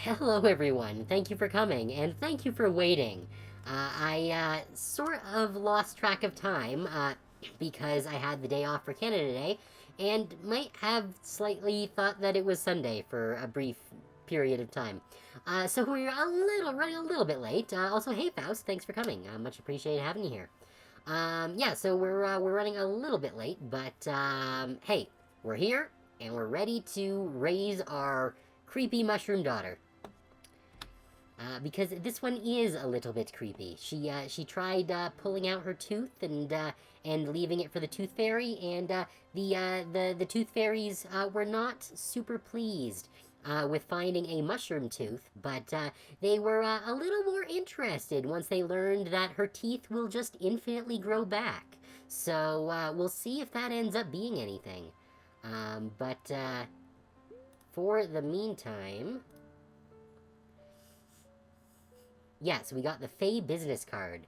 Hello, everyone. Thank you for coming, and thank you for waiting. I sort of lost track of time because I had the day off for Canada Day, and might have slightly thought that it was Sunday for a brief period of time. So we're running a little bit late. Also, hey Faust, thanks for coming. Much appreciated having you here. Yeah, so we're running a little bit late, but hey, we're here and we're ready to raise our creepy mushroom daughter. Because this one is a little bit creepy. She tried pulling out her tooth and leaving it for the tooth fairy, and the tooth fairies were not super pleased with finding a mushroom tooth, but they were a little more interested once they learned that her teeth will just infinitely grow back. So we'll see if that ends up being anything. But for the meantime, yeah, so we got the Fey business card.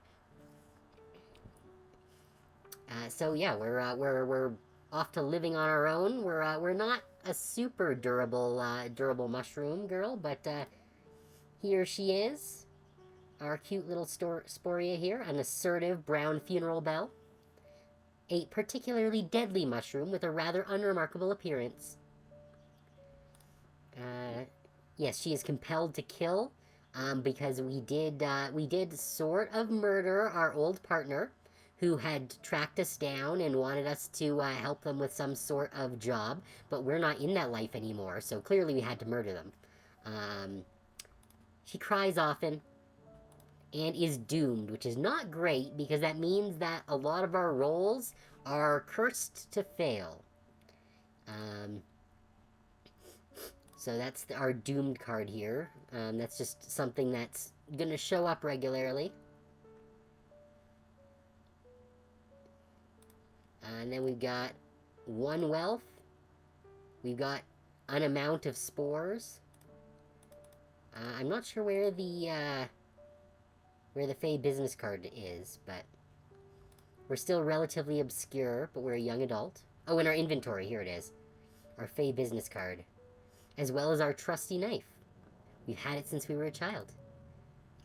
So yeah, we're off to living on our own. We're not a super durable mushroom girl, but here she is, our cute little Sporia here, an assertive brown funeral bell, a particularly deadly mushroom with a rather unremarkable appearance. Yes, she is compelled to kill, because we did sort of murder our old partner, who had tracked us down and wanted us to help them with some sort of job, but we're not in that life anymore, so clearly we had to murder them. Um, she cries often and is doomed, which is not great because that means that a lot of our rolls are cursed to fail. Um, So that's our doomed card here. That's just something that's gonna show up regularly. And then we've got one wealth. We've got an amount of spores. I'm not sure where the Fey business card is, but we're still relatively obscure, but we're a young adult. Oh, in our inventory, here it is. Our Fey business card. As well as our trusty knife. We've had it since we were a child.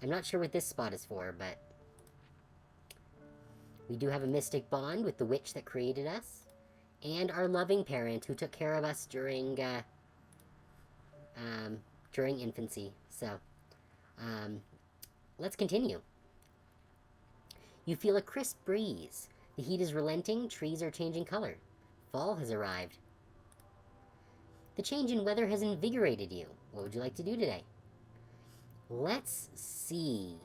I'm not sure what this spot is for, but we do have a mystic bond with the witch that created us, and our loving parent who took care of us during infancy. So, um, let's continue. You feel a crisp breeze. The heat is relenting, trees are changing color. Fall has arrived. The change in weather has invigorated you. What would you like to do today? Let's see.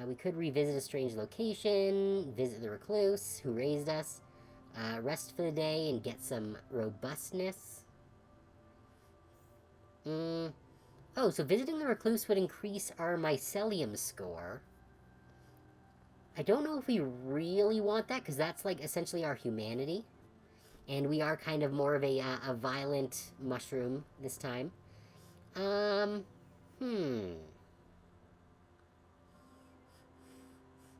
We could revisit a strange location, visit the recluse who raised us, rest for the day and get some robustness. Oh, so visiting the recluse would increase our mycelium score. I don't know if we really want that, because that's like essentially our humanity. And we are kind of more of a violent mushroom this time. Hmm.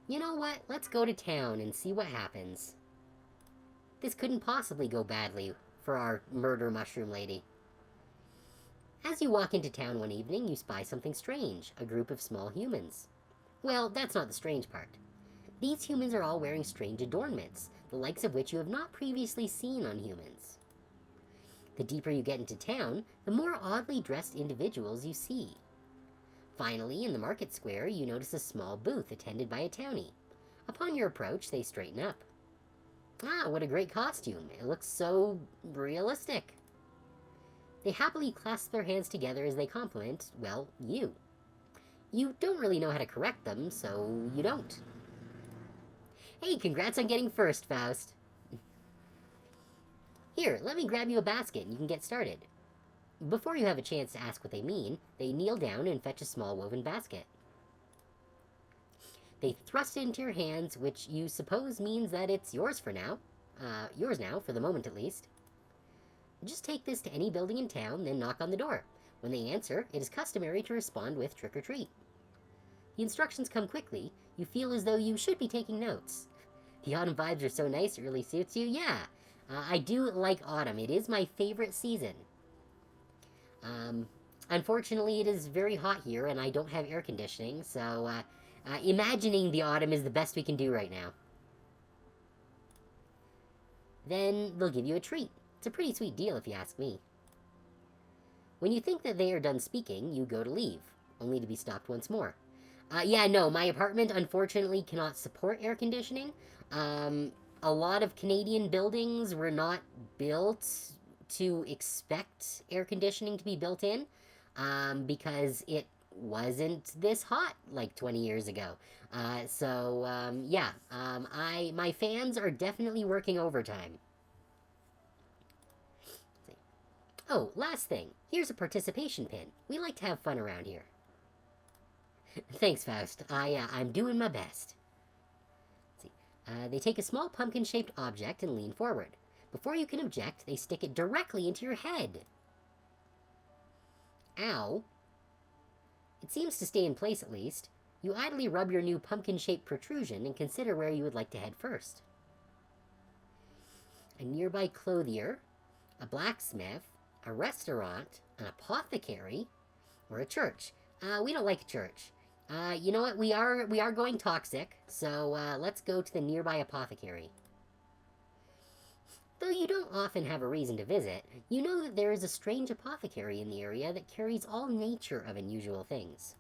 You know what? Let's go to town and see what happens. This couldn't possibly go badly for our murder mushroom lady. As you walk into town one evening, you spy something strange, a group of small humans. Well, that's not the strange part. These humans are all wearing strange adornments, the likes of which you have not previously seen on humans. The deeper you get into town, the more oddly dressed individuals you see. Finally, in the market square, you notice a small booth attended by a townie. Upon your approach, they straighten up. Ah, what a great costume. It looks so realistic. They happily clasp their hands together as they compliment, well, you. You don't really know how to correct them, so you don't. Hey, congrats on getting first, Faust. Here, let me grab you a basket and you can get started. Before you have a chance to ask what they mean, they kneel down and fetch a small woven basket. They thrust it into your hands, which you suppose means that it's yours for now. Yours now, for the moment at least. Just take this to any building in town, then knock on the door. When they answer, it is customary to respond with trick or treat. The instructions come quickly. You feel as though you should be taking notes. The autumn vibes are so nice, it really suits you. Yeah, I do like autumn. It is my favorite season. Unfortunately, it is very hot here, and I don't have air conditioning, so imagining the autumn is the best we can do right now. Then they'll give you a treat. It's a pretty sweet deal, if you ask me. When you think that they are done speaking, you go to leave, only to be stopped once more. Yeah, no, my apartment unfortunately cannot support air conditioning. A lot of Canadian buildings were not built to expect air conditioning to be built in, because it wasn't this hot like 20 years ago. Yeah, my fans are definitely working overtime. Oh, last thing. Here's a participation pin. We like to have fun around here. Thanks, Faust. I'm doing my best. Let's see. They take a small pumpkin-shaped object and lean forward. Before you can object, they stick it directly into your head. Ow. It seems to stay in place, at least. You idly rub your new pumpkin-shaped protrusion and consider where you would like to head first. A nearby clothier, a blacksmith, a restaurant, an apothecary, or a church. We don't like a church. You know what? We are going toxic, so let's go to the nearby apothecary. Though you don't often have a reason to visit, you know that there is a strange apothecary in the area that carries all nature of unusual things.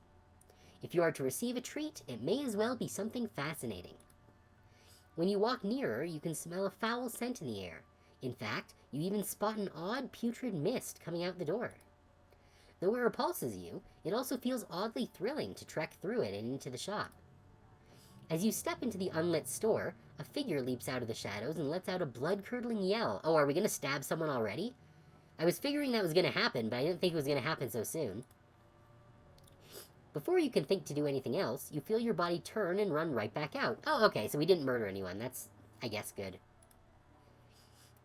If you are to receive a treat, it may as well be something fascinating. When you walk nearer, you can smell a foul scent in the air. In fact, you even spot an odd putrid mist coming out the door. Though it repulses you, it also feels oddly thrilling to trek through it and into the shop. As you step into the unlit store, a figure leaps out of the shadows and lets out a blood-curdling yell. Oh, are we going to stab someone already? I was figuring that was going to happen, but I didn't think it was going to happen so soon. Before you can think to do anything else, you feel your body turn and run right back out. Oh, okay, so we didn't murder anyone. That's, I guess, good.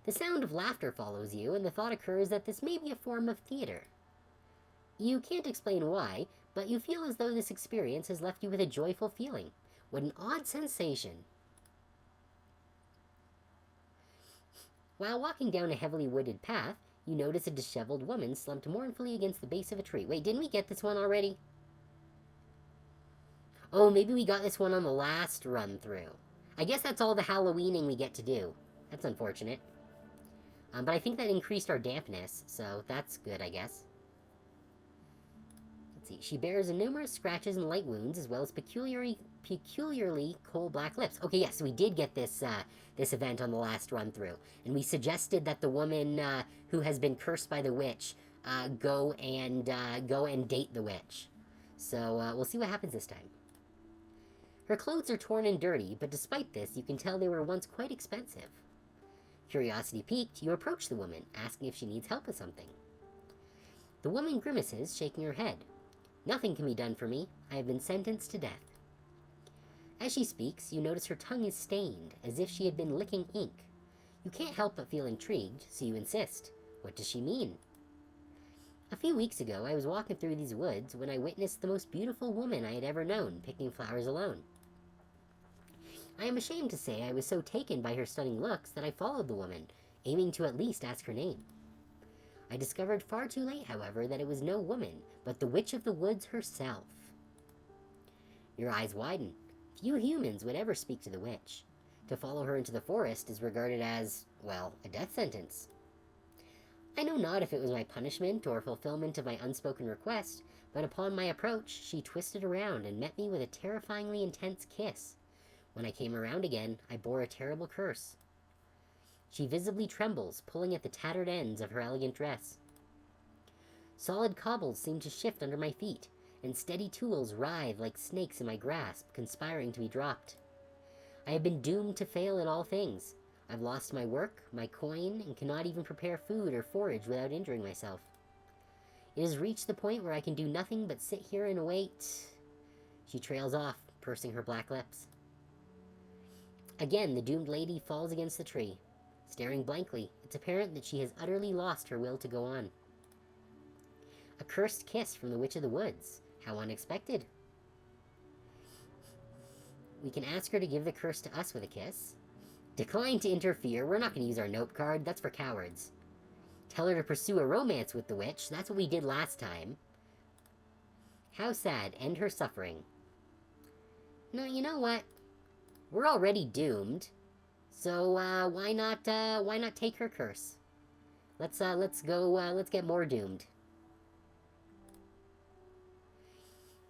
The sound of laughter follows you, and the thought occurs that this may be a form of theater. You can't explain why, but you feel as though this experience has left you with a joyful feeling. What an odd sensation. While walking down a heavily wooded path, you notice a disheveled woman slumped mournfully against the base of a tree. Wait, didn't we get this one already? Oh, maybe we got this one on the last run-through. I guess that's all the Halloweening we get to do. That's unfortunate. But I think that increased our dampness, so that's good, I guess. Let's see. She bears numerous scratches and light wounds, as well as peculiarly coal-black lips. Okay, yes, so we did get this this event on the last run-through, and we suggested that the woman who has been cursed by the witch go and date the witch. So we'll see what happens this time. Her clothes are torn and dirty, but despite this, you can tell they were once quite expensive. Curiosity piqued, you approach the woman, asking if she needs help with something. The woman grimaces, shaking her head. Nothing can be done for me. I have been sentenced to death. As she speaks, you notice her tongue is stained, as if she had been licking ink. You can't help but feel intrigued, so you insist. What does she mean? A few weeks ago, I was walking through these woods when I witnessed the most beautiful woman I had ever known, picking flowers alone. I am ashamed to say I was so taken by her stunning looks that I followed the woman, aiming to at least ask her name. I discovered far too late, however, that it was no woman, but the Witch of the Woods herself. Your eyes widen. Few humans would ever speak to the witch. To follow her into the forest is regarded as, well, a death sentence. I know not if it was my punishment or fulfillment of my unspoken request, but upon my approach, she twisted around and met me with a terrifyingly intense kiss. When I came around again, I bore a terrible curse. She visibly trembles, pulling at the tattered ends of her elegant dress. Solid cobbles seem to shift under my feet, and steady tools writhe like snakes in my grasp, conspiring to be dropped. I have been doomed to fail in all things. I've lost my work, my coin, and cannot even prepare food or forage without injuring myself. It has reached the point where I can do nothing but sit here and wait. She trails off, pursing her black lips. Again, the doomed lady falls against the tree. Staring blankly, it's apparent that she has utterly lost her will to go on. A cursed kiss from the Witch of the Woods. How unexpected. We can ask her to give the curse to us with a kiss. Decline to interfere. We're not going to use our note card. That's for cowards. Tell her to pursue a romance with the witch. That's what we did last time. How sad. End her suffering. No, you know what? We're already doomed. So, why not take her curse? Let's get more doomed.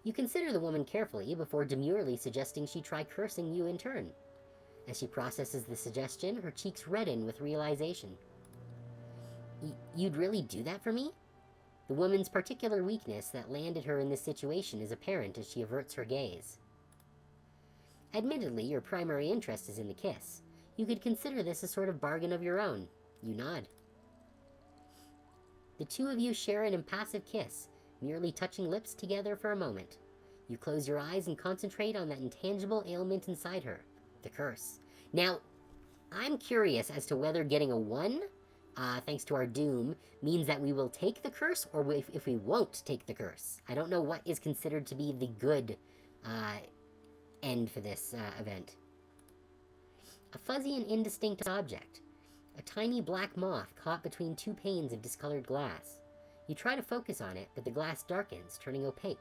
You consider the woman carefully before demurely suggesting she try cursing you in turn. As she processes the suggestion, her cheeks redden with realization. You'd really do that for me? The woman's particular weakness that landed her in this situation is apparent as she averts her gaze. Admittedly, your primary interest is in the kiss. You could consider this a sort of bargain of your own. You nod. The two of you share an impassive kiss, merely touching lips together for a moment. You close your eyes and concentrate on that intangible ailment inside her, the curse. Now, I'm curious as to whether getting a 1, thanks to our doom, means that we will take the curse, or if we won't take the curse. I don't know what is considered to be the good end for this event. A fuzzy and indistinct object. A tiny black moth caught between two panes of discolored glass. You try to focus on it, but the glass darkens, turning opaque.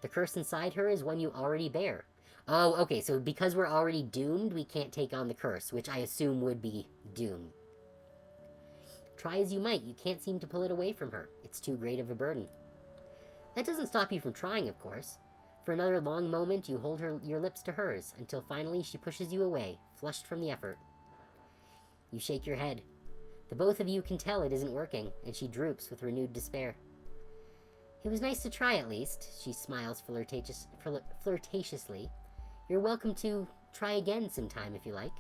The curse inside her is one you already bear. Oh, okay, so because we're already doomed, we can't take on the curse, which I assume would be doom. Try as you might, you can't seem to pull it away from her. It's too great of a burden. That doesn't stop you from trying, of course. For another long moment, you hold your lips to hers, until finally she pushes you away, flushed from the effort. You shake your head. The both of you can tell it isn't working, and she droops with renewed despair. It was nice to try, at least, she smiles flirtatiously. You're welcome to try again sometime if you like.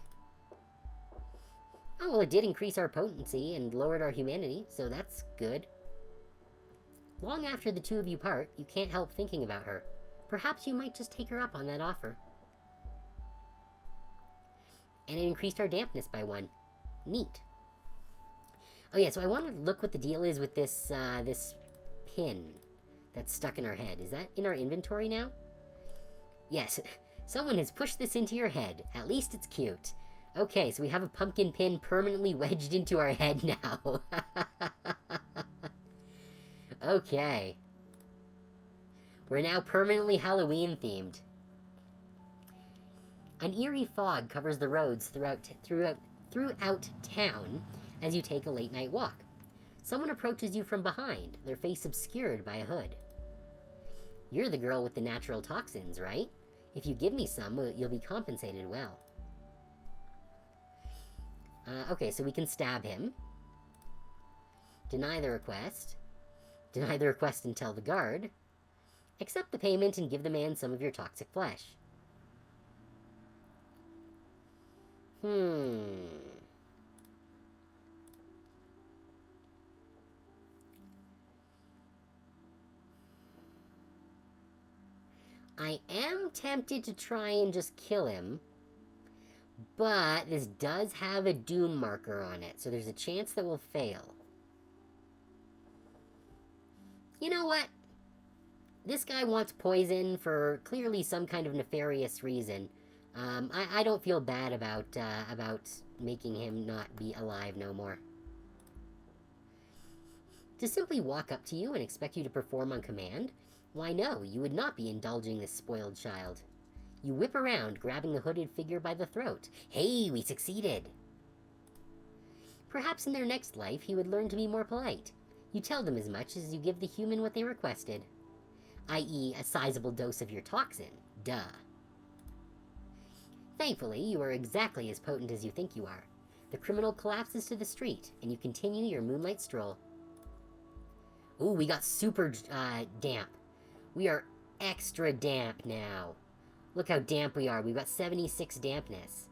Oh, well, it did increase our potency and lowered our humanity, so that's good. Long after the two of you part, you can't help thinking about her. Perhaps you might just take her up on that offer. And it increased our dampness by 1. Neat. Oh yeah, so I want to look what the deal is with this, this pin that's stuck in our head. Is that in our inventory now? Yes, someone has pushed this into your head. At least it's cute. Okay, so we have a pumpkin pin permanently wedged into our head now. Okay. We're now permanently Halloween themed. An eerie fog covers the roads throughout town as you take a late night walk. Someone approaches you from behind, their face obscured by a hood. You're the girl with the natural toxins, right? If you give me some, you'll be compensated well. Okay, so we can stab him. Deny the request. Deny the request and tell the guard. Accept the payment and give the man some of your toxic flesh. I am tempted to try and just kill him, but this does have a doom marker on it, so there's a chance that we'll fail. You know what? This guy wants poison for clearly some kind of nefarious reason. I don't feel bad about making him not be alive no more. To simply walk up to you and expect you to perform on command? Why no, you would not be indulging this spoiled child. You whip around, grabbing the hooded figure by the throat. Hey, we succeeded! Perhaps in their next life he would learn to be more polite. You tell them as much as you give the human what they requested. I.e., a sizable dose of your toxin. Duh. Thankfully, you are exactly as potent as you think you are. The criminal collapses to the street, and you continue your moonlight stroll. Ooh, we got super damp. We are extra damp now. Look how damp we are. We've got 76 dampness.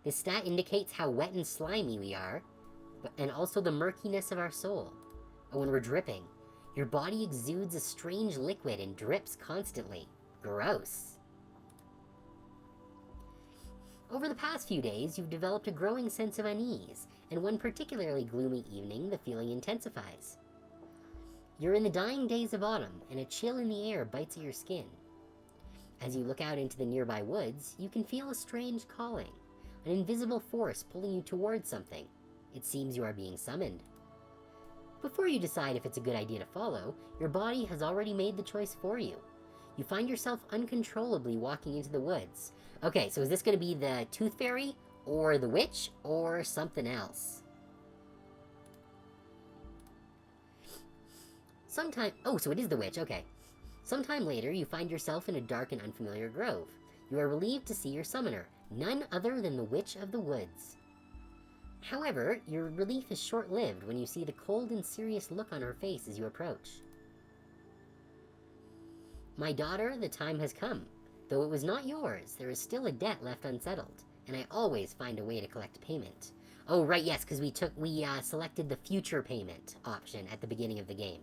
This stat indicates how wet and slimy we are, and also the murkiness of our soul. Oh, and we're dripping. Your body exudes a strange liquid and drips constantly. Gross. Over the past few days, you've developed a growing sense of unease, and one particularly gloomy evening, the feeling intensifies. You're in the dying days of autumn, and a chill in the air bites at your skin. As you look out into the nearby woods, you can feel a strange calling, an invisible force pulling you towards something. It seems you are being summoned. Before you decide if it's a good idea to follow, your body has already made the choice for you. You find yourself uncontrollably walking into the woods. Okay, so is this going to be the Tooth Fairy, or the Witch, or something else? Oh, so it is the Witch, okay. Sometime later, you find yourself in a dark and unfamiliar grove. You are relieved to see your summoner, none other than the Witch of the Woods. However, your relief is short-lived when you see the cold and serious look on her face as you approach. My daughter, the time has come. Though it was not yours, there is still a debt left unsettled, and I always find a way to collect payment. Oh, right, yes, because we selected the future payment option at the beginning of the game.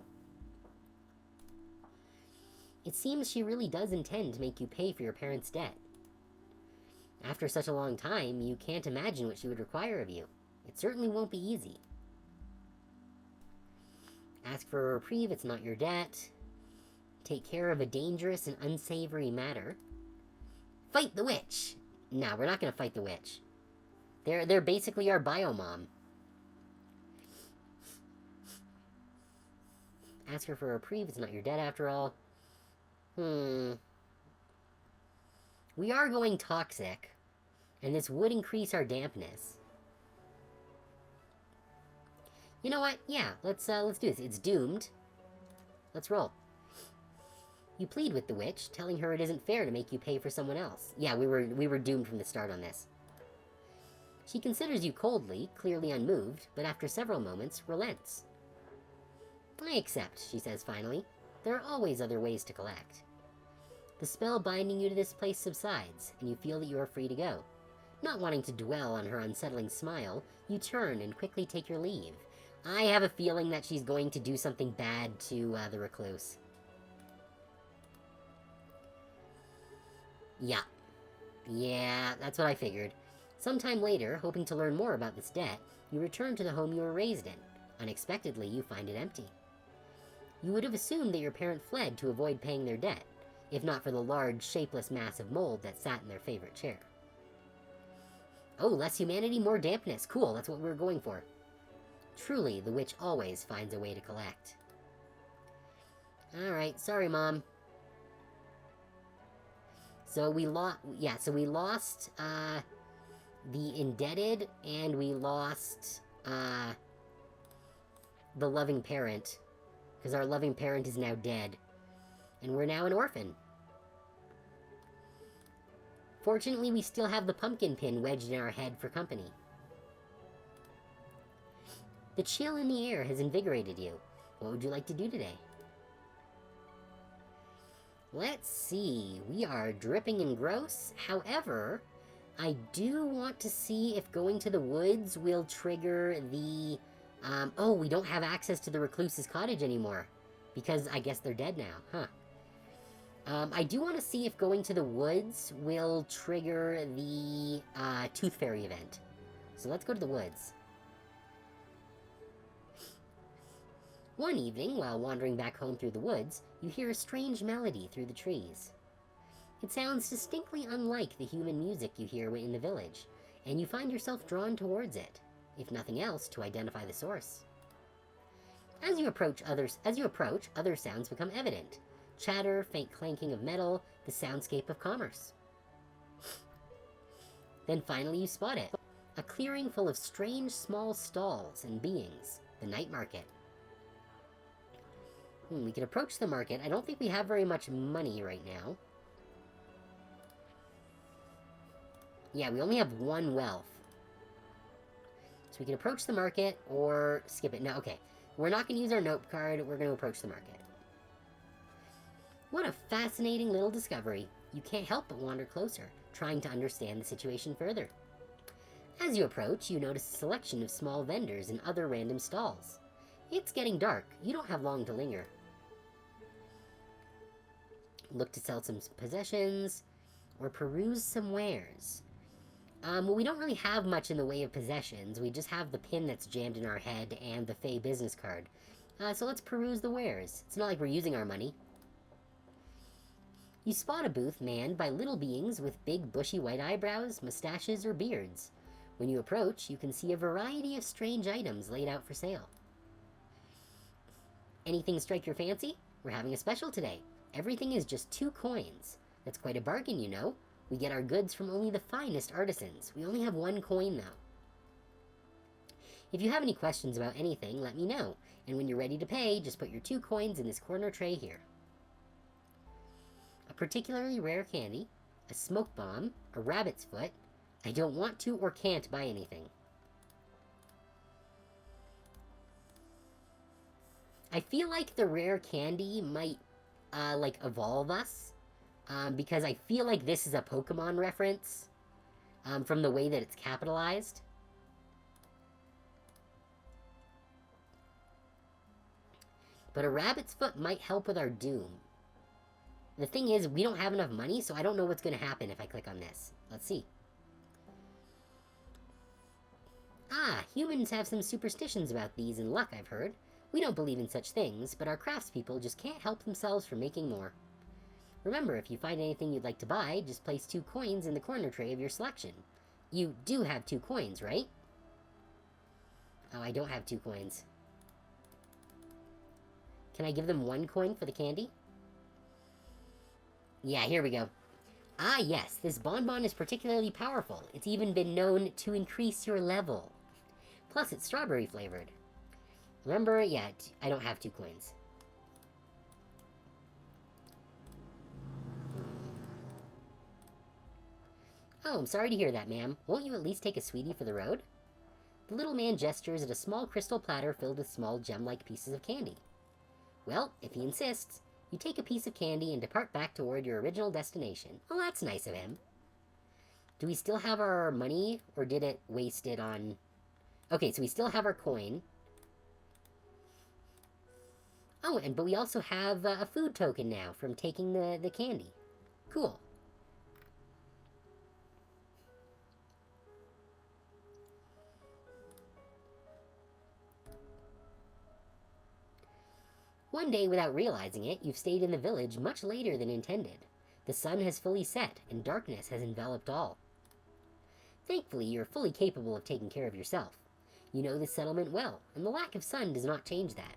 It seems she really does intend to make you pay for your parents' debt. After such a long time, you can't imagine what she would require of you. It certainly won't be easy. Ask for a reprieve, it's not your debt. Take care of a dangerous and unsavory matter. Fight the witch! No, we're not going to fight the witch. They're basically our biomom. Ask her for a reprieve, it's not your debt after all. We are going toxic, and this would increase our dampness. You know what? Yeah, let's do this. It's doomed. Let's roll. You plead with the witch, telling her it isn't fair to make you pay for someone else. Yeah, we were doomed from the start on this. She considers you coldly, clearly unmoved, but after several moments, relents. I accept, she says finally. There are always other ways to collect. The spell binding you to this place subsides, and you feel that you are free to go. Not wanting to dwell on her unsettling smile, you turn and quickly take your leave. I have a feeling that she's going to do something bad to the recluse. Yeah, that's what I figured. Sometime later, hoping to learn more about this debt, you return to the home you were raised in. Unexpectedly, you find it empty. You would have assumed that your parent fled to avoid paying their debt, if not for the large, shapeless mass of mold that sat in their favorite chair. Oh, less humanity, more dampness. Cool, that's what we're going for. Truly, the witch always finds a way to collect. Alright, sorry, Mom. So we lost the indebted, and we lost the loving parent, because our loving parent is now dead, and we're now an orphan. Fortunately, we still have the pumpkin pin wedged in our head for company. The chill in the air has invigorated you. What would you like to do today? Let's see, we are dripping and gross. However, I do want to see if going to the woods will trigger the... oh, we don't have access to the recluse's cottage anymore. Because I guess they're dead now, huh? I do want to see if going to the woods will trigger the Tooth Fairy event. So let's go to the woods. One evening, while wandering back home through the woods, you hear a strange melody through the trees. It sounds distinctly unlike the human music you hear in the village, and you find yourself drawn towards it, if nothing else, to identify the source. As you approach, other sounds become evident. Chatter, faint clanking of metal, the soundscape of commerce. Then finally you spot it. A clearing full of strange small stalls and beings, the night market. We can approach the market. I don't think we have very much money right now. Yeah, we only have one wealth. So we can approach the market or skip it. No, okay. We're not going to use our note card. We're going to approach the market. What a fascinating little discovery. You can't help but wander closer, trying to understand the situation further. As you approach, you notice a selection of small vendors and other random stalls. It's getting dark. You don't have long to linger. Look to sell some possessions, or peruse some wares. Well, we don't really have much in the way of possessions. We just have the pin that's jammed in our head and the Fey business card. So let's peruse the wares. It's not like we're using our money. You spot a booth manned by little beings with big bushy white eyebrows, mustaches, or beards. When you approach, you can see a variety of strange items laid out for sale. Anything strike your fancy? We're having a special today. Everything is just 2 coins. That's quite a bargain, you know. We get our goods from only the finest artisans. We only have 1 coin, though. If you have any questions about anything, let me know. And when you're ready to pay, just put your 2 coins in this corner tray here. A particularly rare candy, a smoke bomb, a rabbit's foot. I don't want to or can't buy anything. I feel like the rare candy might, evolve us. Because I feel like this is a Pokemon reference. From the way that it's capitalized. But a rabbit's foot might help with our doom. The thing is, we don't have enough money, so I don't know what's going to happen if I click on this. Let's see. Ah, humans have some superstitions about these and luck, I've heard. We don't believe in such things, but our craftspeople just can't help themselves from making more. Remember, if you find anything you'd like to buy, just place 2 coins in the corner tray of your selection. You do have 2 coins, right? Oh, I don't have 2 coins. Can I give them 1 coin for the candy? Yeah, here we go. Ah, yes, this bonbon is particularly powerful. It's even been known to increase your level. Plus, it's strawberry flavored. Remember, yeah, I don't have 2 coins. Oh, I'm sorry to hear that, ma'am. Won't you at least take a sweetie for the road? The little man gestures at a small crystal platter filled with small gem-like pieces of candy. Well, if he insists, you take a piece of candy and depart back toward your original destination. Oh, that's nice of him. Do we still have our money, or did it waste it on... Okay, so we still have our coin. Oh, but we also have a food token now from taking the candy. Cool. One day, without realizing it, you've stayed in the village much later than intended. The sun has fully set, and darkness has enveloped all. Thankfully, you're fully capable of taking care of yourself. You know this settlement well, and the lack of sun does not change that.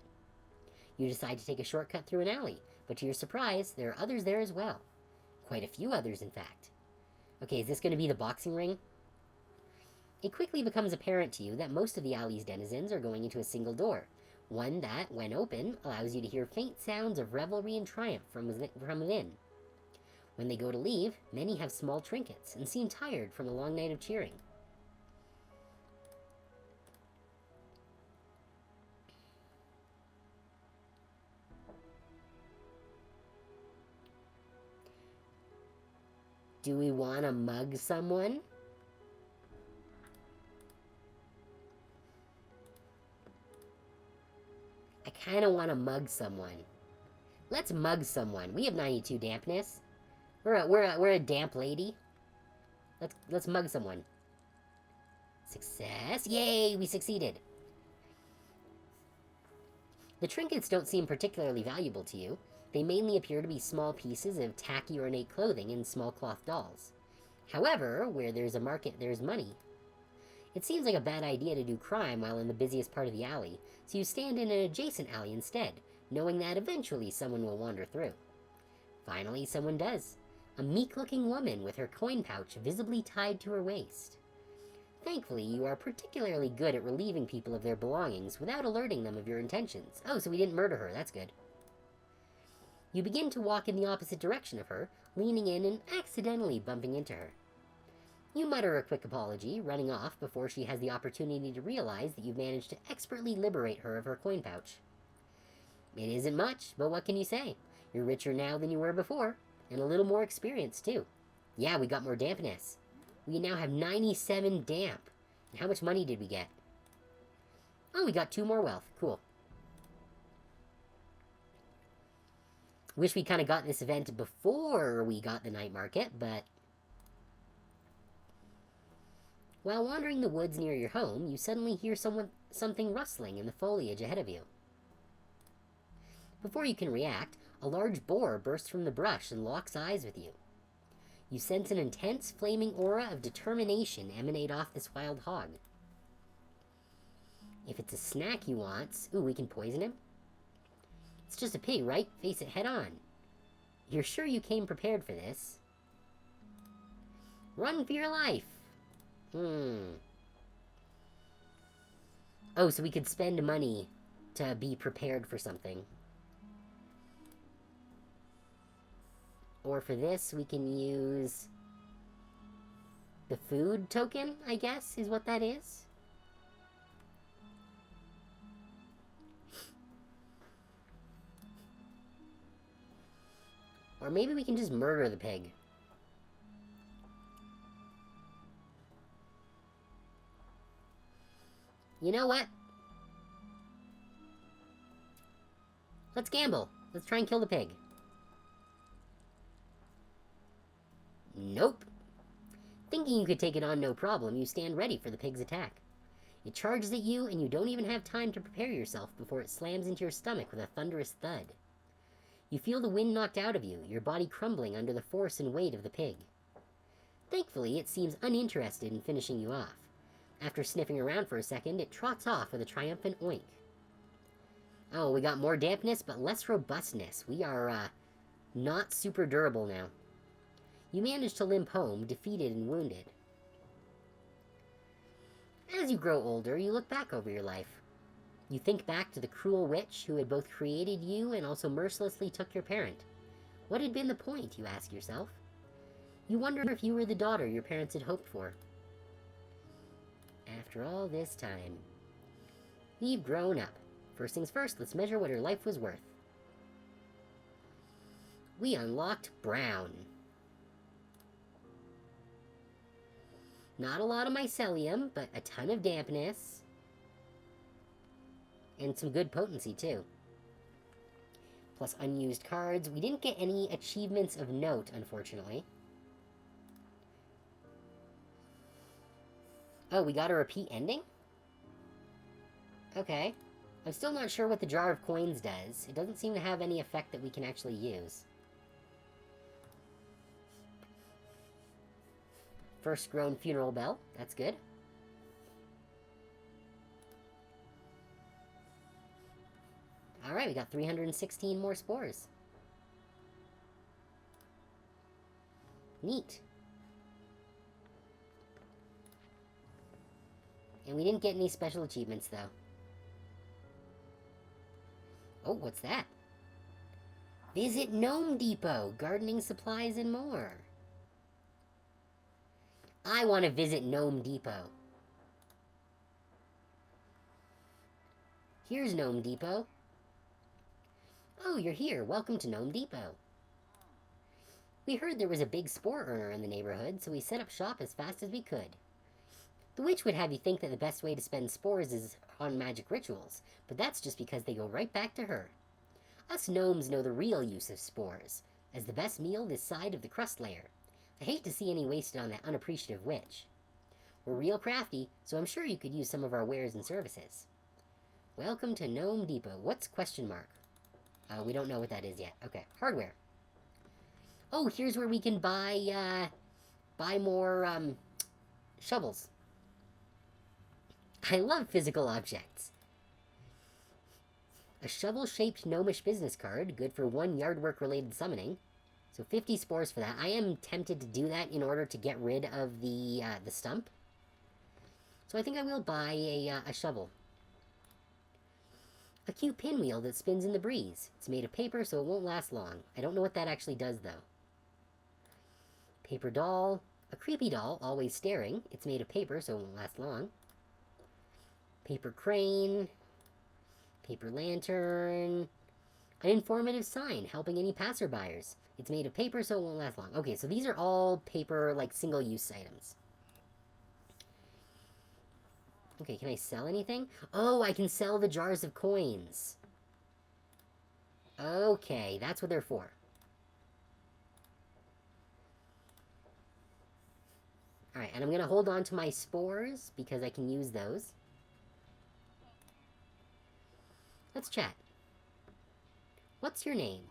You decide to take a shortcut through an alley, but to your surprise, there are others there as well. Quite a few others, in fact. Okay, is this going to be the boxing ring? It quickly becomes apparent to you that most of the alley's denizens are going into a single door, one that, when open, allows you to hear faint sounds of revelry and triumph from within. When they go to leave, many have small trinkets and seem tired from a long night of cheering. Do we want to mug someone? I kind of want to mug someone. Let's mug someone. We have 92 dampness. We're a damp lady. Let's mug someone. Success! Yay! We succeeded. The trinkets don't seem particularly valuable to you. They mainly appear to be small pieces of tacky ornate clothing and small cloth dolls. However, where there's a market, there's money. It seems like a bad idea to do crime while in the busiest part of the alley, so you stand in an adjacent alley instead, knowing that eventually someone will wander through. Finally, someone does. A meek-looking woman with her coin pouch visibly tied to her waist. Thankfully, you are particularly good at relieving people of their belongings without alerting them of your intentions. Oh, so we didn't murder her, that's good. You begin to walk in the opposite direction of her, leaning in and accidentally bumping into her. You mutter a quick apology, running off before she has the opportunity to realize that you've managed to expertly liberate her of her coin pouch. It isn't much, but what can you say? You're richer now than you were before, and a little more experienced, too. Yeah, we got more dampness. We now have 97 damp. And how much money did we get? Oh, we got 2 more wealth. Cool. Wish we kind of got this event before we got the night market, but... While wandering the woods near your home, you suddenly hear something rustling in the foliage ahead of you. Before you can react, a large boar bursts from the brush and locks eyes with you. You sense an intense, flaming aura of determination emanate off this wild hog. If it's a snack he wants... Ooh, we can poison him? It's just a pig, right? Face it head on. You're sure you came prepared for this? Run for your life! Oh, so we could spend money to be prepared for something. Or for this, we can use the food token, I guess, is what that is. Or maybe we can just murder the pig. You know what? Let's gamble. Let's try and kill the pig. Nope. Thinking you could take it on no problem, you stand ready for the pig's attack. It charges at you, and you don't even have time to prepare yourself before it slams into your stomach with a thunderous thud. You feel the wind knocked out of you, your body crumbling under the force and weight of the pig. Thankfully, it seems uninterested in finishing you off. After sniffing around for a second, it trots off with a triumphant oink. Oh, we got more dampness, but less robustness. We are, not super durable now. You manage to limp home, defeated and wounded. As you grow older, you look back over your life. You think back to the cruel witch who had both created you and also mercilessly took your parent. What had been the point, you ask yourself? You wonder if you were the daughter your parents had hoped for. After all this time, we've grown up. First things first, let's measure what her life was worth. We unlocked Brown. Not a lot of mycelium, but a ton of dampness. And some good potency, too. Plus unused cards. We didn't get any achievements of note, unfortunately. Oh, we got a repeat ending? Okay. I'm still not sure what the Jar of Coins does. It doesn't seem to have any effect that we can actually use. First grown funeral bell. That's good. Alright, we got 316 more spores. Neat. And we didn't get any special achievements, though. Oh, what's that? Visit Gnome Depot, gardening supplies and more. I want to visit Gnome Depot. Here's Gnome Depot. Oh, you're here. Welcome to Gnome Depot. We heard there was a big spore earner in the neighborhood, so we set up shop as fast as we could. The witch would have you think that the best way to spend spores is on magic rituals, but that's just because they go right back to her. Us gnomes know the real use of spores, as the best meal this side of the crust layer. I hate to see any wasted on that unappreciative witch. We're real crafty, so I'm sure you could use some of our wares and services. Welcome to Gnome Depot. What's question mark? We don't know what that is yet. Okay, hardware. Oh, here's where we can buy more, shovels. I love physical objects. A shovel-shaped gnomish business card, good for 1 yardwork-related summoning. So 50 spores for that. I am tempted to do that in order to get rid of the stump. So I think I will buy a shovel. A cute pinwheel that spins in the breeze. It's made of paper, so it won't last long. I don't know what that actually does, though. Paper doll. A creepy doll, always staring. It's made of paper, so it won't last long. Paper crane. Paper lantern. An informative sign helping any passerbyers. It's made of paper, so it won't last long. Okay, so these are all paper, like, single-use items. Okay, can I sell anything? Oh, I can sell the jars of coins. Okay, that's what they're for. Alright, and I'm going to hold on to my spores, because I can use those. Let's chat. What's your name?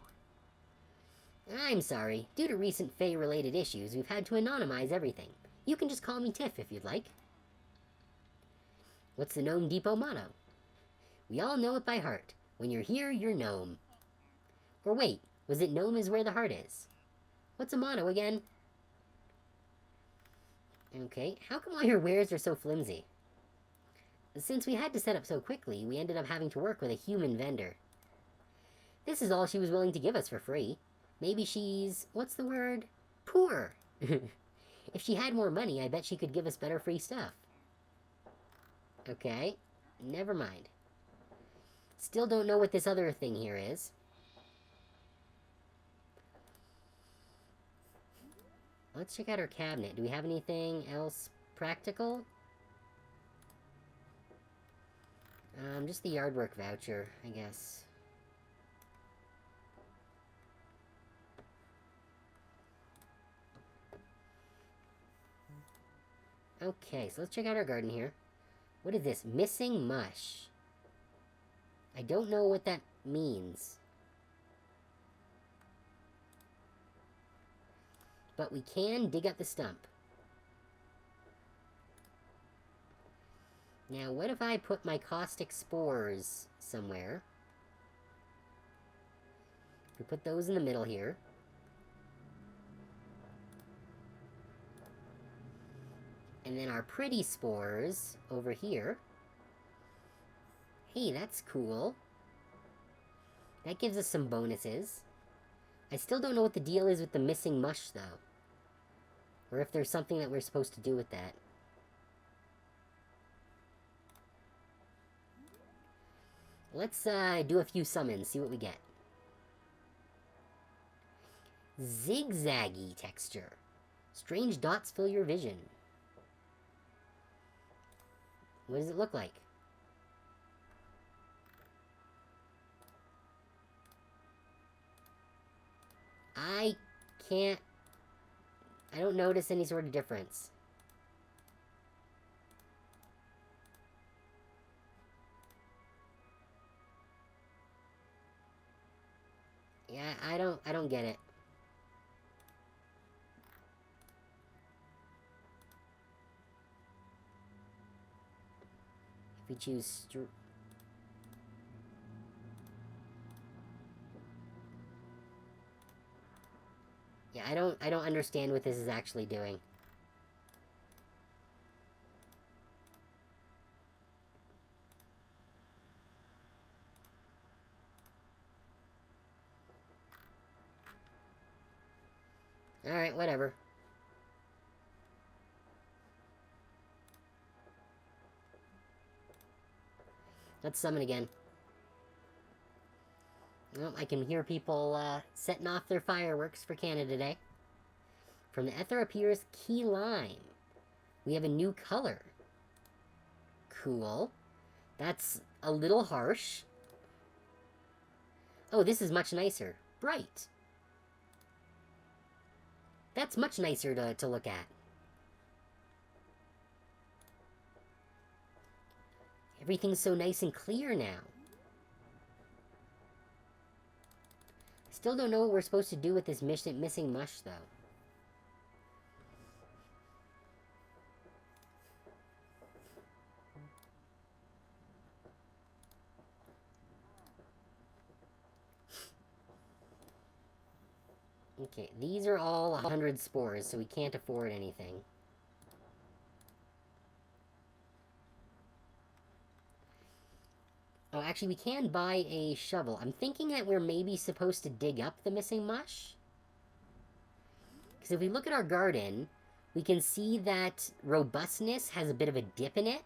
I'm sorry. Due to recent Fae-related issues, we've had to anonymize everything. You can just call me Tiff if you'd like. What's the Gnome Depot motto? We all know it by heart. When you're here, you're gnome. Or wait, was it gnome is where the heart is? What's a motto again? Okay, how come all your wares are so flimsy? Since we had to set up so quickly, we ended up having to work with a human vendor. This is all she was willing to give us for free. Maybe she's... what's the word? Poor! If she had more money, I bet she could give us better free stuff. Okay, never mind. Still don't know what this other thing here is. Let's check out our cabinet. Do we have anything else practical? Just the yard work voucher, I guess. Okay, so let's check out our garden here. What is this? Missing mush. I don't know what that means. But we can dig up the stump. Now, what if I put my caustic spores somewhere? We put those in the middle here. And then our pretty spores over here. Hey, that's cool. That gives us some bonuses. I still don't know what the deal is with the missing mush, though. Or if there's something that we're supposed to do with that. Let's do a few summons, see what we get. Zigzaggy texture. Strange dots fill your vision. What does it look like? I don't notice any sort of difference. Yeah, I don't get it. If we choose yeah, I don't understand what this is actually doing. Alright, whatever. Let's summon again. Well, I can hear people setting off their fireworks for Canada Day. From the ether appears key lime. We have a new color. Cool. That's a little harsh. Oh, this is much nicer. Bright. That's much nicer to look at. Everything's so nice and clear now. Still don't know what we're supposed to do with this missing mush, though. Okay, these are all 100 spores, so we can't afford anything. Oh, actually, we can buy a shovel. I'm thinking that we're maybe supposed to dig up the missing mush. Because if we look at our garden, we can see that robustness has a bit of a dip in it.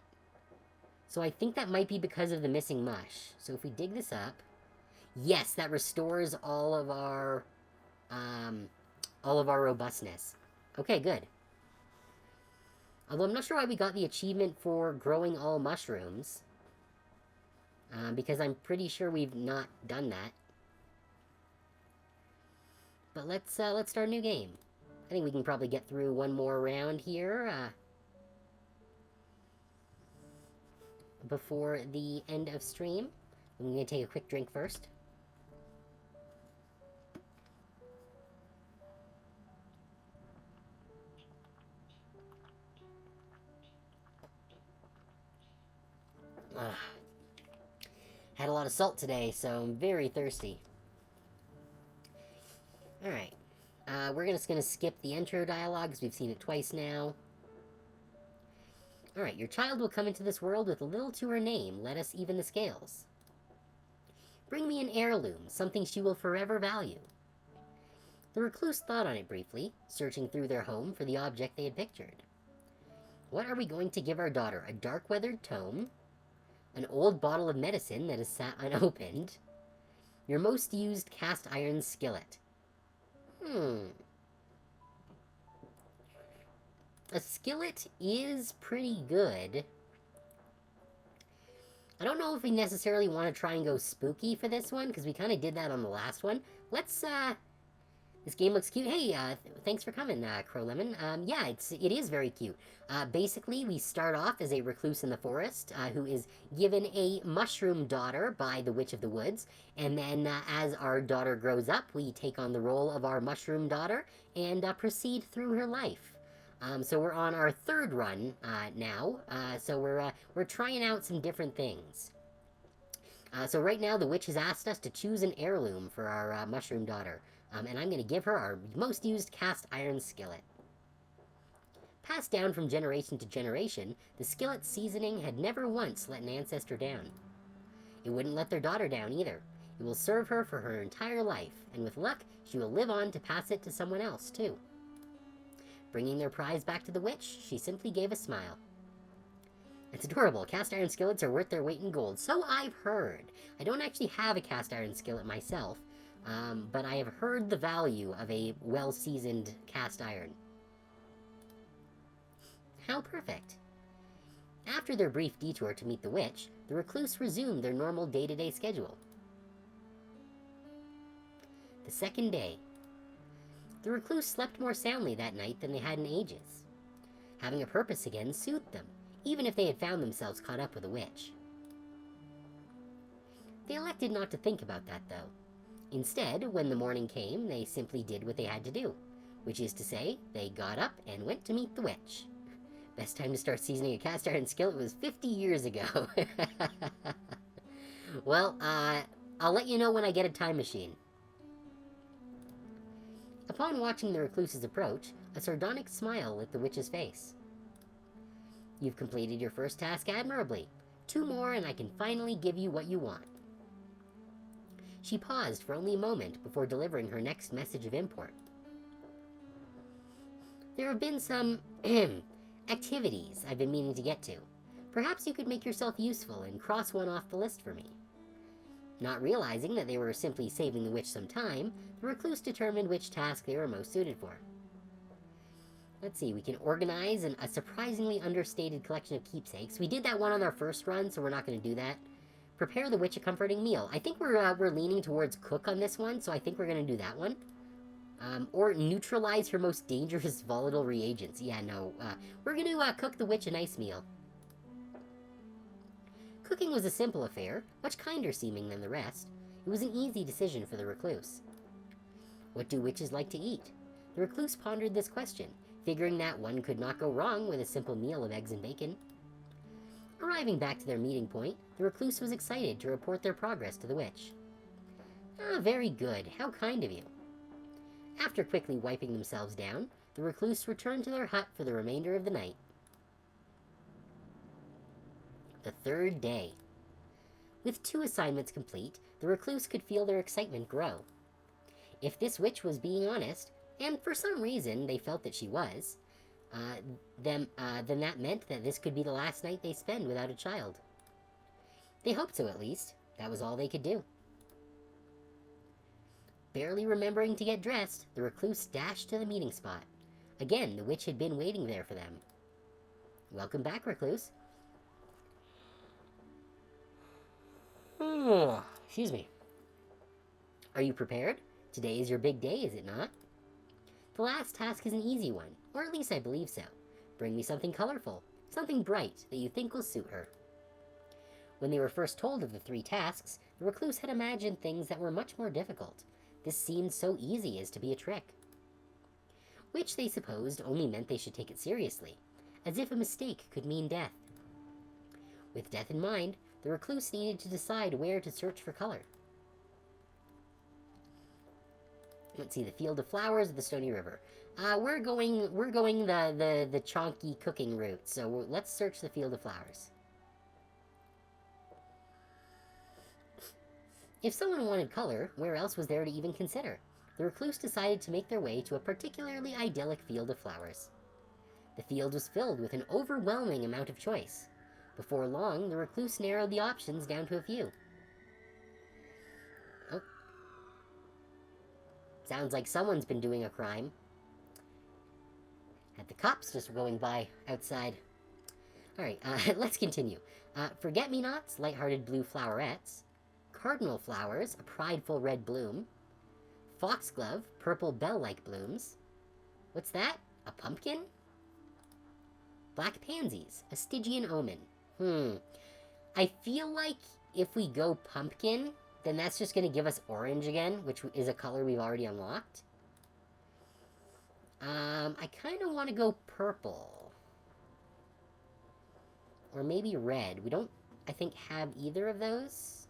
So I think that might be because of the missing mush. So if we dig this up... Yes, that restores all of our robustness. Okay, good. Although I'm not sure why we got the achievement for growing all mushrooms. Because I'm pretty sure we've not done that. But let's start a new game. I think we can probably get through one more round here, before the end of stream. I'm gonna take a quick drink first. Had a lot of salt today, so I'm very thirsty. Alright. We're just gonna skip the intro dialogue, because we've seen it twice now. Alright, your child will come into this world with little to her name. Let us even the scales. Bring me an heirloom, something she will forever value. The recluse thought on it briefly, searching through their home for the object they had pictured. What are we going to give our daughter? A dark-weathered tome? An old bottle of medicine that is sat unopened? Your most used cast iron skillet? A skillet is pretty good. I don't know if we necessarily want to try and go spooky for this one, because we kind of did that on the last one. Let's, this game looks cute. Hey, thanks for coming, Crow Lemon. Yeah, it is very cute. Basically, we start off as a recluse in the forest, who is given a mushroom daughter by the Witch of the Woods, and then, as our daughter grows up, we take on the role of our mushroom daughter, and, proceed through her life. So we're on our third run, now, so we're trying out some different things. So right now, the witch has asked us to choose an heirloom for our, mushroom daughter. And I'm going to give her our most used cast iron skillet. Passed down from generation to generation, the skillet's seasoning had never once let an ancestor down. It wouldn't let their daughter down either. It will serve her for her entire life, and with luck, she will live on to pass it to someone else, too. Bringing their prize back to the witch, she simply gave a smile. It's adorable. Cast iron skillets are worth their weight in gold. So I've heard. I don't actually have a cast iron skillet myself, but I have heard the value of a well-seasoned cast iron. How perfect. After their brief detour to meet the witch, the recluse resumed their normal day-to-day schedule. The second day. The recluse slept more soundly that night than they had in ages. Having a purpose again soothed them, even if they had found themselves caught up with a witch. They elected not to think about that, though. Instead, when the morning came, they simply did what they had to do, which is to say, they got up and went to meet the witch. Best time to start seasoning a cast iron skillet was 50 years ago. Well, I'll let you know when I get a time machine. Upon watching the recluse's approach, a sardonic smile lit the witch's face. You've completed your first task admirably. 2 more and I can finally give you what you want. She paused for only a moment before delivering her next message of import. There have been some, activities I've been meaning to get to. Perhaps you could make yourself useful and cross one off the list for me. Not realizing that they were simply saving the witch some time, the recluse determined which task they were most suited for. Let's see, we can organize a surprisingly understated collection of keepsakes. We did that one on our first run, so we're not going to do that. Prepare the witch a comforting meal. I think we're leaning towards cook on this one, so I think we're going to do that one. Or neutralize her most dangerous volatile reagents. Yeah, no, we're going to cook the witch a nice meal. Cooking was a simple affair, much kinder seeming than the rest. It was an easy decision for the recluse. What do witches like to eat? The recluse pondered this question, figuring that one could not go wrong with a simple meal of eggs and bacon. Arriving back to their meeting point, the recluse was excited to report their progress to the witch. Ah, very good. How kind of you. After quickly wiping themselves down, the recluse returned to their hut for the remainder of the night. The third day. With 2 assignments complete, the recluse could feel their excitement grow. If this witch was being honest, and for some reason they felt that she was, then that meant that this could be the last night they spend without a child. They hoped so, at least. That was all they could do. Barely remembering to get dressed, the recluse dashed to the meeting spot. Again, the witch had been waiting there for them. Welcome back, recluse. Excuse me. Are you prepared? Today is your big day, is it not? The last task is an easy one, or at least I believe so. Bring me something colorful, something bright that you think will suit her. When they were first told of the 3 tasks, the recluse had imagined things that were much more difficult. This seemed so easy as to be a trick. Which they supposed only meant they should take it seriously, as if a mistake could mean death. With death in mind, The recluse needed to decide where to search for color. Let's see, the field of flowers or the stony river. We're going the chonky cooking route, so let's search the field of flowers. If someone wanted color, where else was there to even consider? The recluse decided to make their way to a particularly idyllic field of flowers. The field was filled with an overwhelming amount of choice. Before long, the recluse narrowed the options down to a few. Oh. Sounds like someone's been doing a crime. Had the cops just going by outside. Alright, let's continue. Forget-me-nots, light-hearted blue flowerets. Cardinal flowers, a prideful red bloom. Foxglove, purple bell-like blooms. What's that? A pumpkin? Black pansies, a Stygian omen. I feel like if we go pumpkin, then that's just going to give us orange again, which is a color we've already unlocked. I kind of want to go purple. Or maybe red. We don't, I think, have either of those.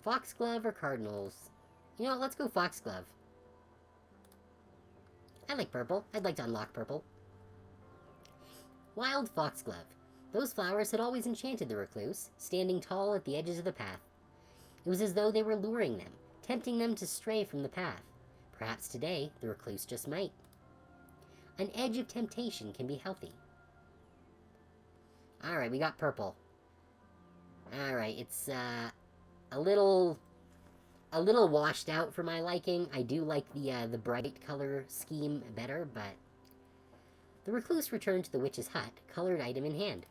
Foxglove or cardinals? You know what, let's go foxglove. I like purple. I'd like to unlock purple. Wild foxglove. Those flowers had always enchanted the recluse, standing tall at the edges of the path. It was as though they were luring them, tempting them to stray from the path. Perhaps today, the recluse just might. An edge of temptation can be healthy. Alright, we got purple. Alright, it's, a little washed out for my liking. I do like the bright color scheme better, but... The recluse returned to the witch's hut, colored item in hand.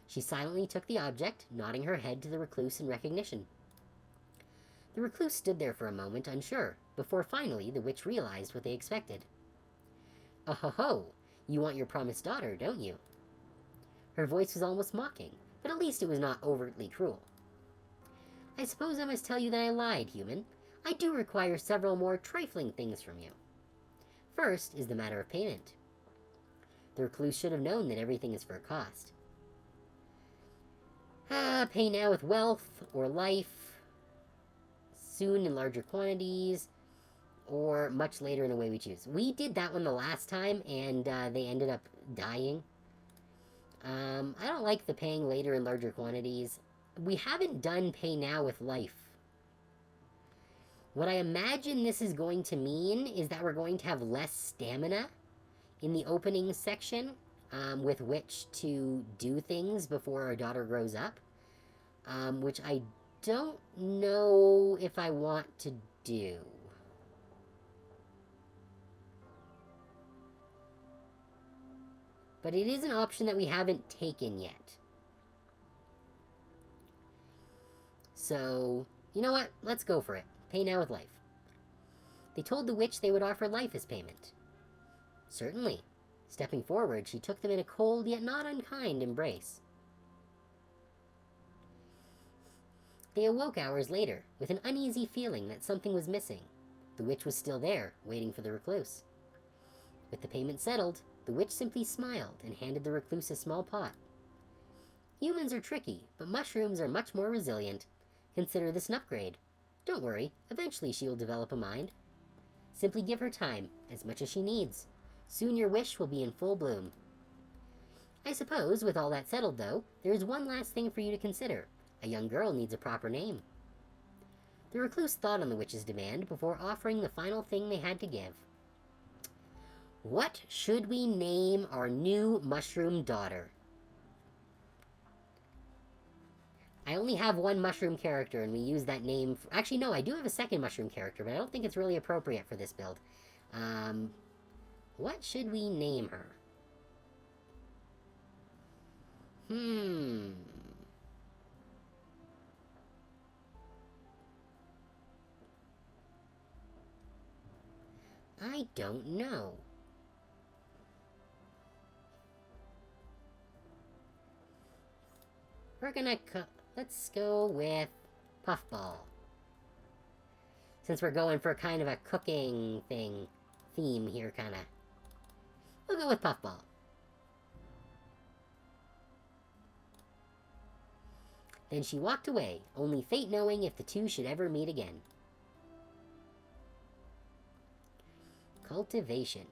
She silently took the object, nodding her head to the recluse in recognition. The recluse stood there for a moment, unsure, before finally the witch realized what they expected. Oh-ho-ho! You want your promised daughter, don't you? Her voice was almost mocking, but at least it was not overtly cruel. I suppose I must tell you that I lied, human. I do require several more trifling things from you. First is the matter of payment. The recluse should have known that everything is for a cost. Pay now with wealth or life, soon in larger quantities, or much later in the way we choose. We did that one the last time, and they ended up dying. I don't like the paying later in larger quantities. We haven't done pay now with life. What I imagine this is going to mean is that we're going to have less stamina in the opening section with which to do things before our daughter grows up, which I don't know if I want to do. But it is an option that we haven't taken yet. So, you know what? Let's go for it. Pay now with life. They told the witch they would offer life as payment. Certainly. Stepping forward, she took them in a cold yet not unkind embrace. They awoke hours later, with an uneasy feeling that something was missing. The witch was still there, waiting for the recluse. With the payment settled, the witch simply smiled and handed the recluse a small pot. Humans are tricky, but mushrooms are much more resilient. Consider this an upgrade. Don't worry, eventually she will develop a mind. Simply give her time, as much as she needs. Soon your wish will be in full bloom. I suppose, with all that settled though, there is one last thing for you to consider. A young girl needs a proper name. The recluse thought on the witch's demand before offering the final thing they had to give. What should we name our new mushroom daughter? I only have one mushroom character, and we use that name... Actually, no, I do have a second mushroom character, but I don't think it's really appropriate for this build. What should we name her? I don't know. We're gonna... Let's go with Puffball. Since we're going for kind of a cooking theme here, kinda. We'll go with Puffball. Then she walked away, only fate knowing if the two should ever meet again. Cultivation.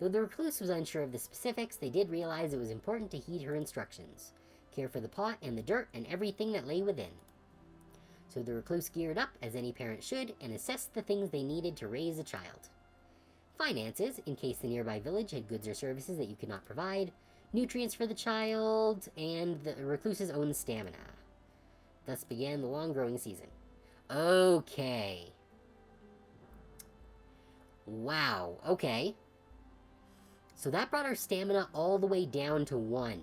Though the recluse was unsure of the specifics, they did realize it was important to heed her instructions. Care for the pot and the dirt and everything that lay within. So the recluse geared up, as any parent should, and assessed the things they needed to raise a child. Finances, in case the nearby village had goods or services that you could not provide. Nutrients for the child, and the recluse's own stamina. Thus began the long growing season. Okay. Wow, okay. So that brought our stamina all the way down to 1.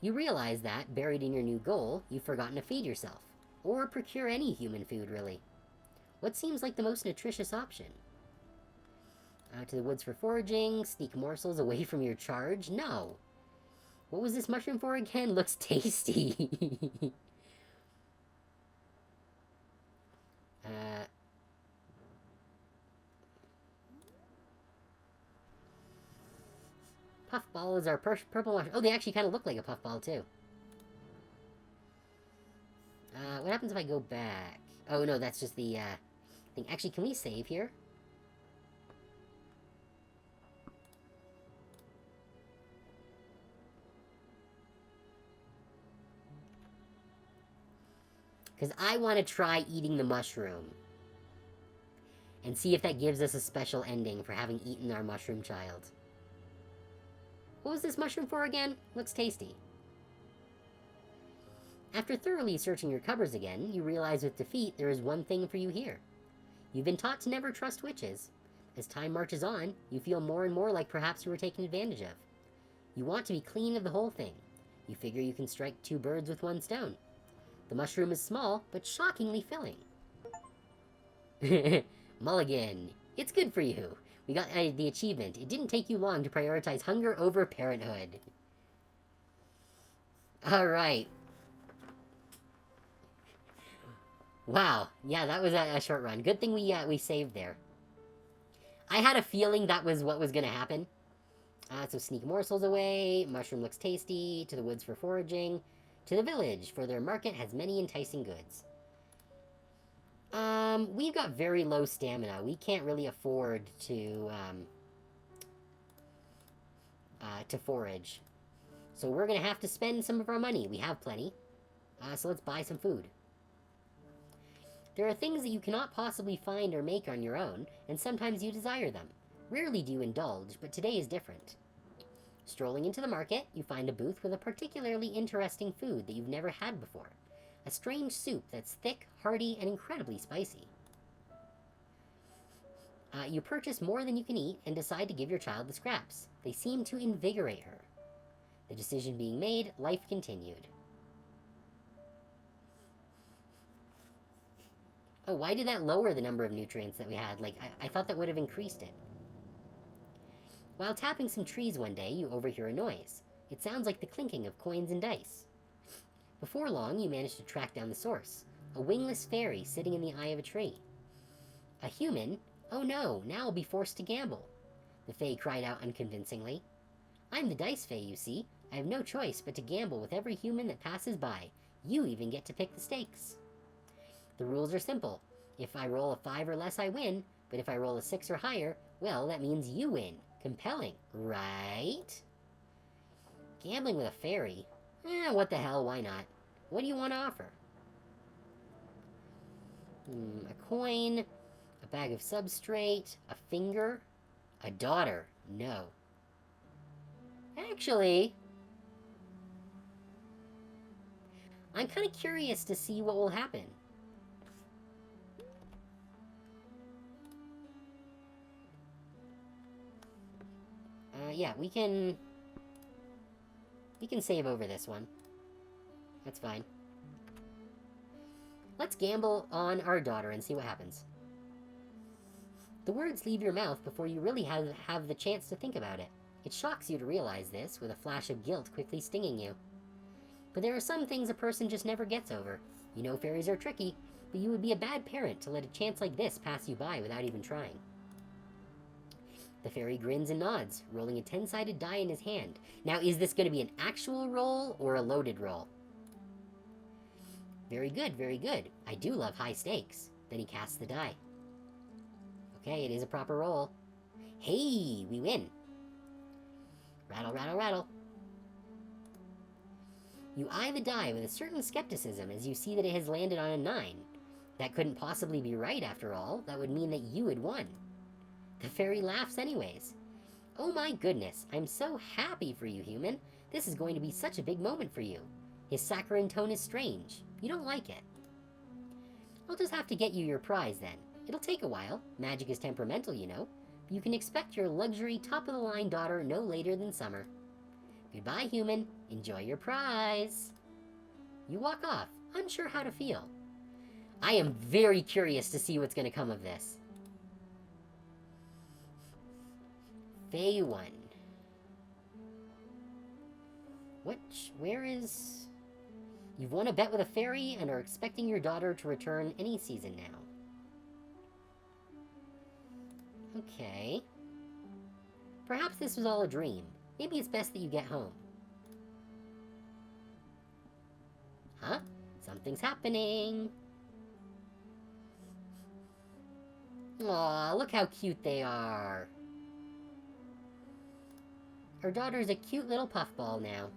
You realize that, buried in your new goal, you've forgotten to feed yourself. Or procure any human food, really. What seems like the most nutritious option? Out to the woods for foraging, sneak morsels away from your charge? No. What was this mushroom for again? Looks tasty. Puffball is our purple mushroom. Oh, they actually kind of look like a puffball, too. What happens if I go back? Oh, no, that's just the, thing. Actually, can we save here? Because I want to try eating the mushroom. And see if that gives us a special ending for having eaten our mushroom child. What was this mushroom for again? Looks tasty. After thoroughly searching your cupboards again, you realize with defeat there is one thing for you here. You've been taught to never trust witches. As time marches on, you feel more and more like perhaps you were taken advantage of. You want to be clean of the whole thing. You figure you can strike 2 birds with 1 stone. The mushroom is small, but shockingly filling. Mulligan, it's good for you. We got the achievement. It didn't take you long to prioritize hunger over parenthood. Alright. Wow. Yeah, that was a short run. Good thing we saved there. I had a feeling that was what was going to happen. So sneak morsels away. Mushroom looks tasty. To the woods for foraging. To the village, for their market has many enticing goods. We've got very low stamina. We can't really afford to forage. So we're gonna have to spend some of our money. We have plenty. So let's buy some food. There are things that you cannot possibly find or make on your own, and sometimes you desire them. Rarely do you indulge, but today is different. Strolling into the market, you find a booth with a particularly interesting food that you've never had before. A strange soup that's thick, hearty, and incredibly spicy. You purchase more than you can eat and decide to give your child the scraps. They seem to invigorate her. The decision being made, life continued. Oh, why did that lower the number of nutrients that we had? Like, I thought that would have increased it. While tapping some trees one day, you overhear a noise. It sounds like the clinking of coins and dice. Before long, you manage to track down the source. A wingless fairy sitting in the eye of a tree. A human? Oh no, now I'll be forced to gamble. The fae cried out unconvincingly. I'm the dice fae, you see. I have no choice but to gamble with every human that passes by. You even get to pick the stakes. The rules are simple. If I roll a 5 or less, I win. But if I roll a 6 or higher, well, that means you win. Compelling, right? Gambling with a fairy? What the hell, why not? What do you want to offer? A coin, a bag of substrate, a finger, a daughter. No. Actually, I'm kind of curious to see what will happen. Yeah, we can save over this one. That's fine. Let's gamble on our daughter and see what happens. The words leave your mouth before you really have the chance to think about it. It shocks you to realize this, with a flash of guilt quickly stinging you. But there are some things a person just never gets over. You know fairies are tricky, but you would be a bad parent to let a chance like this pass you by without even trying. The fairy grins and nods, rolling a 10-sided die in his hand. Now, is this going to be an actual roll or a loaded roll? Very good, very good. I do love high stakes. Then he casts the die. Okay, it is a proper roll. Hey, we win. Rattle, rattle, rattle. You eye the die with a certain skepticism as you see that it has landed on a 9. That couldn't possibly be right, after all. That would mean that you had won. The fairy laughs anyways. Oh my goodness, I'm so happy for you, human. This is going to be such a big moment for you. His saccharine tone is strange. You don't like it. I'll just have to get you your prize then. It'll take a while. Magic is temperamental, you know. But you can expect your luxury, top-of-the-line daughter no later than summer. Goodbye, human. Enjoy your prize. You walk off, unsure how to feel. I am very curious to see what's going to come of this. Fey 1. Where is... You've won a bet with a fairy and are expecting your daughter to return any season now. Okay. Perhaps this was all a dream. Maybe it's best that you get home. Huh? Something's happening. Aw, look how cute they are. Her daughter's a cute little puffball now.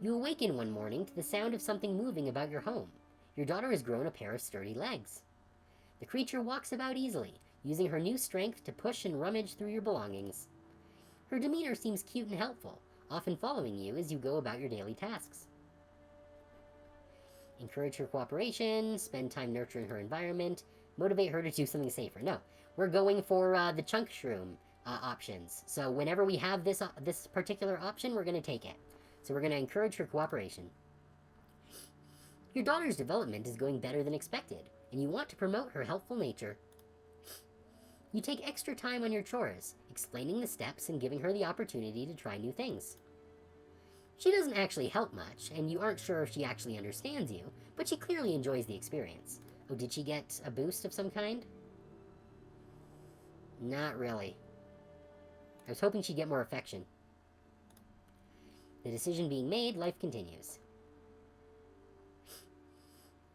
You awaken one morning to the sound of something moving about your home. Your daughter has grown a pair of sturdy legs. The creature walks about easily, using her new strength to push and rummage through your belongings. Her demeanor seems cute and helpful, often following you as you go about your daily tasks. Encourage her cooperation, spend time nurturing her environment, motivate her to do something safer. No, we're going for the chunk shroom options. So whenever we have this particular option, we're going to take it. So we're going to encourage her cooperation. Your daughter's development is going better than expected, and you want to promote her helpful nature. You take extra time on your chores, explaining the steps and giving her the opportunity to try new things. She doesn't actually help much, and you aren't sure if she actually understands you, but she clearly enjoys the experience. Oh, did she get a boost of some kind? Not really. I was hoping she'd get more affection. The decision being made, life continues.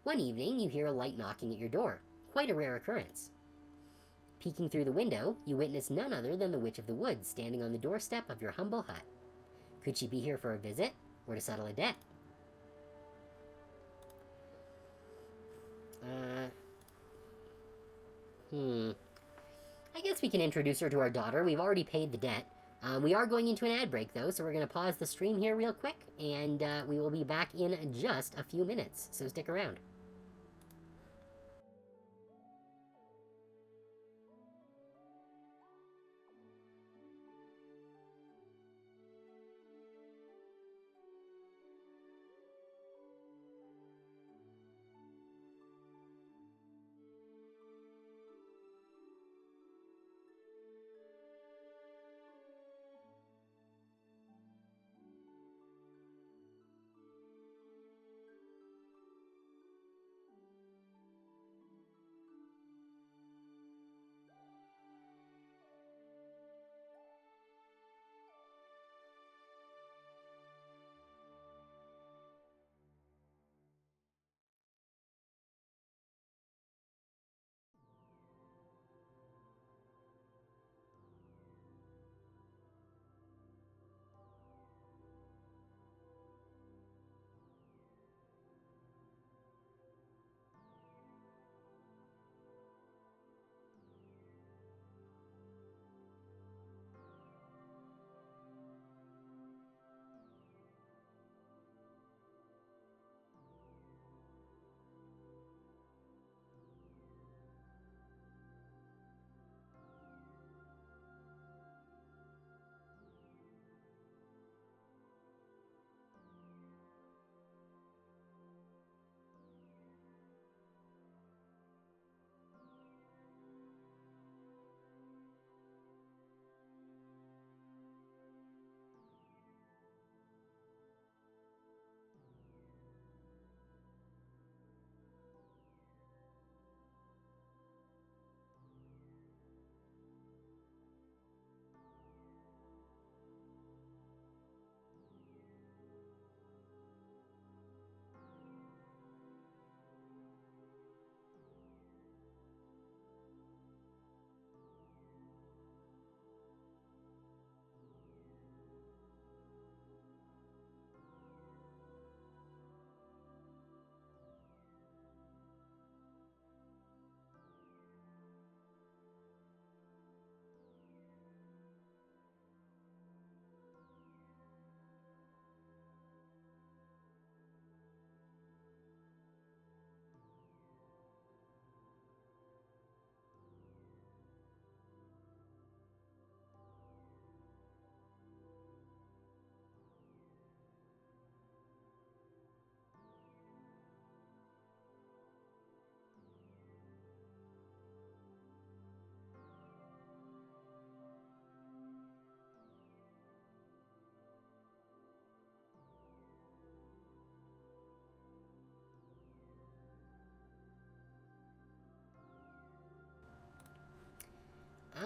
One evening, you hear a light knocking at your door. Quite a rare occurrence. Peeking through the window, you witness none other than the Witch of the Woods standing on the doorstep of your humble hut. Could she be here for a visit, or to settle a debt? I guess we can introduce her to our daughter. We've already paid the debt. We are going into an ad break, though, so we're going to pause the stream here real quick, and we will be back in just a few minutes, so stick around.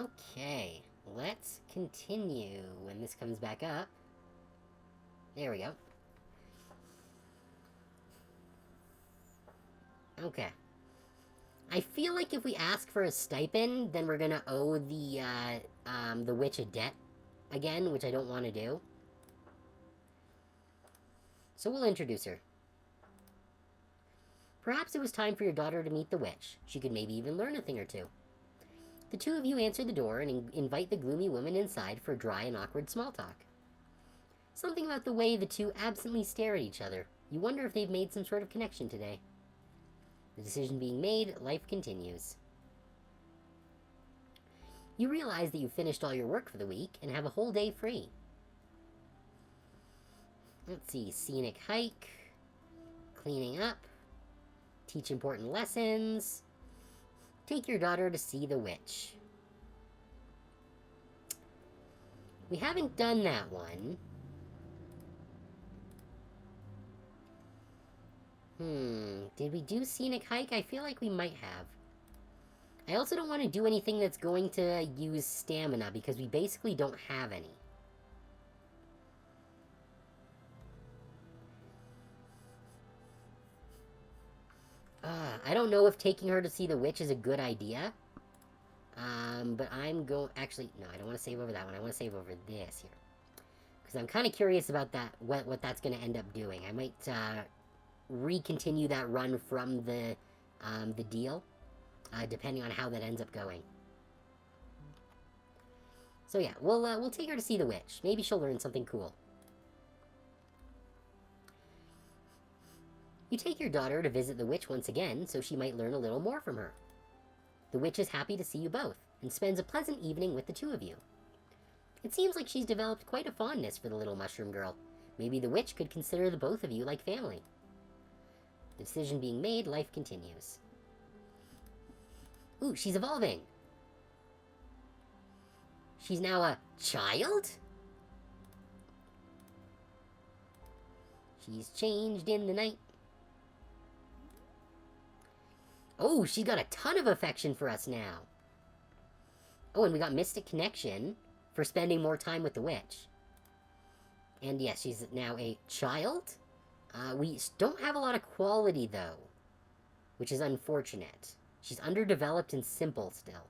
Okay, let's continue when this comes back up. There we go. Okay. I feel like if we ask for a stipend, then we're gonna owe the witch a debt again, which I don't want to do. So we'll introduce her. Perhaps it was time for your daughter to meet the witch. She could maybe even learn a thing or two. The two of you answer the door and invite the gloomy woman inside for dry and awkward small talk. Something about the way the two absently stare at each other. You wonder if they've made some sort of connection today. The decision being made, life continues. You realize that you've finished all your work for the week and have a whole day free. Let's see, scenic hike, cleaning up, teach important lessons, take your daughter to see the witch. We haven't done that one. Did we do scenic hike? I feel like we might have. I also don't want to do anything that's going to use stamina because we basically don't have any. I don't know if taking her to see the witch is a good idea. But I'm going... Actually, no, I don't want to save over that one. I want to save over this here. Because I'm kind of curious about that, what that's going to end up doing. I might, re-continue that run from the deal, depending on how that ends up going. So yeah, we'll take her to see the witch. Maybe she'll learn something cool. You take your daughter to visit the witch once again, so she might learn a little more from her. The witch is happy to see you both, and spends a pleasant evening with the two of you. It seems like she's developed quite a fondness for the little mushroom girl. Maybe the witch could consider the both of you like family. The decision being made, life continues. Ooh, she's evolving! She's now a child? She's changed in the night. Oh, she's got a ton of affection for us now. Oh, and we got Mystic Connection for spending more time with the witch. And yes, she's now a child. We don't have a lot of quality, though, which is unfortunate. She's underdeveloped and simple still.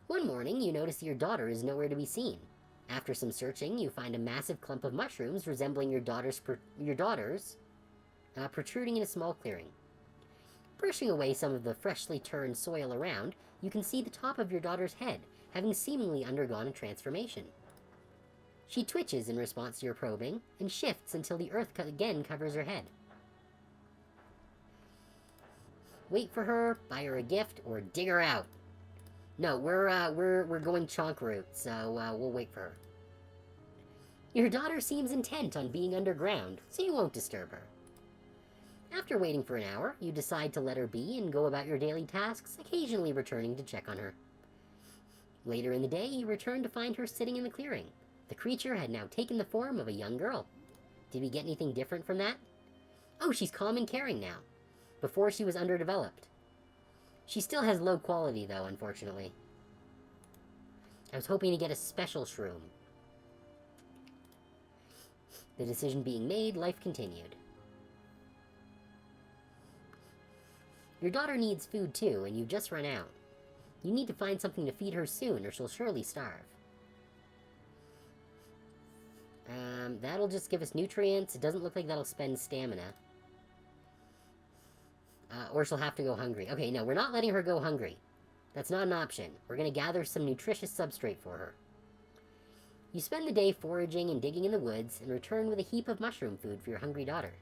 One morning, you notice your daughter is nowhere to be seen. After some searching, you find a massive clump of mushrooms resembling your daughter's protruding in a small clearing. Brushing away some of the freshly turned soil around, you can see the top of your daughter's head, having seemingly undergone a transformation. She twitches in response to your probing, and shifts until the earth again covers her head. Wait for her, buy her a gift, or dig her out. No, we're going chonk route, so we'll wait for her. Your daughter seems intent on being underground, so you won't disturb her. After waiting for an hour, you decide to let her be and go about your daily tasks, occasionally returning to check on her. Later in the day, you return to find her sitting in the clearing. The creature had now taken the form of a young girl. Did we get anything different from that? Oh, she's calm and caring now. Before she was underdeveloped. She still has low quality, though, unfortunately. I was hoping to get a special shroom. The decision being made, life continued. Your daughter needs food, too, and you've just run out. You need to find something to feed her soon, or she'll surely starve. That'll just give us nutrients. It doesn't look like that'll spend stamina. Or she'll have to go hungry. Okay, no, we're not letting her go hungry. That's not an option. We're going to gather some nutritious substrate for her. You spend the day foraging and digging in the woods, and return with a heap of mushroom food for your hungry daughter.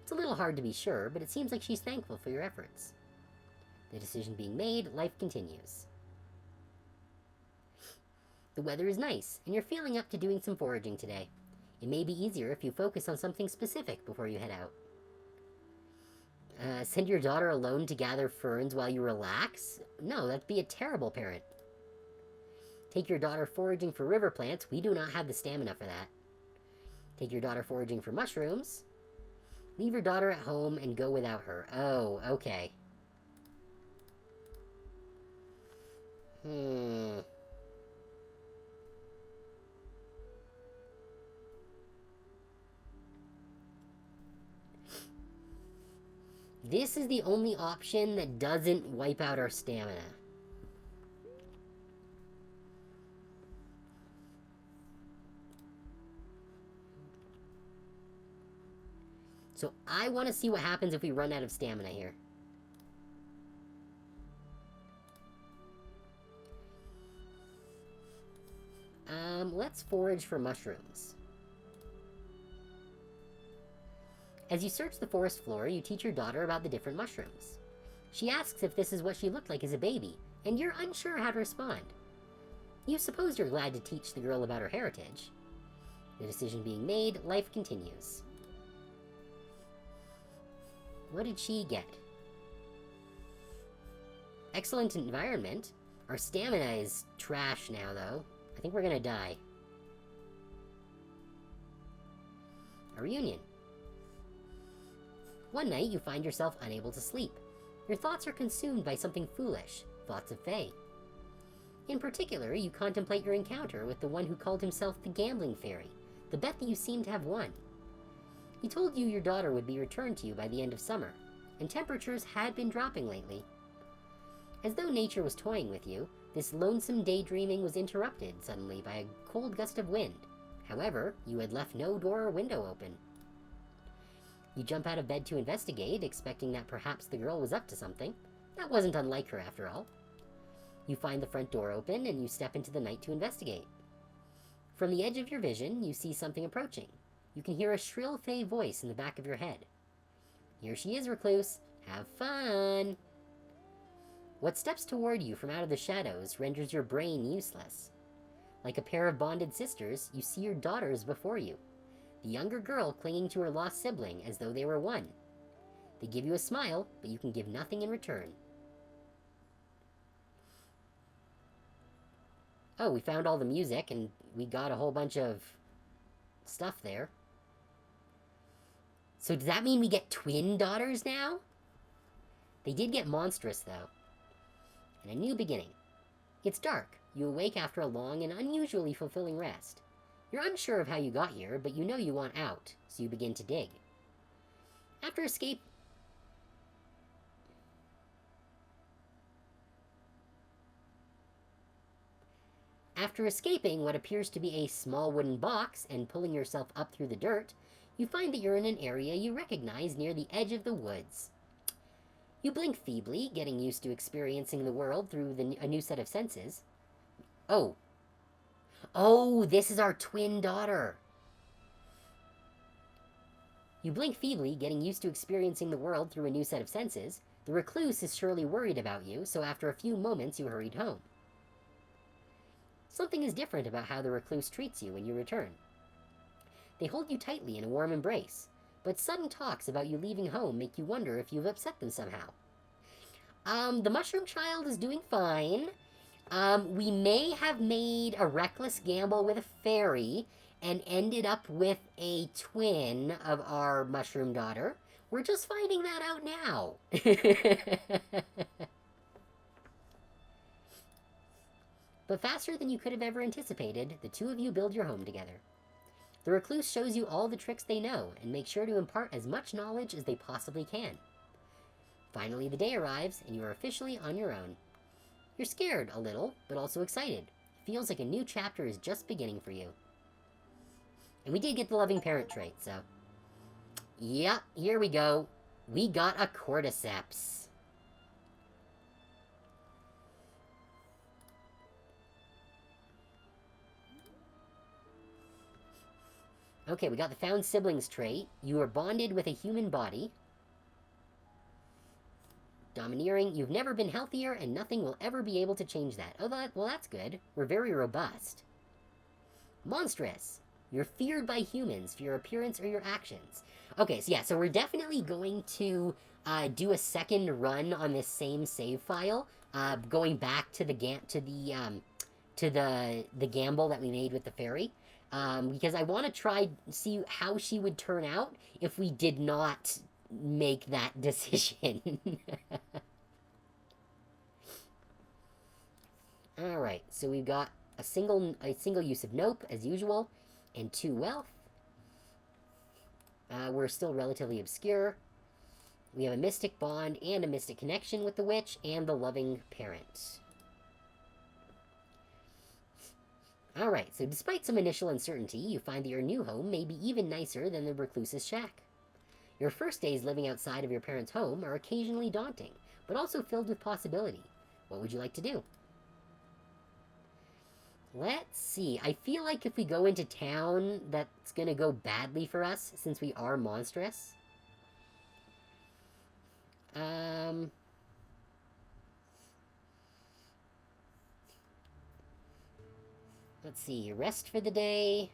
It's a little hard to be sure, but it seems like she's thankful for your efforts. The decision being made, life continues. The weather is nice, and you're feeling up to doing some foraging today. It may be easier if you focus on something specific before you head out. Send your daughter alone to gather ferns while you relax? No, that'd be a terrible parent. Take your daughter foraging for river plants. We do not have the stamina for that. Take your daughter foraging for mushrooms. Leave your daughter at home and go without her. Oh, okay. Hmm. This is the only option that doesn't wipe out our stamina. So I want to see what happens if we run out of stamina here. Let's forage for mushrooms. As you search the forest floor, you teach your daughter about the different mushrooms. She asks if this is what she looked like as a baby, and you're unsure how to respond. You suppose you're glad to teach the girl about her heritage. The decision being made, life continues. What did she get? Excellent environment. Our stamina is trash now, though. I think we're gonna die. A reunion. One night, you find yourself unable to sleep. Your thoughts are consumed by something foolish, thoughts of Fae. In particular, you contemplate your encounter with the one who called himself the Gambling Fairy, the bet that you seem to have won. He told you your daughter would be returned to you by the end of summer, and temperatures had been dropping lately. As though nature was toying with you, this lonesome daydreaming was interrupted suddenly by a cold gust of wind. However, you had left no door or window open. You jump out of bed to investigate, expecting that perhaps the girl was up to something. That wasn't unlike her, after all. You find the front door open, and you step into the night to investigate. From the edge of your vision, you see something approaching. You can hear a shrill Fae voice in the back of your head. Here she is, recluse. Have fun! What steps toward you from out of the shadows renders your brain useless. Like a pair of bonded sisters, you see your daughters before you. The younger girl clinging to her lost sibling as though they were one. They give you a smile, but you can give nothing in return. Oh, we found all the music, and we got a whole bunch of stuff there. So does that mean we get twin daughters now? They did get monstrous, though. And a new beginning. It's dark. You awake after a long and unusually fulfilling rest. You're unsure of how you got here, but you know you want out, so you begin to dig. After escaping what appears to be a small wooden box and pulling yourself up through the dirt, you find that you're in an area you recognize near the edge of the woods. You blink feebly, getting used to experiencing the world through a new set of senses. Oh, this is our twin daughter. You blink feebly, getting used to experiencing the world through a new set of senses. The recluse is surely worried about you, so after a few moments you hurried home. Something is different about how the recluse treats you when you return. They hold you tightly in a warm embrace, but sudden talks about you leaving home make you wonder if you've upset them somehow. The mushroom child is doing fine. We may have made a reckless gamble with a fairy and ended up with a twin of our mushroom daughter. We're just finding that out now. But faster than you could have ever anticipated, the two of you build your home together. The recluse shows you all the tricks they know and makes sure to impart as much knowledge as they possibly can. Finally, the day arrives, and you are officially on your own. You're scared a little, but also excited. It feels like a new chapter is just beginning for you. And we did get the loving parent trait, so... Yep, here we go. We got a cordyceps. Okay, we got the found siblings trait. You are bonded with a human body. Domineering, you've never been healthier, and nothing will ever be able to change that. Oh, well, that's good. We're very robust. Monstrous, you're feared by humans for your appearance or your actions. Okay, so yeah, so we're definitely going to do a second run on this same save file, going back to the gamble that we made with the fairy, because I want to see how she would turn out if we did not make that decision. Alright, so we've got a single use of nope, as usual, and 2 wealth. We're still relatively obscure. We have a mystic bond and a mystic connection with the witch and the loving parent. Alright, so despite some initial uncertainty, you find that your new home may be even nicer than the recluse's shack. Your first days living outside of your parents' home are occasionally daunting, but also filled with possibility. What would you like to do? Let's see. I feel like if we go into town, that's gonna go badly for us, since we are monstrous. Let's see. Rest for the day.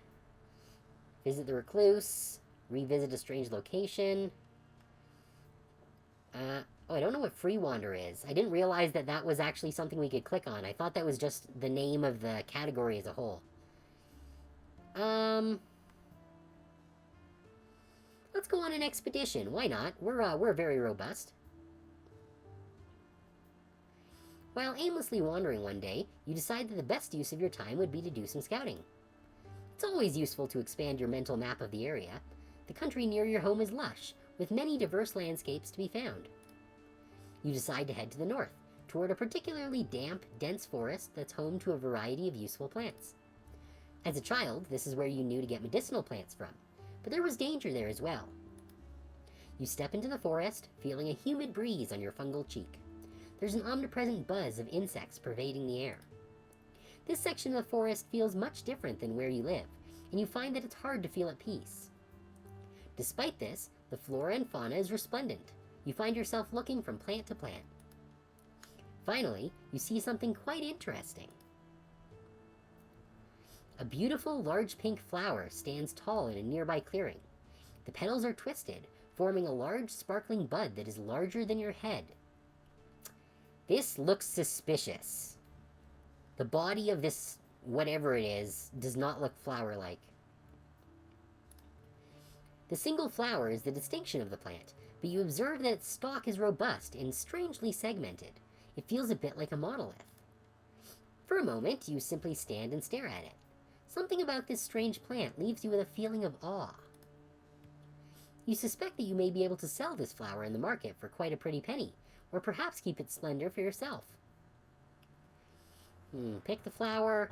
Visit the recluse. Revisit a strange location. Oh, I don't know what Free Wander is. I didn't realize that that was actually something we could click on. I thought that was just the name of the category as a whole. Let's go on an expedition. Why not? We're very robust. While aimlessly wandering one day, you decide that the best use of your time would be to do some scouting. It's always useful to expand your mental map of the area. The country near your home is lush, with many diverse landscapes to be found. You decide to head to the north, toward a particularly damp, dense forest that's home to a variety of useful plants. As a child, this is where you knew to get medicinal plants from, but there was danger there as well. You step into the forest, feeling a humid breeze on your fungal cheek. There's an omnipresent buzz of insects pervading the air. This section of the forest feels much different than where you live, and you find that it's hard to feel at peace. Despite this, the flora and fauna is resplendent. You find yourself looking from plant to plant. Finally, you see something quite interesting. A beautiful, large pink flower stands tall in a nearby clearing. The petals are twisted, forming a large, sparkling bud that is larger than your head. This looks suspicious. The body of this, whatever it is, does not look flower-like. The single flower is the distinction of the plant, but you observe that its stalk is robust and strangely segmented. It feels a bit like a monolith. For a moment, you simply stand and stare at it. Something about this strange plant leaves you with a feeling of awe. You suspect that you may be able to sell this flower in the market for quite a pretty penny, or perhaps keep its splendor for yourself. Pick the flower,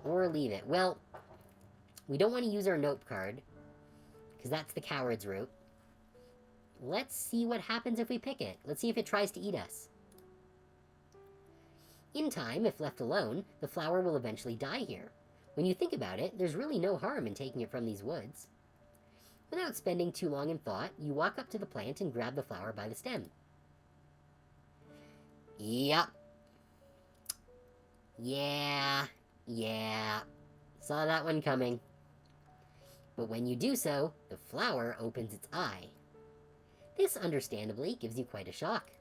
or leave it. Well, we don't want to use our nope card, because that's the coward's route. Let's see what happens if we pick it. Let's see if it tries to eat us. In time, if left alone, the flower will eventually die here. When you think about it, there's really no harm in taking it from these woods. Without spending too long in thought, you walk up to the plant and grab the flower by the stem. Yup. Yeah. Saw that one coming. But when you do so, the flower opens its eye. This, understandably, gives you quite a shock.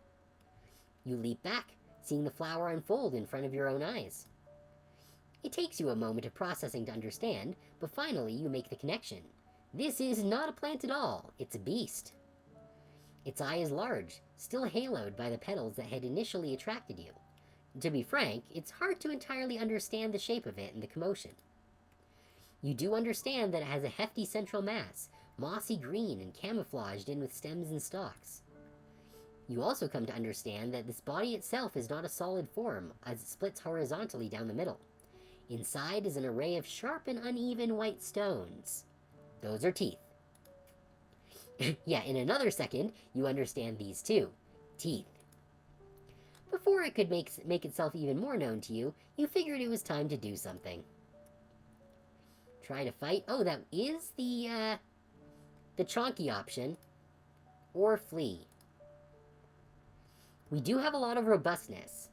You leap back, seeing the flower unfold in front of your own eyes. It takes you a moment of processing to understand, but finally you make the connection. This is not a plant at all, it's a beast. Its eye is large, still haloed by the petals that had initially attracted you. To be frank, it's hard to entirely understand the shape of it and the commotion. You do understand that it has a hefty central mass, mossy green and camouflaged in with stems and stalks. You also come to understand that this body itself is not a solid form, as it splits horizontally down the middle. Inside is an array of sharp and uneven white stones. Those are teeth. Yeah, in another second, you understand these too. Teeth. Before it could make itself even more known to you, you figured it was time to do something. Try to fight. Oh, that is the chonky option. Or flee. We do have a lot of robustness.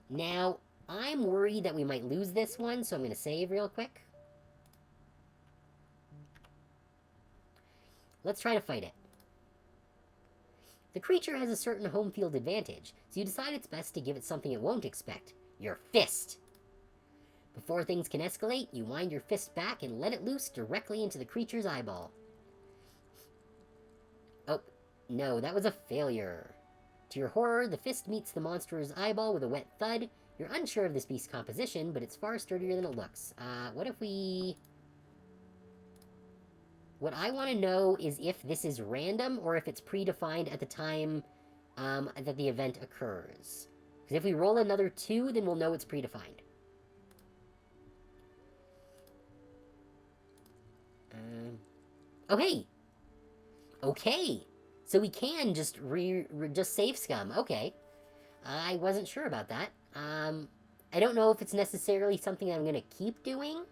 Now, I'm worried that we might lose this one, so I'm going to save real quick. Let's try to fight it. The creature has a certain home field advantage, so you decide it's best to give it something it won't expect. Your fist! Before things can escalate, you wind your fist back and let it loose directly into the creature's eyeball. Oh, no, that was a failure. To your horror, the fist meets the monster's eyeball with a wet thud. You're unsure of this beast's composition, but it's far sturdier than it looks. What if we... What I want to know is if this is random or if it's predefined at the time that the event occurs. Because if we roll another 2, then we'll know it's predefined. Oh, hey! Okay! So we can just just save scum. Okay. I wasn't sure about that. I don't know if it's necessarily something I'm going to keep doing.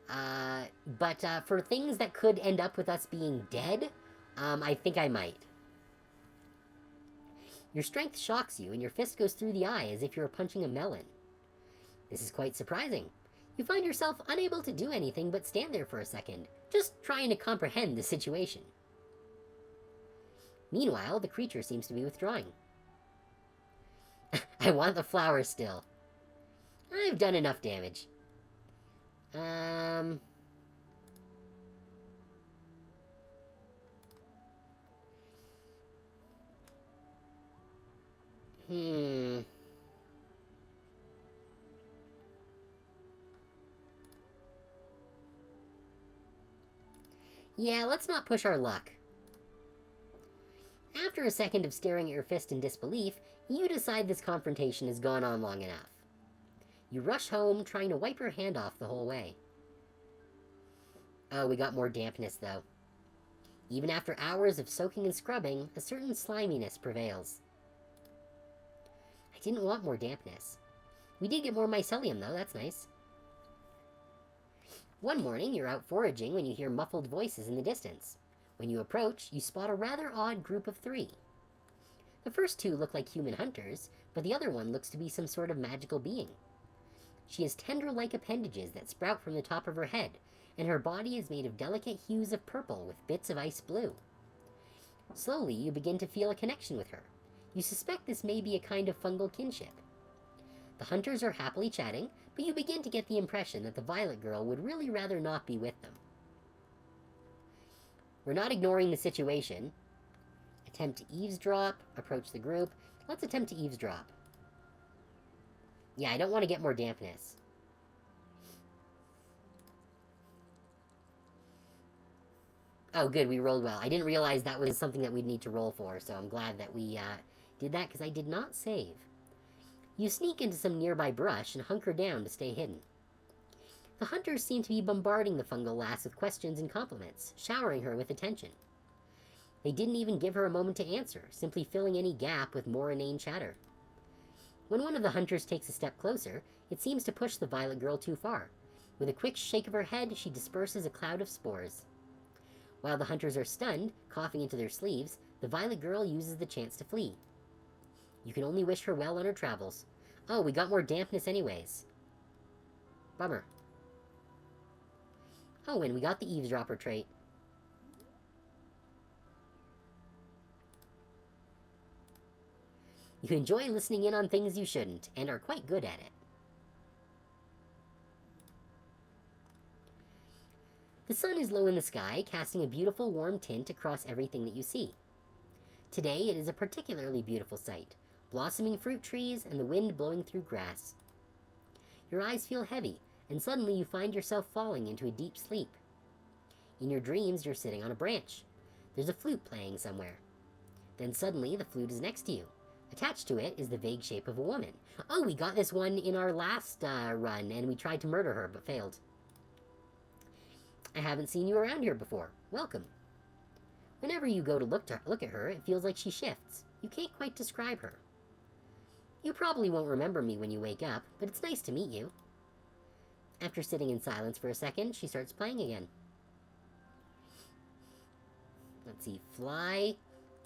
But for things that could end up with us being dead, I think I might. Your strength shocks you, and your fist goes through the eye as if you were punching a melon. This is quite surprising. You find yourself unable to do anything but stand there for a second, just trying to comprehend the situation. Meanwhile, the creature seems to be withdrawing. I want the flower still. I've done enough damage. Yeah, let's not push our luck. After a second of staring at your fist in disbelief, you decide this confrontation has gone on long enough. You rush home, trying to wipe your hand off the whole way. Oh, we got more dampness, though. Even after hours of soaking and scrubbing, a certain sliminess prevails. I didn't want more dampness. We did get more mycelium, though. That's nice. One morning, you're out foraging when you hear muffled voices in the distance. When you approach, you spot a rather odd group of 3. The first 2 look like human hunters, but the other one looks to be some sort of magical being. She has tendril-like appendages that sprout from the top of her head, and her body is made of delicate hues of purple with bits of ice blue. Slowly, you begin to feel a connection with her. You suspect this may be a kind of fungal kinship. The hunters are happily chatting, but you begin to get the impression that the Violet Girl would really rather not be with them. We're not ignoring the situation. Attempt to eavesdrop, approach the group. Let's attempt to eavesdrop. Yeah, I don't want to get more dampness. Oh, good, we rolled well. I didn't realize that was something that we'd need to roll for, so I'm glad that we did that, because I did not save. You sneak into some nearby brush and hunker down to stay hidden. The hunters seem to be bombarding the fungal lass with questions and compliments, showering her with attention. They didn't even give her a moment to answer, simply filling any gap with more inane chatter. When one of the hunters takes a step closer, it seems to push the Violet Girl too far. With a quick shake of her head, she disperses a cloud of spores. While the hunters are stunned, coughing into their sleeves, the Violet Girl uses the chance to flee. You can only wish her well on her travels. Oh, we got more dampness anyways. Bummer. Oh, and we got the eavesdropper trait. You enjoy listening in on things you shouldn't, and are quite good at it. The sun is low in the sky, casting a beautiful warm tint across everything that you see. Today it is a particularly beautiful sight, blossoming fruit trees and the wind blowing through grass. Your eyes feel heavy, and suddenly you find yourself falling into a deep sleep. In your dreams, you're sitting on a branch. There's a flute playing somewhere. Then suddenly, the flute is next to you. Attached to it is the vague shape of a woman. Oh, we got this one in our last run, and we tried to murder her, but failed. I haven't seen you around here before. Welcome. Whenever you go to look at her, it feels like she shifts. You can't quite describe her. You probably won't remember me when you wake up, but it's nice to meet you. After sitting in silence for a second, she starts playing again. Let's see, fly,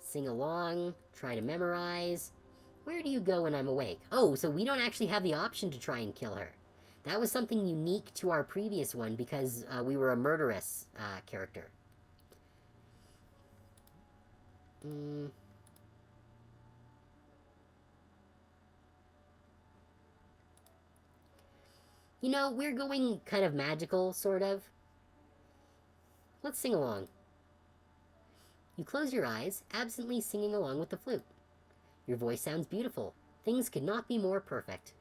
sing along, try to memorize. Where do you go when I'm awake? Oh, so we don't actually have the option to try and kill her. That was something unique to our previous one because we were a murderous character. You know, we're going kind of magical, sort of. Let's sing along. You close your eyes, absently singing along with the flute. Your voice sounds beautiful. Things could not be more perfect.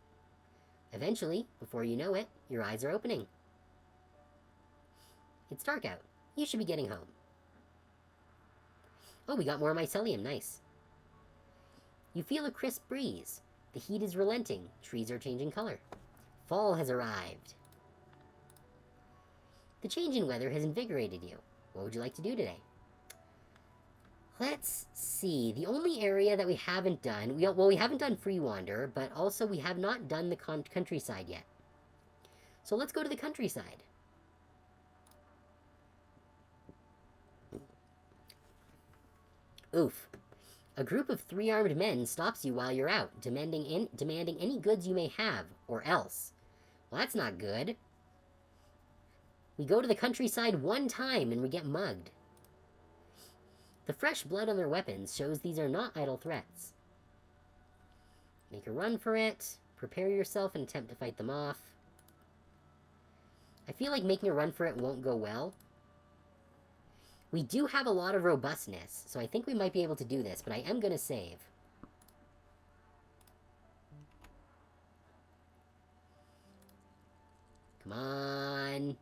Eventually, before you know it, your eyes are opening. It's dark out. You should be getting home. Oh, we got more mycelium. Nice. You feel a crisp breeze. The heat is relenting. Trees are changing color. Fall has arrived. The change in weather has invigorated you. What would you like to do today? Let's see. The only area that we haven't done... we haven't done Free Wander, but also we have not done the countryside yet. So let's go to the countryside. Oof. A group of 3-armed men stops you while you're out, demanding any goods you may have, or else. Well, that's not good. We go to the countryside one time and we get mugged. The fresh blood on their weapons shows these are not idle threats. Make a run for it. Prepare yourself and attempt to fight them off. I feel like making a run for it won't go well. We do have a lot of robustness, so I think we might be able to do this, but I am going to save. Come on.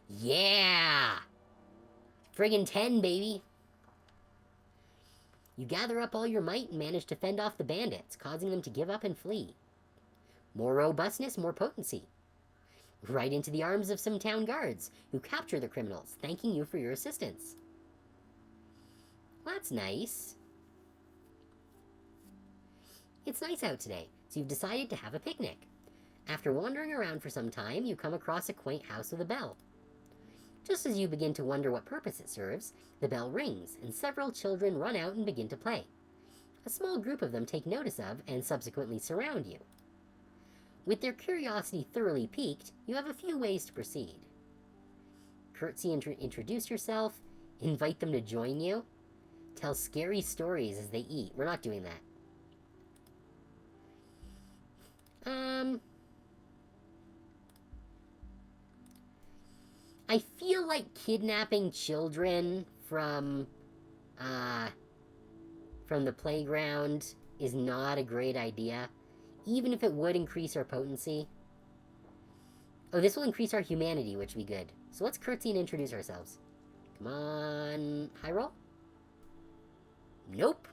Yeah! Friggin' 10, baby! You gather up all your might and manage to fend off the bandits, causing them to give up and flee. More robustness, more potency. Right into the arms of some town guards, who capture the criminals, thanking you for your assistance. Well, that's nice. It's nice out today, so you've decided to have a picnic. After wandering around for some time, you come across a quaint house with a bell. Just as you begin to wonder what purpose it serves, the bell rings, and several children run out and begin to play. A small group of them take notice of and subsequently surround you. With their curiosity thoroughly piqued, you have a few ways to proceed. Curtsy and introduce yourself, invite them to join you, tell scary stories as they eat. We're not doing that. I feel like kidnapping children from the playground is not a great idea, even if it would increase our potency. Oh, this will increase our humanity, which would be good. So let's curtsy and introduce ourselves. Come on. High roll? Nope.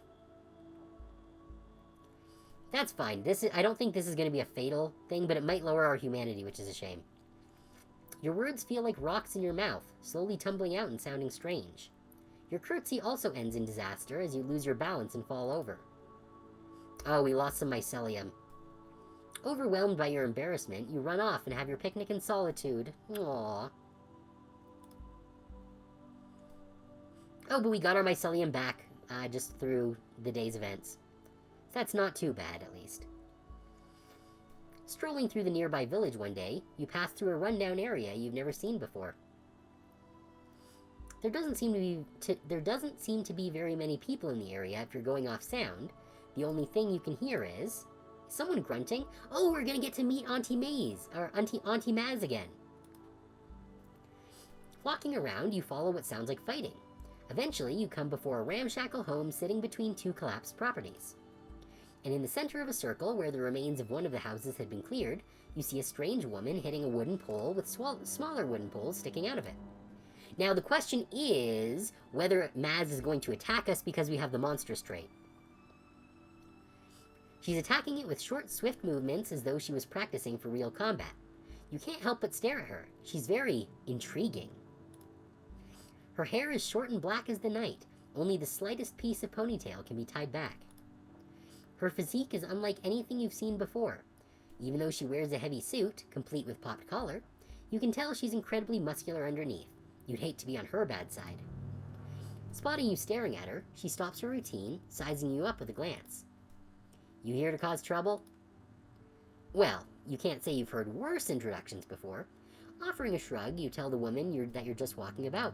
That's fine. I don't think this is going to be a fatal thing, but it might lower our humanity, which is a shame. Your words feel like rocks in your mouth, slowly tumbling out and sounding strange. Your curtsy also ends in disaster as you lose your balance and fall over. Oh, we lost some mycelium. Overwhelmed by your embarrassment, you run off and have your picnic in solitude. Aww. Oh, but we got our mycelium back, just through the day's events. That's not too bad, at least. Strolling through the nearby village one day, you pass through a rundown area you've never seen before. There doesn't seem to be very many people in the area if you're going off sound. The only thing you can hear is someone grunting. Oh, we're gonna get to meet Auntie Maz again. Walking around, you follow what sounds like fighting. Eventually, you come before a ramshackle home sitting between two collapsed properties. And in the center of a circle, where the remains of one of the houses had been cleared, you see a strange woman hitting a wooden pole with smaller wooden poles sticking out of it. Now, the question is whether Maz is going to attack us because we have the monstrous trait. She's attacking it with short, swift movements as though she was practicing for real combat. You can't help but stare at her. She's very intriguing. Her hair is short and black as the night. Only the slightest piece of ponytail can be tied back. Her physique is unlike anything you've seen before. Even though she wears a heavy suit, complete with popped collar, you can tell she's incredibly muscular underneath. You'd hate to be on her bad side. Spotting you staring at her, she stops her routine, sizing you up with a glance. You here to cause trouble? Well, you can't say you've heard worse introductions before. Offering a shrug, you tell the woman that you're just walking about.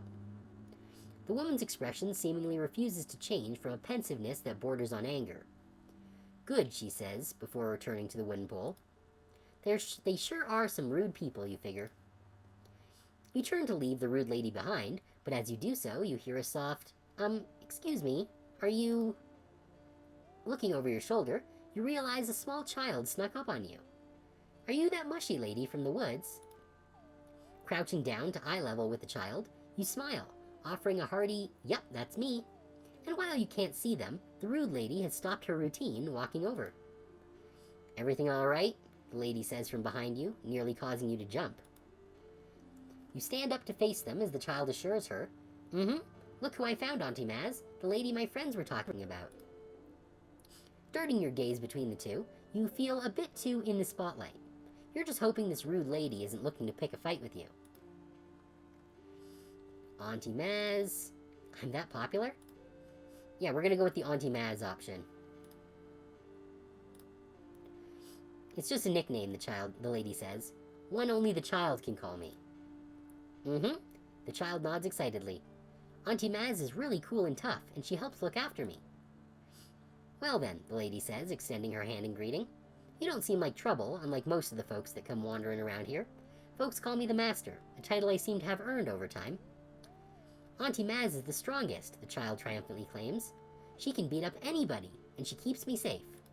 The woman's expression seemingly refuses to change from a pensiveness that borders on anger. Good, she says, before returning to the wooden pole. They sure are some rude people, you figure. You turn to leave the rude lady behind, but as you do so, you hear a soft, excuse me, are you... Looking over your shoulder, you realize a small child snuck up on you. Are you that mushy lady from the woods? Crouching down to eye level with the child, you smile, offering a hearty, "Yep, that's me." And while you can't see them, the rude lady has stopped her routine, walking over. "Everything all right?" the lady says from behind you, nearly causing you to jump. You stand up to face them as the child assures her, "Mm-hmm, look who I found, Auntie Maz, the lady my friends were talking about." Darting your gaze between the two, you feel a bit too in the spotlight. You're just hoping this rude lady isn't looking to pick a fight with you. "Auntie Maz." I'm that popular? Yeah, we're gonna go with the Auntie Maz option. "It's just a nickname, the lady says. One only the child can call me." "Mm-hmm." The child nods excitedly. "Auntie Maz is really cool and tough, and she helps look after me." "Well then," the lady says, extending her hand in greeting. "You don't seem like trouble, unlike most of the folks that come wandering around here. Folks call me the Master, a title I seem to have earned over time." "Auntie Maz is the strongest," the child triumphantly claims. "She can beat up anybody, and she keeps me safe."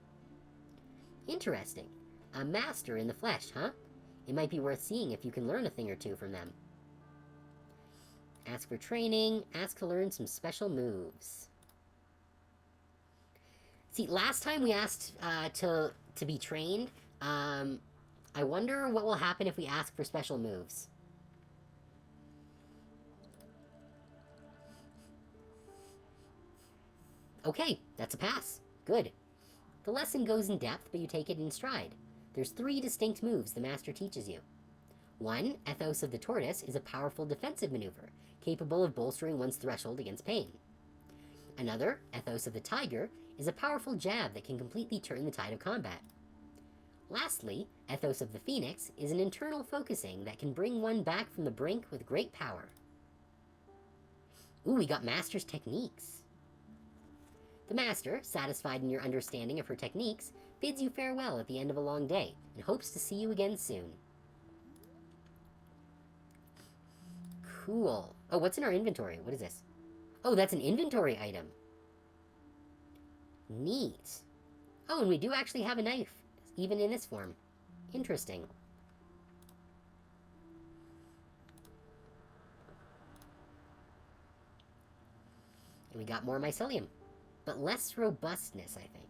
"Interesting. A master in the flesh, huh? It might be worth seeing if you can learn a thing or two from them." Ask for training, ask to learn some special moves. See, last time we asked to be trained. I wonder what will happen if we ask for special moves. Okay, that's a pass. Good. The lesson goes in depth, but you take it in stride. There's 3 distinct moves the master teaches you. 1, Ethos of the Tortoise, is a powerful defensive maneuver, capable of bolstering one's threshold against pain. Another, Ethos of the Tiger, is a powerful jab that can completely turn the tide of combat. Lastly, Ethos of the Phoenix is an internal focusing that can bring one back from the brink with great power. Ooh, we got Master's techniques. The Master, satisfied in your understanding of her techniques, bids you farewell at the end of a long day and hopes to see you again soon. Cool. Oh, what's in our inventory? What is this? Oh, that's an inventory item. Neat. Oh, and we do actually have a knife, even in this form. Interesting. And we got more mycelium, but less robustness, I think.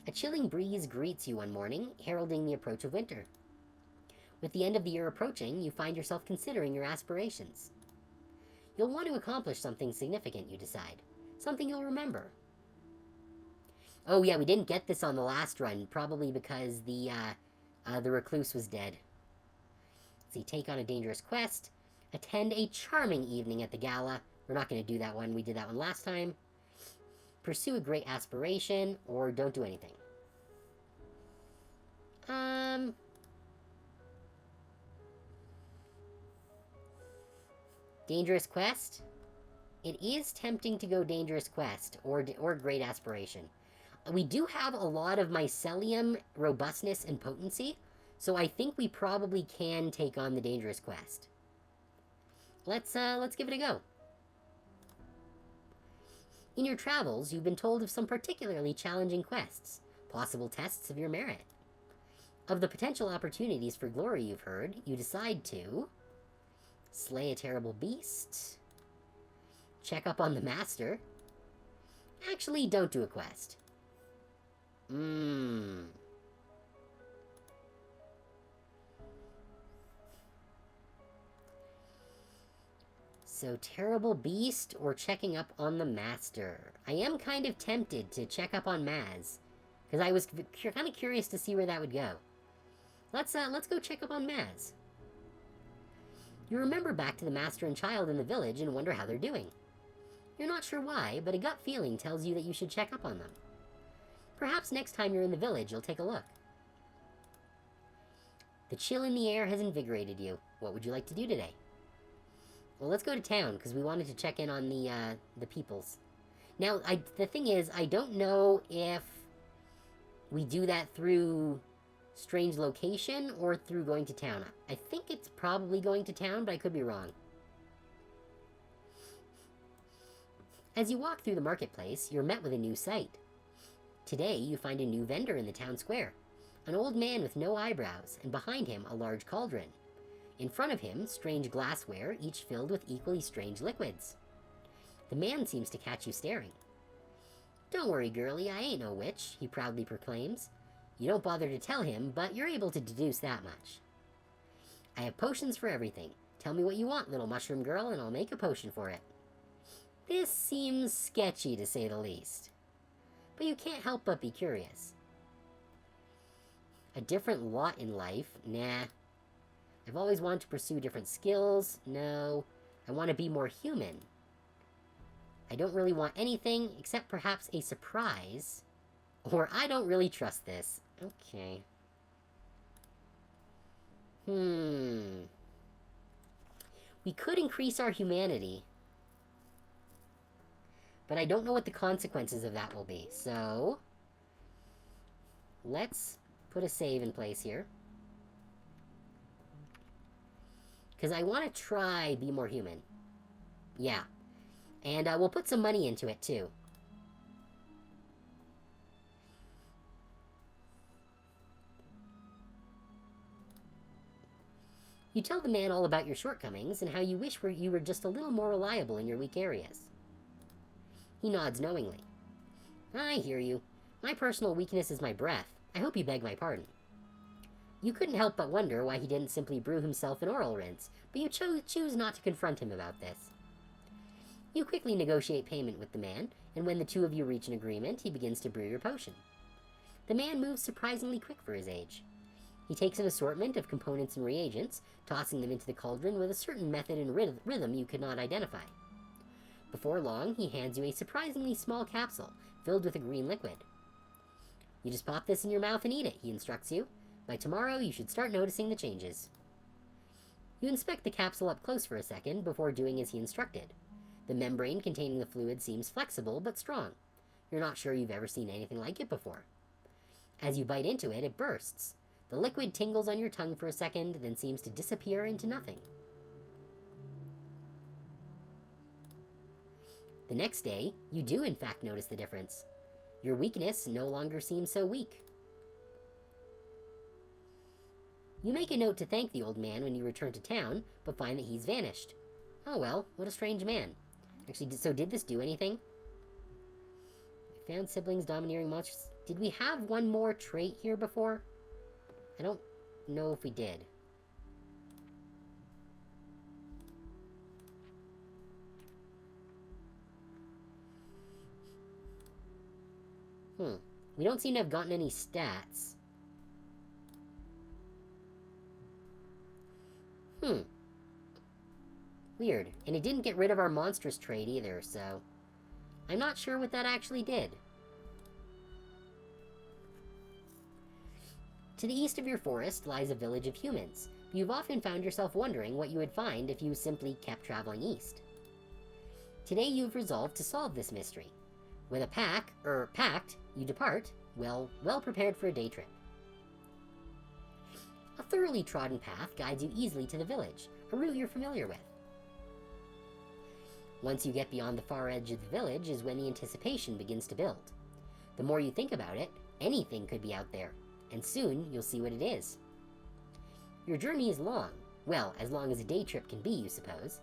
A chilling breeze greets you one morning, heralding the approach of winter. With the end of the year approaching, you find yourself considering your aspirations. You'll want to accomplish something significant, you decide. Something you'll remember. Oh yeah, we didn't get this on the last run, probably because the recluse was dead. Let's see, take on a dangerous quest. Attend a charming evening at the gala. We're not going to do that one. We did that one last time. Pursue a great aspiration, or don't do anything. Dangerous quest? It is tempting to go dangerous quest, or great aspiration. We do have a lot of mycelium, robustness, and potency, so I think we probably can take on the dangerous quest. Let's give it a go. In your travels, you've been told of some particularly challenging quests, possible tests of your merit. Of the potential opportunities for glory you've heard, you decide to slay a terrible beast, check up on the master. Actually, don't do a quest. So, terrible beast or checking up on the master. I am kind of tempted to check up on Maz, because I was kind of curious to see where that would go. Let's go check up on Maz. You remember back to the master and child in the village and wonder how they're doing. You're not sure why, but a gut feeling tells you that you should check up on them. Perhaps next time you're in the village, you'll take a look. The chill in the air has invigorated you. What would you like to do today? Well, let's go to town, because we wanted to check in on the peoples. Now, the thing is, I don't know if we do that through strange location or through going to town. I think it's probably going to town, but I could be wrong. As you walk through the marketplace, you're met with a new sight. Today, you find a new vendor in the town square, an old man with no eyebrows, and behind him a large cauldron. In front of him, strange glassware, each filled with equally strange liquids. The man seems to catch you staring. "Don't worry, girlie, I ain't no witch," he proudly proclaims. You don't bother to tell him, but you're able to deduce that much. "I have potions for everything. Tell me what you want, little mushroom girl, and I'll make a potion for it." This seems sketchy, to say the least. But you can't help but be curious. A different lot in life? Nah. I've always wanted to pursue different skills? No. I want to be more human. I don't really want anything except perhaps a surprise. Or I don't really trust this. Okay. We could increase our humanity. But I don't know what the consequences of that will be. So, let's put a save in place here. Because I want to try be more human. Yeah. And we'll put some money into it, too. You tell the man all about your shortcomings and how you wish you were just a little more reliable in your weak areas. He nods knowingly. "I hear you. My personal weakness is my breath. I hope you beg my pardon." You couldn't help but wonder why he didn't simply brew himself an oral rinse, but you choose not to confront him about this. You quickly negotiate payment with the man, and when the two of you reach an agreement, he begins to brew your potion. The man moves surprisingly quick for his age. He takes an assortment of components and reagents, tossing them into the cauldron with a certain method and rhythm you could not identify. Before long, he hands you a surprisingly small capsule, filled with a green liquid. "You just pop this in your mouth and eat it," he instructs you. "By tomorrow, you should start noticing the changes." You inspect the capsule up close for a second before doing as he instructed. The membrane containing the fluid seems flexible but strong. You're not sure you've ever seen anything like it before. As you bite into it, it bursts. The liquid tingles on your tongue for a second, then seems to disappear into nothing. The next day, you do in fact notice the difference. Your weakness no longer seems so weak. You make a note to thank the old man when you return to town, but find that he's vanished. Oh well, what a strange man. Actually, so did this do anything? Found siblings domineering monsters. Did we have one more trait here before? I don't know if we did. We don't seem to have gotten any stats. Weird. And it didn't get rid of our monstrous trait either, so I'm not sure what that actually did. To the east of your forest lies a village of humans. You've often found yourself wondering what you would find if you simply kept traveling east. Today you've resolved to solve this mystery. With a pact, you depart, well prepared for a day trip. A thoroughly trodden path guides you easily to the village, a route you're familiar with. Once you get beyond the far edge of the village is when the anticipation begins to build. The more you think about it, anything could be out there, and soon you'll see what it is. Your journey is long, well, as long as a day trip can be, you suppose.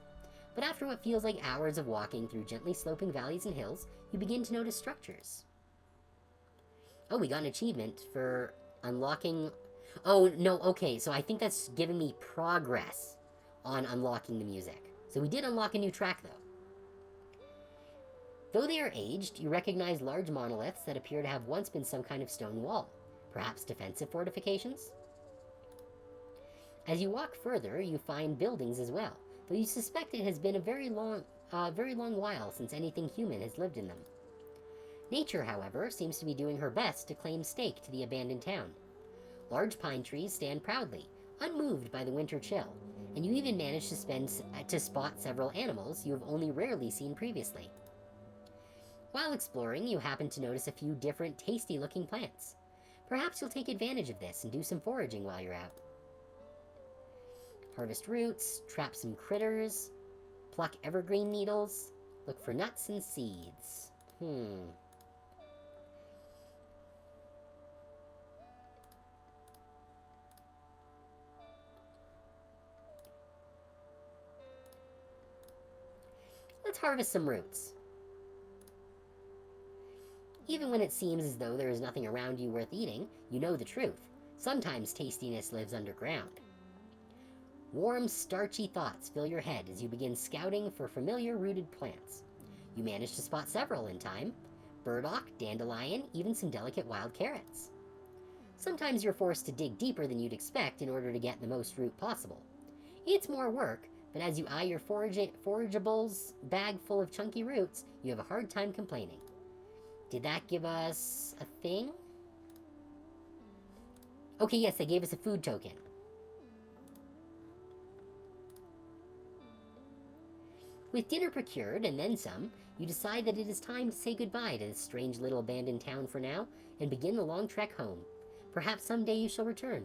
But after what feels like hours of walking through gently sloping valleys and hills, you begin to notice structures. Oh, we got an achievement for unlocking... Oh, no, okay, so I think that's giving me progress on unlocking the music. So we did unlock a new track, though. Though they are aged, you recognize large monoliths that appear to have once been some kind of stone wall. Perhaps defensive fortifications? As you walk further, you find buildings as well, though you suspect it has been a very long while since anything human has lived in them. Nature, however, seems to be doing her best to claim stake to the abandoned town. Large pine trees stand proudly, unmoved by the winter chill, and you even manage to spot several animals you have only rarely seen previously. While exploring, you happen to notice a few different tasty-looking plants. Perhaps you'll take advantage of this and do some foraging while you're out. Harvest roots, trap some critters, pluck evergreen needles. Look for nuts and seeds. Let's harvest some roots. Even when it seems as though there is nothing around you worth eating, you know the truth. Sometimes tastiness lives underground. Warm, starchy thoughts fill your head as you begin scouting for familiar rooted plants. You manage to spot several in time: burdock, dandelion, even some delicate wild carrots. Sometimes you're forced to dig deeper than you'd expect in order to get the most root possible. It's more work, but as you eye your forageables bag full of chunky roots, you have a hard time complaining. Did that give us a thing? Okay, yes, they gave us a food token. With dinner procured, and then some, you decide that it is time to say goodbye to this strange little abandoned town for now, and begin the long trek home. Perhaps someday you shall return.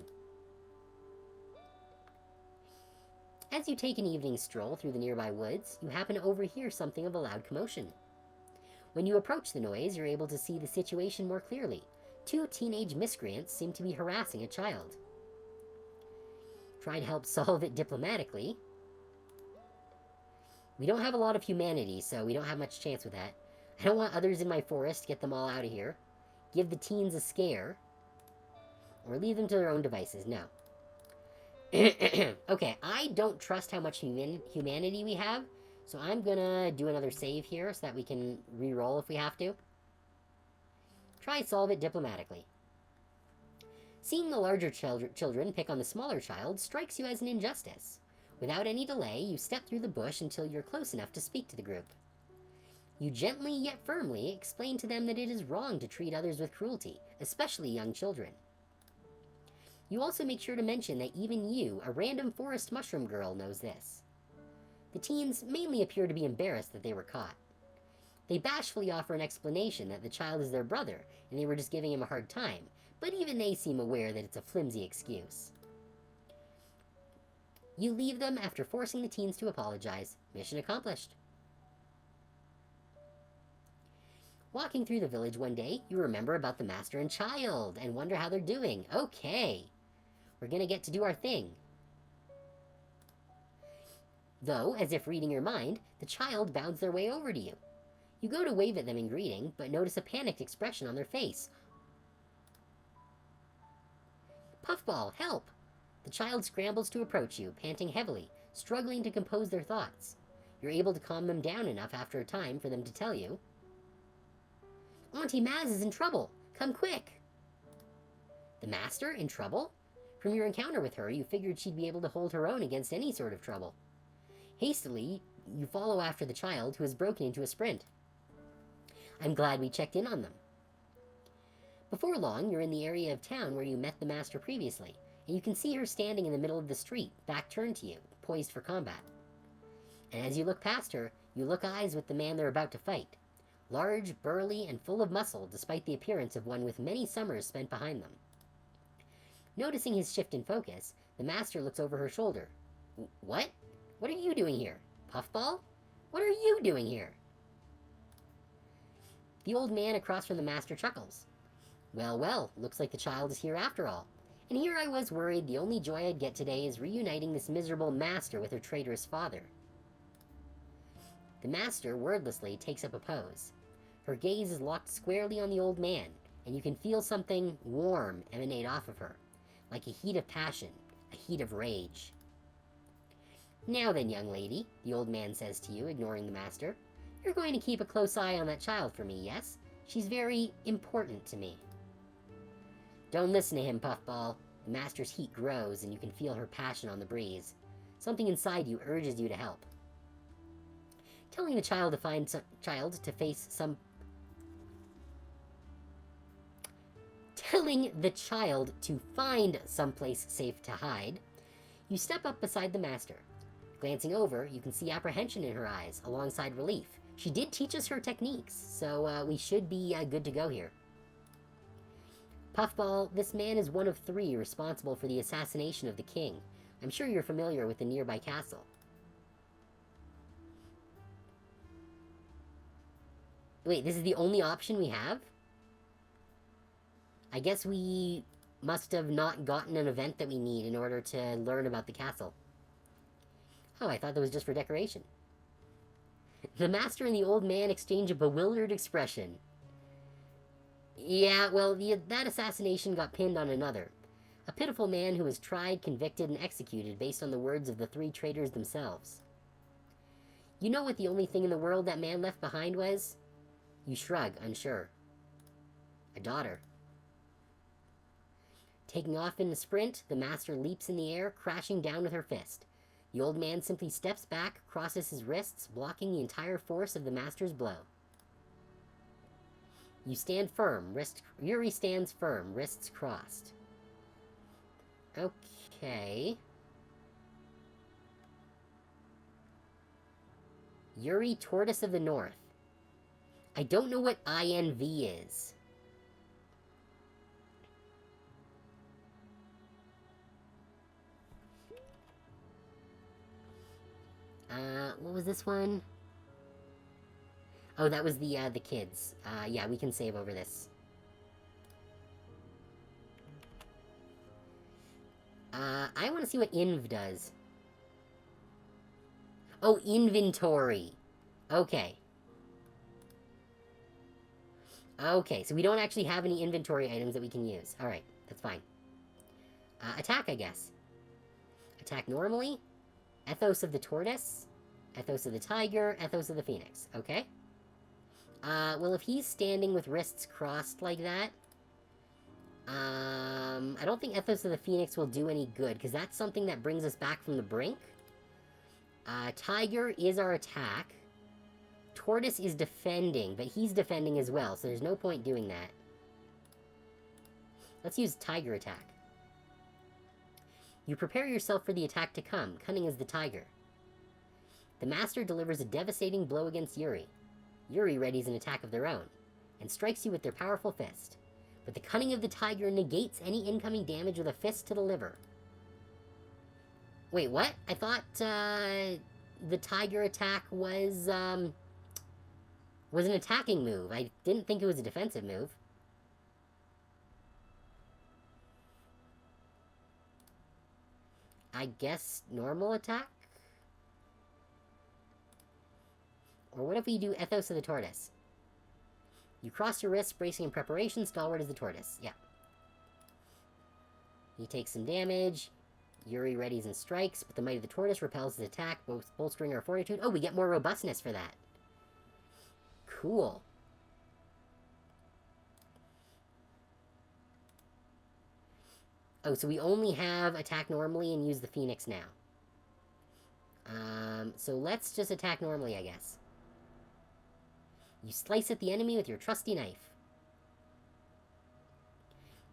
As you take an evening stroll through the nearby woods, you happen to overhear something of a loud commotion. When you approach the noise, you're able to see the situation more clearly. 2 teenage miscreants seem to be harassing a child. Try to help solve it diplomatically. We don't have a lot of humanity, so we don't have much chance with that. I don't want others in my forest. Get them all out of here. Give the teens a scare. Or leave them to their own devices. No. Okay, I don't trust how much humanity we have, so I'm gonna do another save here so that we can re-roll if we have to. Try solve it diplomatically. Seeing the larger children pick on the smaller child strikes you as an injustice. Without any delay, you step through the bush until you're close enough to speak to the group. You gently yet firmly explain to them that it is wrong to treat others with cruelty, especially young children. You also make sure to mention that even you, a random forest mushroom girl, knows this. The teens mainly appear to be embarrassed that they were caught. They bashfully offer an explanation that the child is their brother and they were just giving him a hard time, but even they seem aware that it's a flimsy excuse. You leave them after forcing the teens to apologize. Mission accomplished. Walking through the village one day, you remember about the master and child and wonder how they're doing. Okay, we're gonna get to do our thing. Though, as if reading your mind, the child bounds their way over to you. You go to wave at them in greeting, but notice a panicked expression on their face. Puffball, help! The child scrambles to approach you, panting heavily, struggling to compose their thoughts. You're able to calm them down enough after a time for them to tell you, Auntie Maz is in trouble! Come quick! The master? In trouble? From your encounter with her, you figured she'd be able to hold her own against any sort of trouble. Hastily, you follow after the child, who has broken into a sprint. I'm glad we checked in on them. Before long, you're in the area of town where you met the master previously, and you can see her standing in the middle of the street, back turned to you, poised for combat. And as you look past her, you look eyes with the man they're about to fight. Large, burly, and full of muscle, despite the appearance of one with many summers spent behind them. Noticing his shift in focus, the master looks over her shoulder. What? What are you doing here? Puffball? What are you doing here? The old man across from the master chuckles. Well, well, looks like the child is here after all. And here I was worried the only joy I'd get today is reuniting this miserable master with her traitorous father. The master, wordlessly, takes up a pose. Her gaze is locked squarely on the old man, and you can feel something warm emanate off of her, like a heat of passion, a heat of rage. Now then, young lady, the old man says to you, ignoring the master, you're going to keep a close eye on that child for me, yes? She's very important to me. Don't listen to him, Puffball. The master's heat grows, and you can feel her passion on the breeze. Something inside you urges you to help. Telling the child to find someplace safe to hide, you step up beside the master. Glancing over, you can see apprehension in her eyes, alongside relief. She did teach us her techniques, so we should be good to go here. Puffball, this man is one of 3 responsible for the assassination of the king. I'm sure you're familiar with the nearby castle. Wait, this is the only option we have? I guess we must have not gotten an event that we need in order to learn about the castle. Oh, I thought that was just for decoration. The master and the old man exchange a bewildered expression. Yeah, well, that assassination got pinned on another. A pitiful man who was tried, convicted, and executed based on the words of the three traitors themselves. You know what the only thing in the world that man left behind was? You shrug, unsure. A daughter. Taking off in a sprint, the master leaps in the air, crashing down with her fist. The old man simply steps back, crosses his wrists, blocking the entire force of the master's blow. You stand firm, Yuri stands firm, wrists crossed. Okay. Yuri, Tortoise of the North. I don't know what INV is. What was this one? Oh, that was the kids. Yeah, we can save over this. I want to see what inv does. Oh, inventory. Okay. Okay, so we don't actually have any inventory items that we can use. Alright, that's fine. Attack, I guess. Attack normally. Ethos of the Tortoise. Ethos of the Tiger. Ethos of the Phoenix. Okay. Well, if he's standing with wrists crossed like that, I don't think Ethos of the Phoenix will do any good, because that's something that brings us back from the brink. Tiger is our attack. Tortoise is defending, but he's defending as well, so there's no point doing that. Let's use Tiger attack. You prepare yourself for the attack to come, cunning as the tiger. The master delivers a devastating blow against Yuri. Yuri readies an attack of their own, and strikes you with their powerful fist. But the cunning of the tiger negates any incoming damage with a fist to the liver. Wait, what? I thought, the tiger attack was an attacking move. I didn't think it was a defensive move. I guess normal attack? Or what if we do Ethos of the Tortoise? You cross your wrists, bracing in preparation, stalwart as the tortoise. Yeah. He takes some damage. Yuri readies and strikes, but the might of the tortoise repels his attack, bolstering our fortitude. Oh, we get more robustness for that. Cool. Oh, so we only have attack normally and use the Phoenix now. So let's just attack normally, I guess. You slice at the enemy with your trusty knife.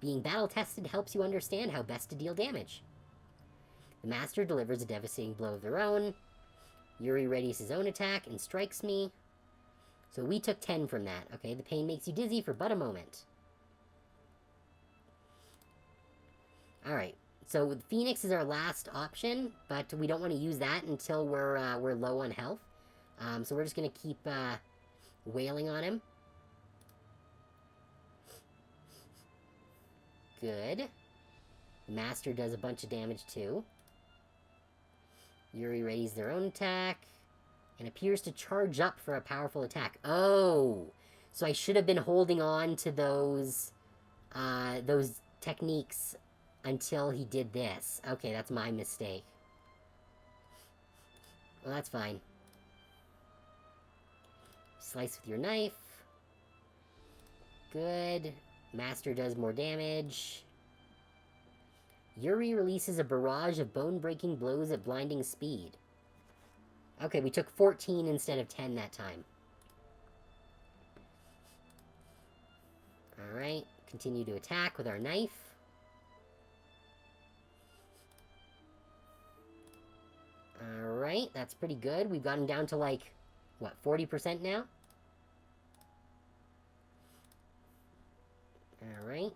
Being battle-tested helps you understand how best to deal damage. The master delivers a devastating blow of their own. Yuri readies his own attack and strikes me. So we took 10 from that. Okay, the pain makes you dizzy for but a moment. Alright, so Phoenix is our last option, but we don't want to use that until we're low on health. So we're just going to keep wailing on him. Good. The master does a bunch of damage too. Yuri readies their own attack and appears to charge up for a powerful attack. Oh! So I should have been holding on to those techniques until he did this. Okay, that's my mistake. Well, that's fine. Slice with your knife. Good. Master does more damage. Yuri releases a barrage of bone-breaking blows at blinding speed. Okay, we took 14 instead of 10 that time. Alright, continue to attack with our knife. Alright, that's pretty good. We've gotten down to like, what, 40% now? Alright.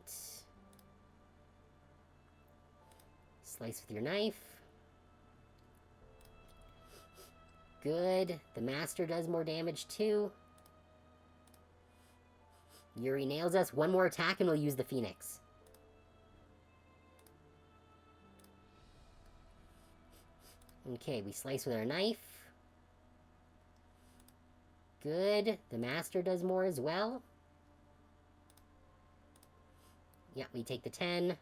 Slice with your knife. Good. The master does more damage too. Yuri nails us. One more attack and we'll use the Phoenix. Okay, we slice with our knife. Good. The Master does more as well. Yeah, we take the 10.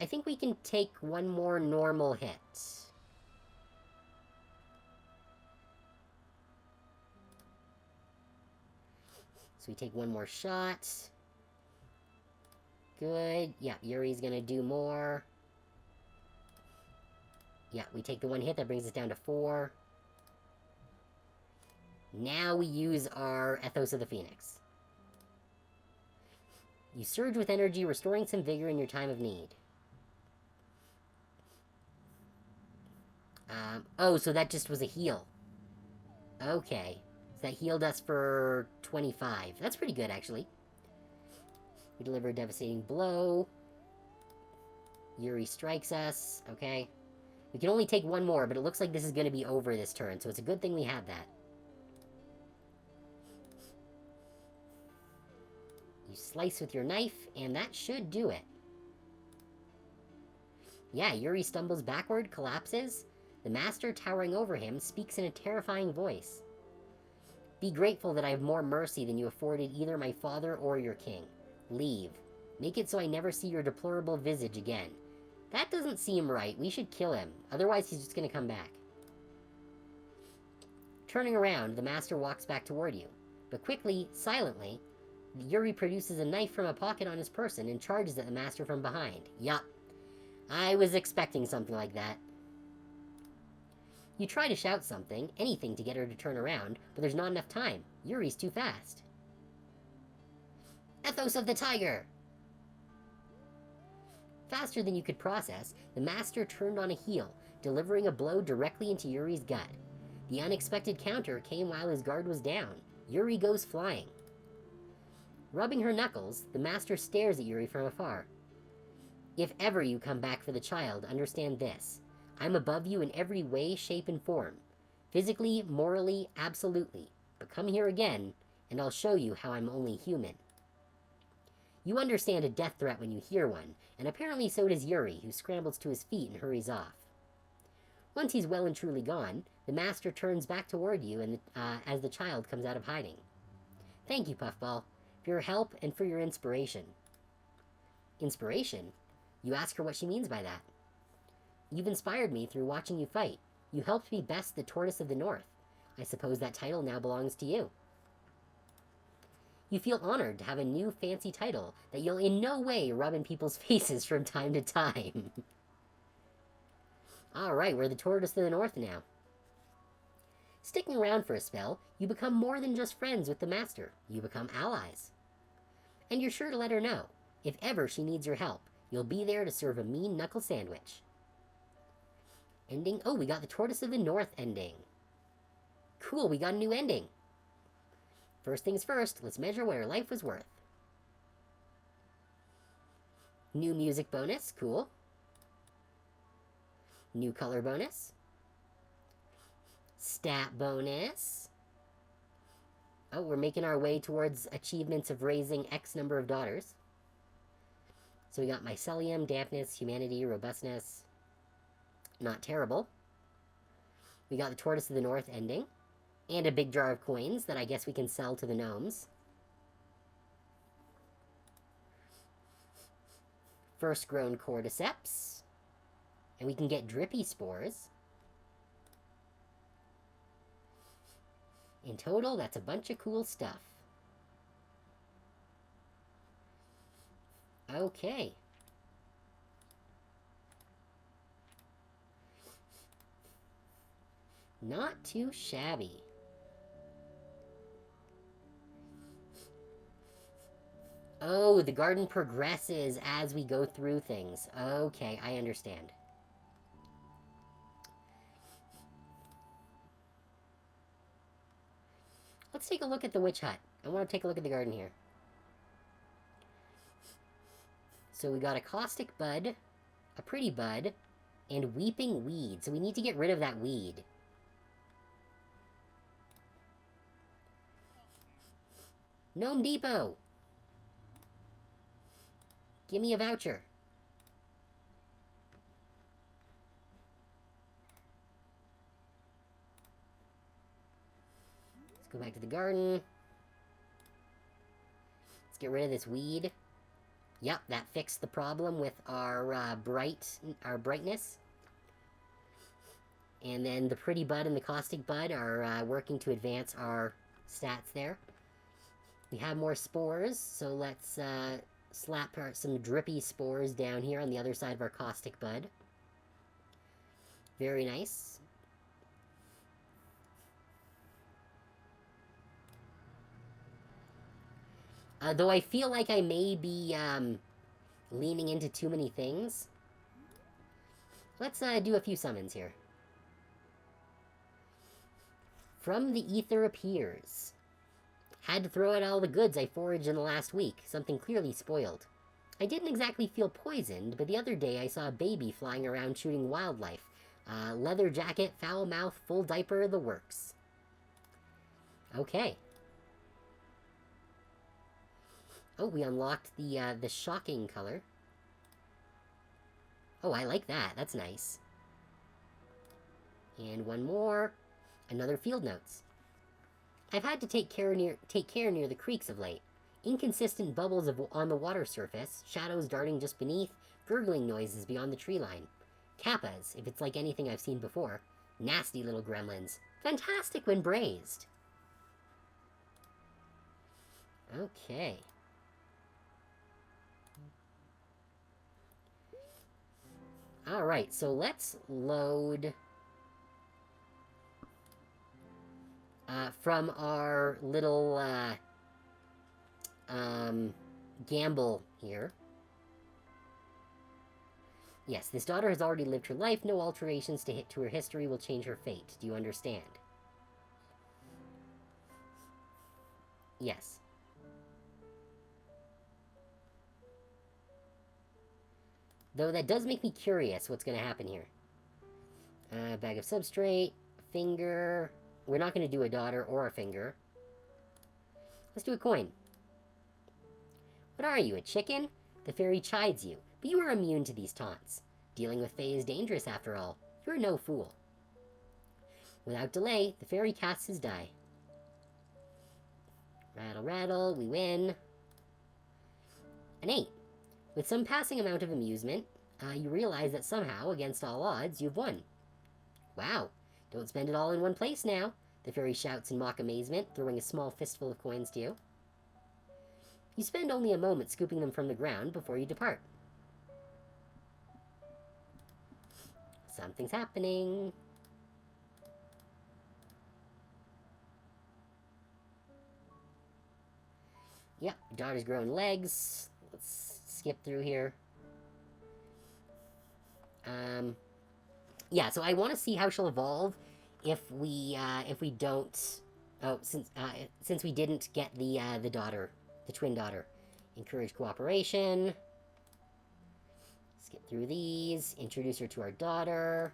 I think we can take one more normal hit. So we take one more shot. Good. Yeah, Yuri's gonna do more. Yeah, we take the one hit. That brings us down to 4. Now we use our Ethos of the Phoenix. You surge with energy, restoring some vigor in your time of need. Oh, so that just was a heal. Okay. So that healed us for 25. That's pretty good, actually. We deliver a devastating blow. Yuri strikes us. Okay. We can only take one more, but it looks like this is going to be over this turn, so it's a good thing we have that. You slice with your knife, and that should do it. Yeah, Yuri stumbles backward, collapses. The Master, towering over him, speaks in a terrifying voice. Be grateful that I have more mercy than you afforded either my father or your king. Leave. Make it so I never see your deplorable visage again. That doesn't seem right. We should kill him. Otherwise, he's just going to come back. Turning around, the Master walks back toward you. But quickly, silently, Yuri produces a knife from a pocket on his person and charges at the Master from behind. Yup. I was expecting something like that. You try to shout something, anything to get her to turn around, but there's not enough time. Yuri's too fast. Ethos of the Tiger! Faster than you could process, the Master turned on a heel, delivering a blow directly into Yuri's gut. The unexpected counter came while his guard was down. Yuri goes flying. Rubbing her knuckles, the Master stares at Yuri from afar. If ever you come back for the child, understand this. I'm above you in every way, shape, and form. Physically, morally, absolutely. But come here again, and I'll show you how I'm only human. You understand a death threat when you hear one, and apparently so does Yuri, who scrambles to his feet and hurries off. Once he's well and truly gone, the Master turns back toward you and as the child comes out of hiding. Thank you, Puffball, for your help and for your inspiration. Inspiration? You ask her what she means by that. You've inspired me through watching you fight. You helped me best the Tortoise of the North. I suppose that title now belongs to you. You feel honored to have a new fancy title that you'll in no way rub in people's faces from time to time. Alright, we're the Tortoise of the North now. Sticking around for a spell, you become more than just friends with the Master. You become allies. And you're sure to let her know. If ever she needs your help, you'll be there to serve a mean knuckle sandwich. Ending? Oh, we got the Tortoise of the North ending. Cool, we got a new ending. First things first, let's measure what her life was worth. New music bonus, cool. New color bonus. Stat bonus. Oh, we're making our way towards achievements of raising X number of daughters. So we got mycelium, dampness, humanity, robustness. Not terrible. We got the Tortoise of the North ending. And a big jar of coins that I guess we can sell to the gnomes. First grown cordyceps. And we can get drippy spores. In total, that's a bunch of cool stuff. Okay. Not too shabby. Oh, the garden progresses as we go through things. Okay, I understand. Let's take a look at the witch hut. I want to take a look at the garden here. So we got a caustic bud, a pretty bud, And weeping weed, so we need to get rid of that weed. Gnome Depot! Give me a voucher. Let's go back to the garden. Let's get rid of this weed. Yep, that fixed the problem with our brightness. And then the pretty bud and the caustic bud are working to advance our stats there. We have more spores, so let's slap some drippy spores down here on the other side of our caustic bud. Very nice. Though I feel like I may be leaning into too many things. Let's do a few summons here. From the ether appears. Had to throw out all the goods I foraged in the last week, something clearly spoiled. I didn't exactly feel poisoned, but the other day I saw a baby flying around shooting wildlife. Leather jacket, foul mouth, full diaper, the works. Okay. Oh, we unlocked the shocking color. Oh, I like that. That's nice. And one more. Another field notes. I've had to take care near the creeks of late. Inconsistent bubbles on the water surface, shadows darting just beneath, gurgling noises beyond the tree line. Kappas, if it's like anything I've seen before. Nasty little gremlins. Fantastic when braised. Okay. Alright, so let's load... from our little, gamble here. Yes, this daughter has already lived her life. No alterations to her history will change her fate. Do you understand? Yes. Though that does make me curious what's going to happen here. Bag of substrate, finger... We're not going to do a daughter or a finger. Let's do a coin. What are you, a chicken? The fairy chides you, but you are immune to these taunts. Dealing with Fae is dangerous after all. You're no fool. Without delay, the fairy casts his die. Rattle, rattle, we win. An 8. With some passing amount of amusement, you realize that somehow, against all odds, you've won. Wow. Don't spend it all in one place now, the fairy shouts in mock amazement, throwing a small fistful of coins to you. You spend only a moment scooping them from the ground before you depart. Something's happening. Yep, daughter's growing legs. Let's skip through here. Yeah, so I want to see how she'll evolve if we don't... Oh, since we didn't get the daughter, the twin daughter. Encourage cooperation. Skip through these. Introduce her to our daughter.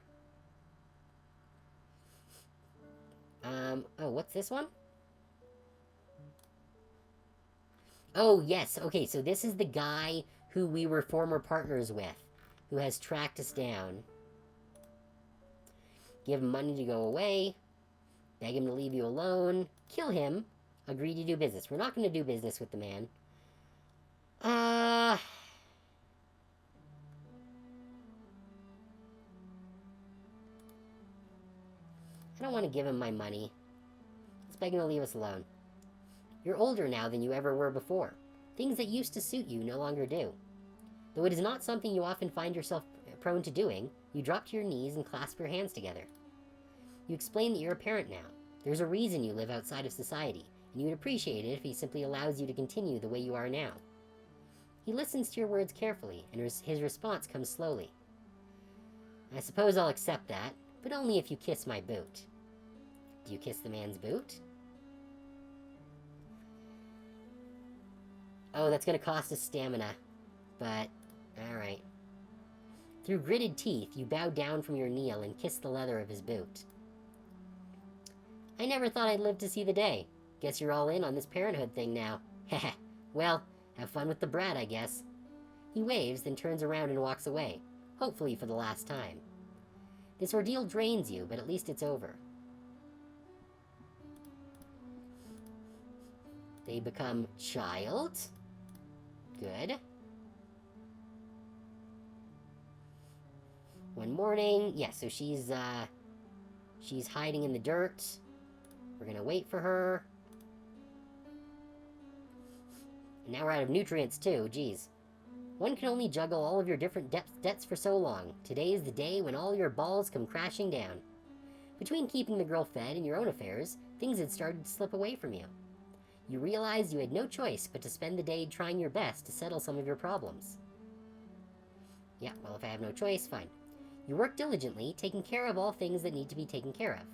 Oh, what's this one? Oh, yes. Okay, so this is the guy who we were former partners with, who has tracked us down. Give him money to go away. Beg him to leave you alone. Kill him. Agree to do business. We're not going to do business with the man. I don't want to give him my money. Let's beg him to leave us alone. You're older now than you ever were before. Things that used to suit you no longer do. Though it is not something you often find yourself prone to doing, you drop to your knees and clasp your hands together. You explain that you're a parent now. There's a reason you live outside of society, and you would appreciate it if he simply allows you to continue the way you are now. He listens to your words carefully, and his response comes slowly. I suppose I'll accept that, but only if you kiss my boot. Do you kiss the man's boot? Oh, that's gonna cost us stamina. But, alright. Through gritted teeth, you bow down from your kneel and kiss the leather of his boot. I never thought I'd live to see the day. Guess you're all in on this parenthood thing now. Heh. Well, have fun with the brat, I guess. He waves, then turns around and walks away, hopefully for the last time. This ordeal drains you, but at least it's over. They become child. Good. One morning, yeah, so she's hiding in the dirt. We're gonna wait for her. And now we're out of nutrients too, geez. One can only juggle all of your different debts for so long. Today is the day when all your balls come crashing down. Between keeping the girl fed and your own affairs, things had started to slip away from you. You realized you had no choice but to spend the day trying your best to settle some of your problems. Yeah, well, if I have no choice, fine. You work diligently, taking care of all things that need to be taken care of.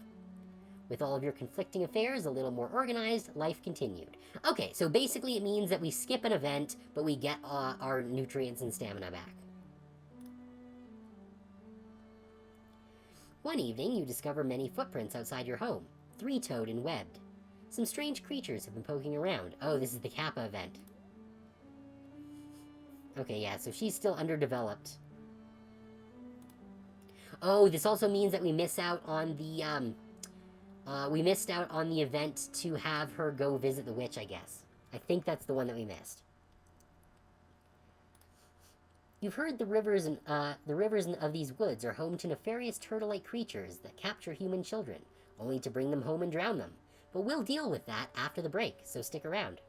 With all of your conflicting affairs a little more organized, life continued. Okay, so basically it means that we skip an event, but we get our nutrients and stamina back. One evening, you discover many footprints outside your home, three-toed and webbed. Some strange creatures have been poking around. Oh, this is the Kappa event. Okay, yeah, so she's still underdeveloped. Oh, this also means that we miss out on the, we missed out on the event to have her go visit the witch, I guess. I think that's the one that we missed. You've heard the rivers of these woods are home to nefarious turtle-like creatures that capture human children, only to bring them home and drown them. But we'll deal with that after the break, so stick around.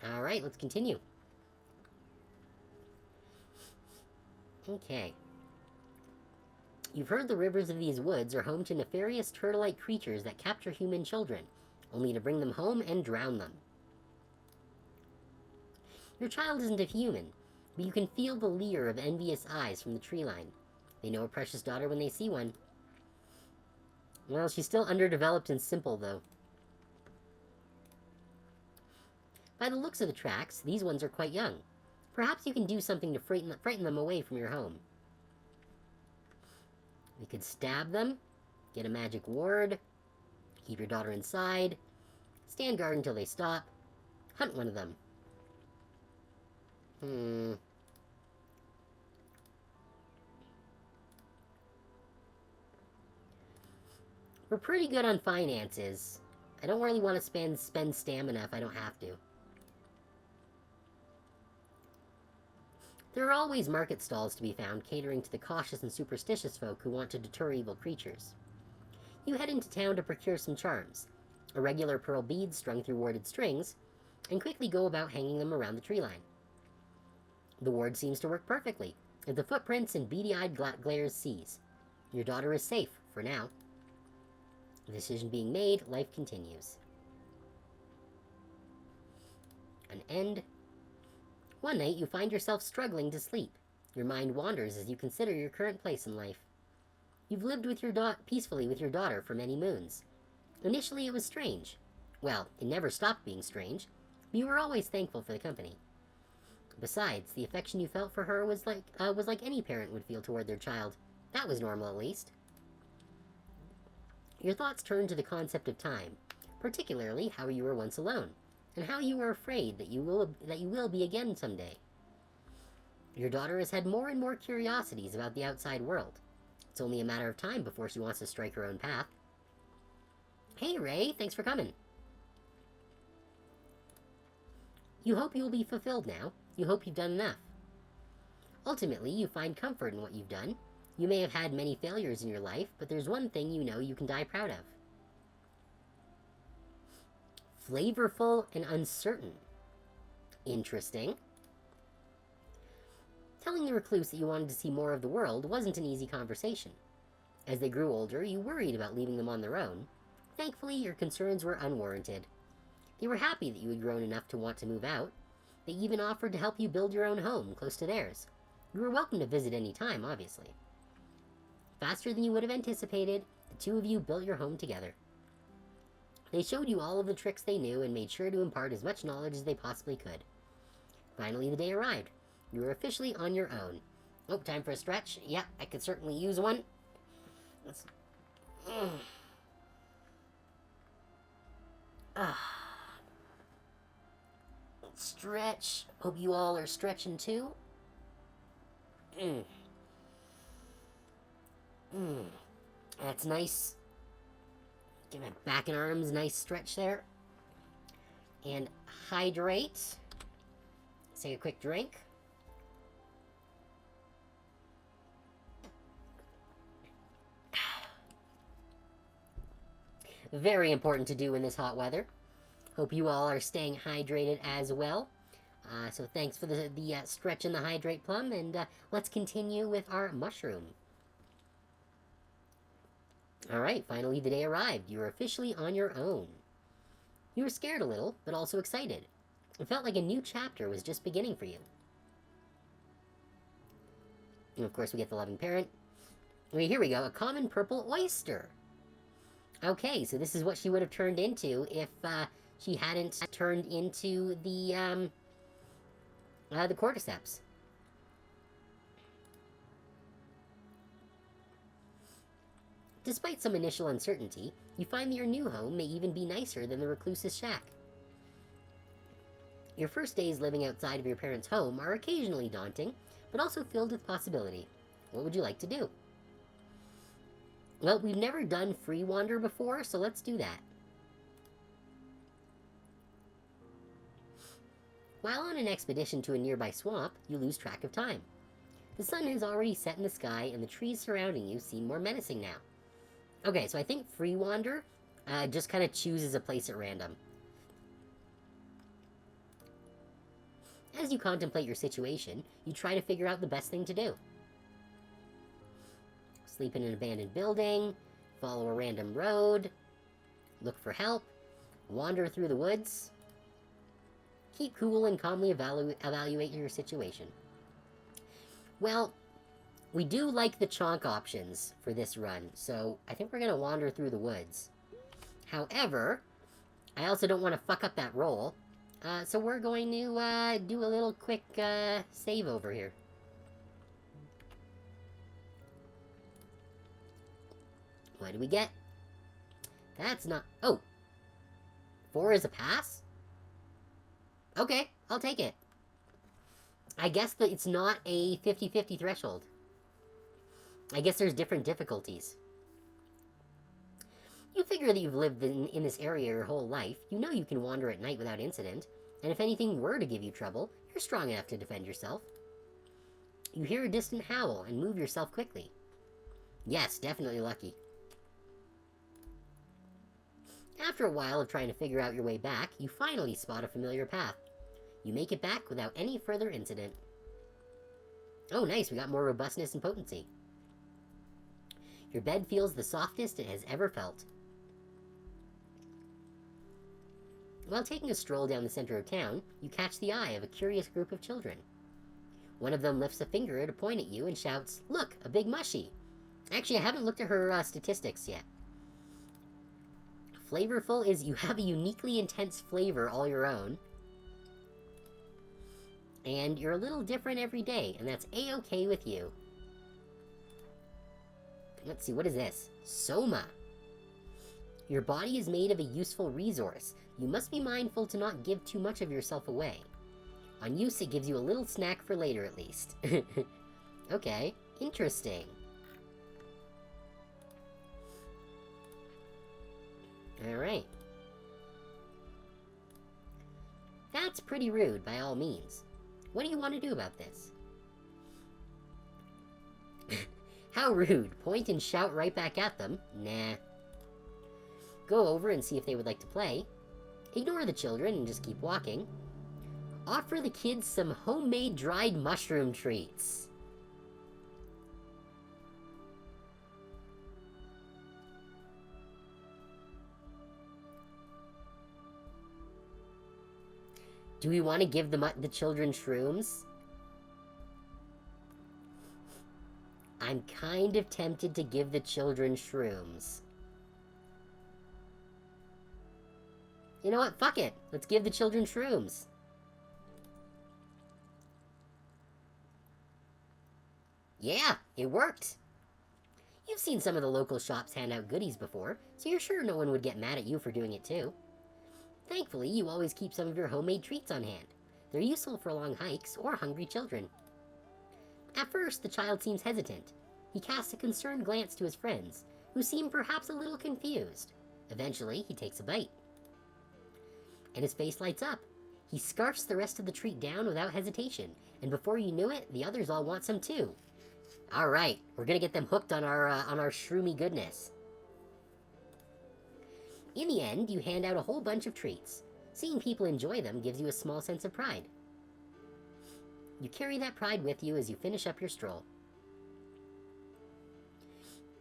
Alright, let's continue. Okay. You've heard the rivers of these woods are home to nefarious turtle-like creatures that capture human children, only to bring them home and drown them. Your child isn't a human, but you can feel the leer of envious eyes from the tree line. They know a precious daughter when they see one. Well, she's still underdeveloped and simple, though. By the looks of the tracks, these ones are quite young. Perhaps you can do something to frighten them away from your home. We could stab them, get a magic ward, keep your daughter inside, stand guard until they stop, hunt one of them. We're pretty good on finances. I don't really want to spend stamina if I don't have to. There are always market stalls to be found catering to the cautious and superstitious folk who want to deter evil creatures. You head into town to procure some charms, irregular pearl beads strung through warded strings, and quickly go about hanging them around the tree line. The ward seems to work perfectly, as the footprints and beady-eyed glares cease. Your daughter is safe, for now. The decision being made, life continues. An end. One night, you find yourself struggling to sleep. Your mind wanders as you consider your current place in life. You've lived with peacefully with your daughter for many moons. Initially, it was strange. Well, it never stopped being strange, but you were always thankful for the company. Besides, the affection you felt for her was like any parent would feel toward their child. That was normal, at least. Your thoughts turned to the concept of time, particularly how you were once alone, and how you are afraid that you will be again someday. Your daughter has had more and more curiosities about the outside world. It's only a matter of time before she wants to strike her own path. Hey, Ray, thanks for coming. You hope you will be fulfilled now. You hope you've done enough. Ultimately, you find comfort in what you've done. You may have had many failures in your life, but there's one thing you know you can die proud of. Flavorful and uncertain. Interesting. Telling the recluse that you wanted to see more of the world wasn't an easy conversation. As they grew older, you worried about leaving them on their own. Thankfully, your concerns were unwarranted. They were happy that you had grown enough to want to move out. They even offered to help you build your own home close to theirs. You were welcome to visit any time, obviously. Faster than you would have anticipated, the two of you built your home together. They showed you all of the tricks they knew and made sure to impart as much knowledge as they possibly could. Finally, the day arrived. You were officially on your own. Oh, time for a stretch? Yeah, I could certainly use one. Let's... Stretch. Hope you all are stretching too. That's nice. Give my back and arms a nice stretch there. And hydrate. Let's take a quick drink. Very important to do in this hot weather. Hope you all are staying hydrated as well. So thanks for the stretch and the hydrate plum, and let's continue with our mushroom. Alright, finally the day arrived. You were officially on your own. You were scared a little, but also excited. It felt like a new chapter was just beginning for you. And of course we get the loving parent. Okay, here we go, a common purple oyster. Okay, so this is what she would have turned into if she hadn't turned into the cordyceps. Despite some initial uncertainty, you find that your new home may even be nicer than the recluse's shack. Your first days living outside of your parents' home are occasionally daunting, but also filled with possibility. What would you like to do? Well, we've never done free wander before, so let's do that. While on an expedition to a nearby swamp, you lose track of time. The sun has already set in the sky, and the trees surrounding you seem more menacing now. Okay, so I think free wander just kind of chooses a place at random. As you contemplate your situation, you try to figure out the best thing to do. Sleep in an abandoned building, follow a random road, look for help, wander through the woods. Keep cool and calmly evaluate your situation. Well, we do like the chonk options for this run, so I think we're going to wander through the woods. However, I also don't want to fuck up that roll, so we're going to do a little quick save over here. What do we get? That's not... Oh! 4 is a pass? Okay, I'll take it. I guess that it's not a 50-50 threshold. I guess there's different difficulties. You figure that you've lived in this area your whole life. You know you can wander at night without incident. And if anything were to give you trouble, you're strong enough to defend yourself. You hear a distant howl and move yourself quickly. Yes, definitely lucky. After a while of trying to figure out your way back, you finally spot a familiar path. You make it back without any further incident. Oh nice, we got more robustness and potency. Your bed feels the softest it has ever felt. While taking a stroll down the center of town, you catch the eye of a curious group of children. One of them lifts a finger to point at you and shouts, "Look, a big mushy!" Actually, I haven't looked at her statistics yet. Flavorful is you have a uniquely intense flavor all your own. And you're a little different every day, and that's a-okay with you. Let's see, what is this? Soma. Your body is made of a useful resource. You must be mindful to not give too much of yourself away. On use, it gives you a little snack for later, at least. Okay, interesting. Alright. That's pretty rude, by all means. What do you want to do about this? How rude. Point and shout right back at them. Nah. Go over and see if they would like to play. Ignore the children and just keep walking. Offer the kids some homemade dried mushroom treats. Do we want to give the children shrooms? I'm kind of tempted to give the children shrooms. You know what? Fuck it. Let's give the children shrooms. Yeah, it worked. You've seen some of the local shops hand out goodies before, so you're sure no one would get mad at you for doing it too. Thankfully, you always keep some of your homemade treats on hand. They're useful for long hikes or hungry children. At first, the child seems hesitant. He casts a concerned glance to his friends, who seem perhaps a little confused. Eventually, he takes a bite. And his face lights up. He scarfs the rest of the treat down without hesitation, and before you knew it, the others all want some too. Alright, we're gonna get them hooked on our shroomy goodness. In the end, you hand out a whole bunch of treats. Seeing people enjoy them gives you a small sense of pride. You carry that pride with you as you finish up your stroll.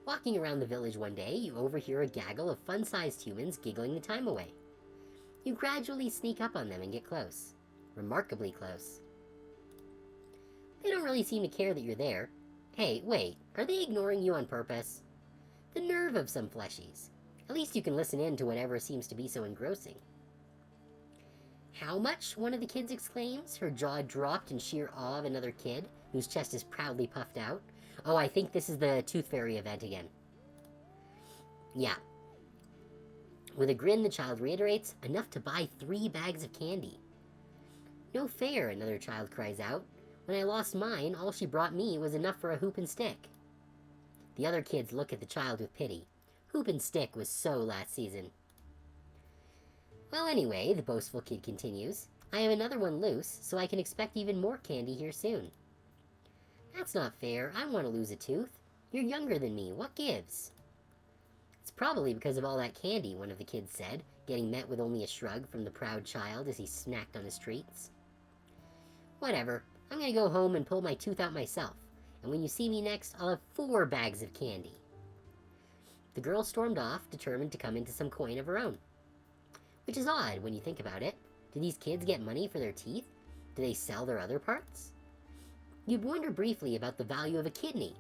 Walking around the village one day, you overhear a gaggle of fun-sized humans giggling the time away. You gradually sneak up on them and get close. Remarkably close. They don't really seem to care that you're there. Hey, wait, are they ignoring you on purpose? The nerve of some fleshies. At least you can listen in to whatever seems to be so engrossing. How much? One of the kids exclaims, her jaw dropped in sheer awe of another kid, whose chest is proudly puffed out. Oh, I think this is the Tooth Fairy event again. Yeah. With a grin, the child reiterates, enough to buy 3 bags of candy. No fair, another child cries out. When I lost mine, all she brought me was enough for a hoop and stick. The other kids look at the child with pity. Hoop and stick was so last season. Well, anyway, the boastful kid continues, I have another one loose, so I can expect even more candy here soon. That's not fair. I want to lose a tooth. You're younger than me. What gives? It's probably because of all that candy, one of the kids said, getting met with only a shrug from the proud child as he snacked on his treats. Whatever. I'm gonna go home and pull my tooth out myself. And when you see me next, I'll have 4 bags of candy. The girl stormed off, determined to come into some coin of her own. Which is odd when you think about it. Do these kids get money for their teeth? Do they sell their other parts? You'd wonder briefly about the value of a kidney.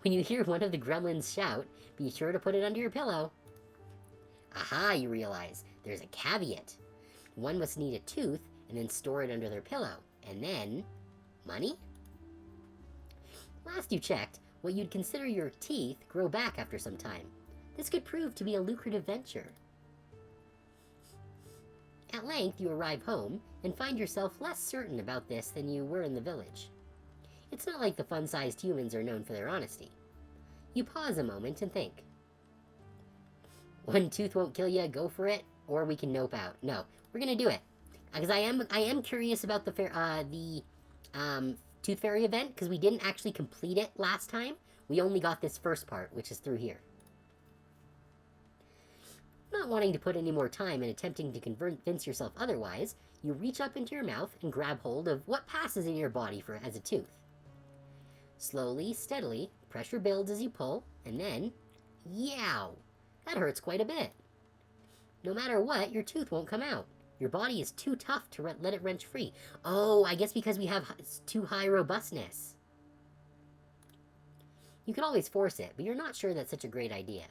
When you hear one of the gremlins shout, be sure to put it under your pillow. Aha, you realize. There's a caveat. One must need a tooth and then store it under their pillow. And then... money? Last you checked, what you'd consider your teeth grow back after some time. This could prove to be a lucrative venture. At length, you arrive home and find yourself less certain about this than you were in the village. It's not like the fun-sized humans are known for their honesty. You pause a moment and think. One tooth won't kill you, go for it, or we can nope out. No, we're gonna do it. Because I am curious about the Tooth Fairy event, because we didn't actually complete it last time. We only got this first part, which is through here. Not wanting to put any more time in attempting to convince yourself otherwise, you reach up into your mouth and grab hold of what passes in your body as a tooth. Slowly, steadily, pressure builds as you pull, and then, yow! That hurts quite a bit. No matter what, your tooth won't come out. Your body is too tough to let it wrench free. Oh, I guess because we have too high robustness. You can always force it, but you're not sure that's such a great idea.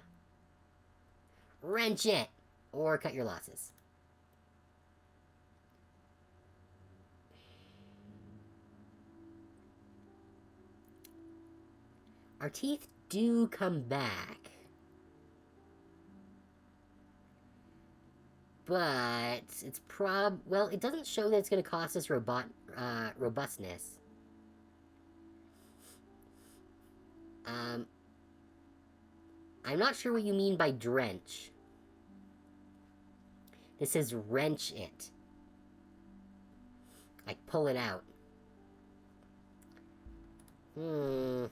Wrench it! Or cut your losses. Our teeth do come back. But it's well, it doesn't show that it's going to cost us robustness. I'm not sure what you mean by drench. This says wrench it. Like pull it out. You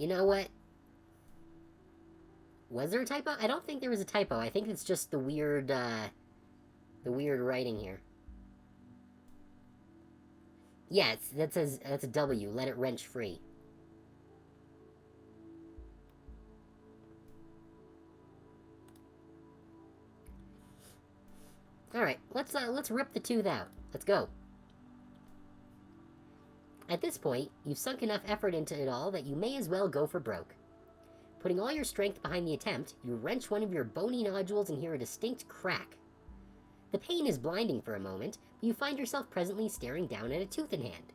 know what? Was there a typo? I don't think there was a typo. I think it's just the weird writing here. Yeah, that's a W. Let it wrench free. Alright, let's rip the tooth out. Let's go. At this point, you've sunk enough effort into it all that you may as well go for broke. Putting all your strength behind the attempt, you wrench one of your bony nodules and hear a distinct crack. The pain is blinding for a moment, but you find yourself presently staring down at a tooth in hand.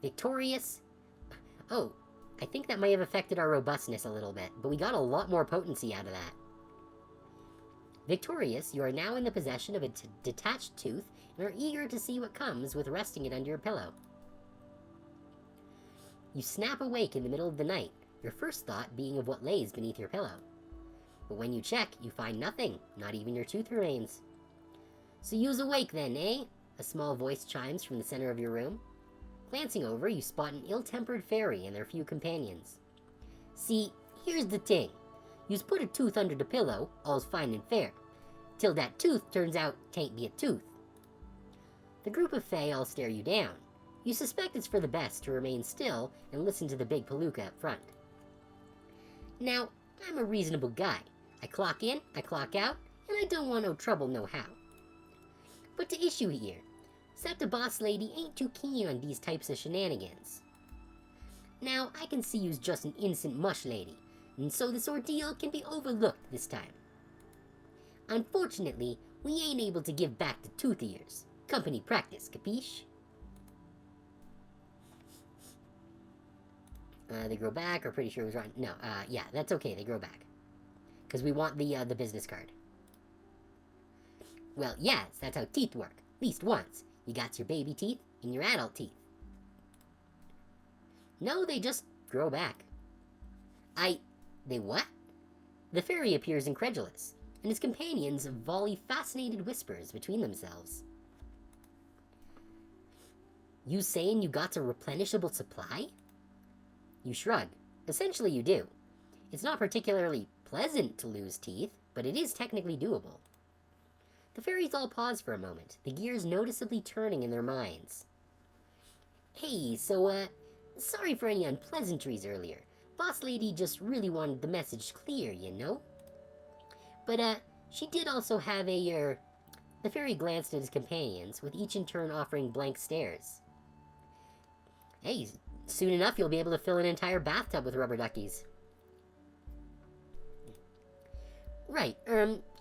Victorious... Oh, I think that may have affected our robustness a little bit, but we got a lot more potency out of that. Victorious, you are now in the possession of a detached tooth and are eager to see what comes with resting it under your pillow. You snap awake in the middle of the night, your first thought being of what lays beneath your pillow. But when you check, you find nothing, not even your tooth remains. So you's awake then, eh? A small voice chimes from the center of your room. Glancing over, you spot an ill-tempered fairy and their few companions. See, here's the thing. You's put a tooth under the pillow, all's fine and fair, till that tooth turns out tain't be a tooth. The group of fae all stare you down. You suspect it's for the best to remain still and listen to the big palooka up front. Now, I'm a reasonable guy. I clock in, I clock out, and I don't want no trouble no how. But the issue here, except the boss lady ain't too keen on these types of shenanigans. Now, I can see you's just an innocent mush lady, and so this ordeal can be overlooked this time. Unfortunately, we ain't able to give back the tooth of yours. Company practice, capiche? They grow back, or pretty sure it was wrong. No, yeah, that's okay, they grow back. Because we want the business card. Well, yes, that's how teeth work. At least once. You got your baby teeth and your adult teeth. No, they just grow back. They what? The fairy appears incredulous, and his companions volley fascinated whispers between themselves. You saying you got a replenishable supply? You shrug. Essentially you do. It's not particularly pleasant to lose teeth, but it is technically doable. The fairies all pause for a moment, the gears noticeably turning in their minds. Hey, sorry for any unpleasantries earlier. Boss lady just really wanted the message clear, you know? But, she did also have The fairy glanced at his companions, with each in turn offering blank stares. Hey, soon enough you'll be able to fill an entire bathtub with rubber duckies. Right,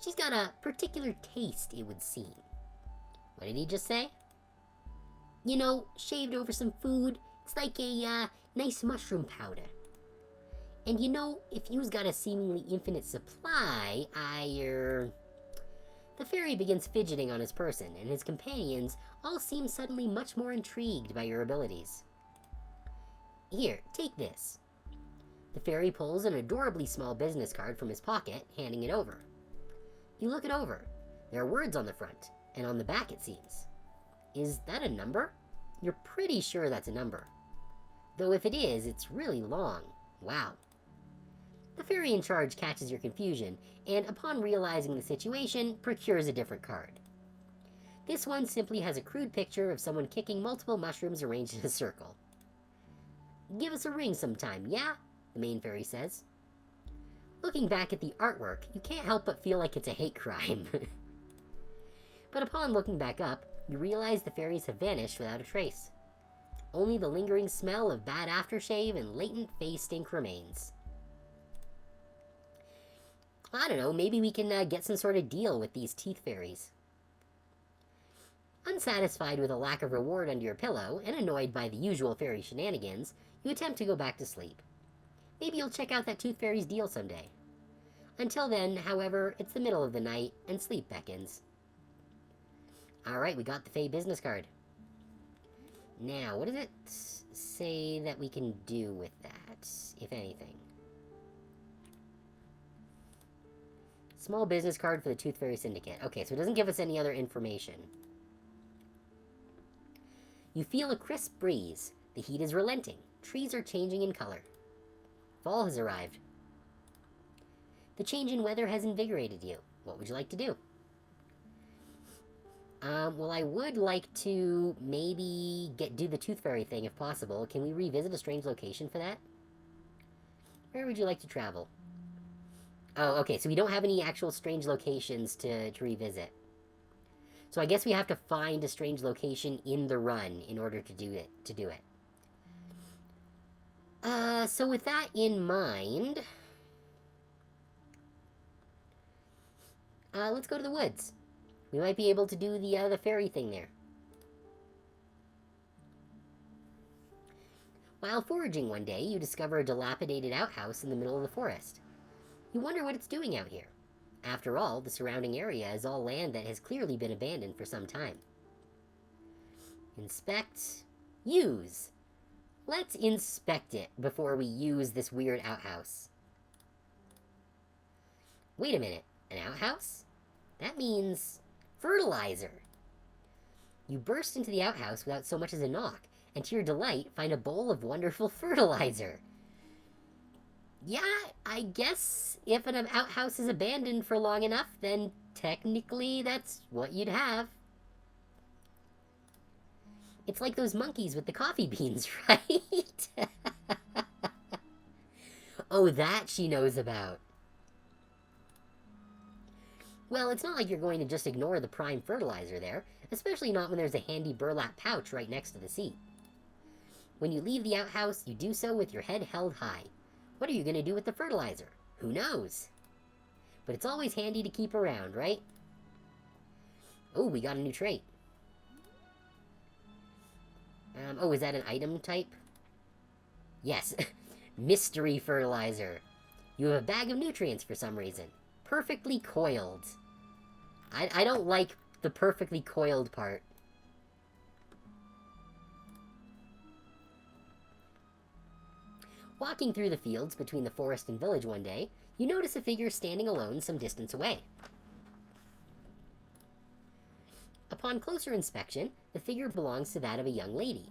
she's got a particular taste, it would seem. What did he just say? You know, shaved over some food, it's like a, nice mushroom powder. And you know, if you's got a seemingly infinite supply, The fairy begins fidgeting on his person, and his companions all seem suddenly much more intrigued by your abilities. Here, take this. The fairy pulls an adorably small business card from his pocket, handing it over. You look it over. There are words on the front, and on the back it seems. Is that a number? You're pretty sure that's a number. Though if it is, it's really long. Wow. The fairy in charge catches your confusion, and upon realizing the situation, procures a different card. This one simply has a crude picture of someone kicking multiple mushrooms arranged in a circle. Give us a ring sometime, yeah? The main fairy says. Looking back at the artwork, you can't help but feel like it's a hate crime. But upon looking back up, you realize the fairies have vanished without a trace. Only the lingering smell of bad aftershave and latent face stink remains. I don't know, maybe we can get some sort of deal with these teeth fairies. Unsatisfied with a lack of reward under your pillow, and annoyed by the usual fairy shenanigans, you attempt to go back to sleep. Maybe you'll check out that tooth fairy's deal someday. Until then, however, it's the middle of the night, and sleep beckons. Alright, we got the Fey business card. Now, what does it say that we can do with that, if anything? Small business card for the Tooth Fairy Syndicate. Okay, so it doesn't give us any other information. You feel a crisp breeze. The heat is relenting. Trees are changing in color. Fall has arrived. The change in weather has invigorated you. What would you like to do? Well, I would like to maybe do the Tooth Fairy thing if possible. Can we revisit a strange location for that? Where would you like to travel? Oh, okay, so we don't have any actual strange locations to revisit. So I guess we have to find a strange location in the run in order to do it. So with that in mind, let's go to the woods. We might be able to do the fairy thing there. While foraging one day, you discover a dilapidated outhouse in the middle of the forest. You wonder what it's doing out here. After all, the surrounding area is all land that has clearly been abandoned for some time. Inspect. Use. Let's inspect it before we use this weird outhouse. Wait a minute. An outhouse? That means fertilizer. You burst into the outhouse without so much as a knock, and to your delight, find a bowl of wonderful fertilizer. Yeah, I guess if an outhouse is abandoned for long enough, then technically that's what you'd have. It's like those monkeys with the coffee beans, right? Oh, that she knows about. Well, it's not like you're going to just ignore the prime fertilizer there, especially not when there's a handy burlap pouch right next to the seat. When you leave the outhouse, you do so with your head held high. What are you going to do with the fertilizer? Who knows? But it's always handy to keep around, right? Oh, we got a new trait. Oh, is that an item type? Yes. Mystery fertilizer. You have a bag of nutrients for some reason. Perfectly coiled. I don't like the perfectly coiled part. Walking through the fields between the forest and village one day, you notice a figure standing alone some distance away. Upon closer inspection, the figure belongs to that of a young lady.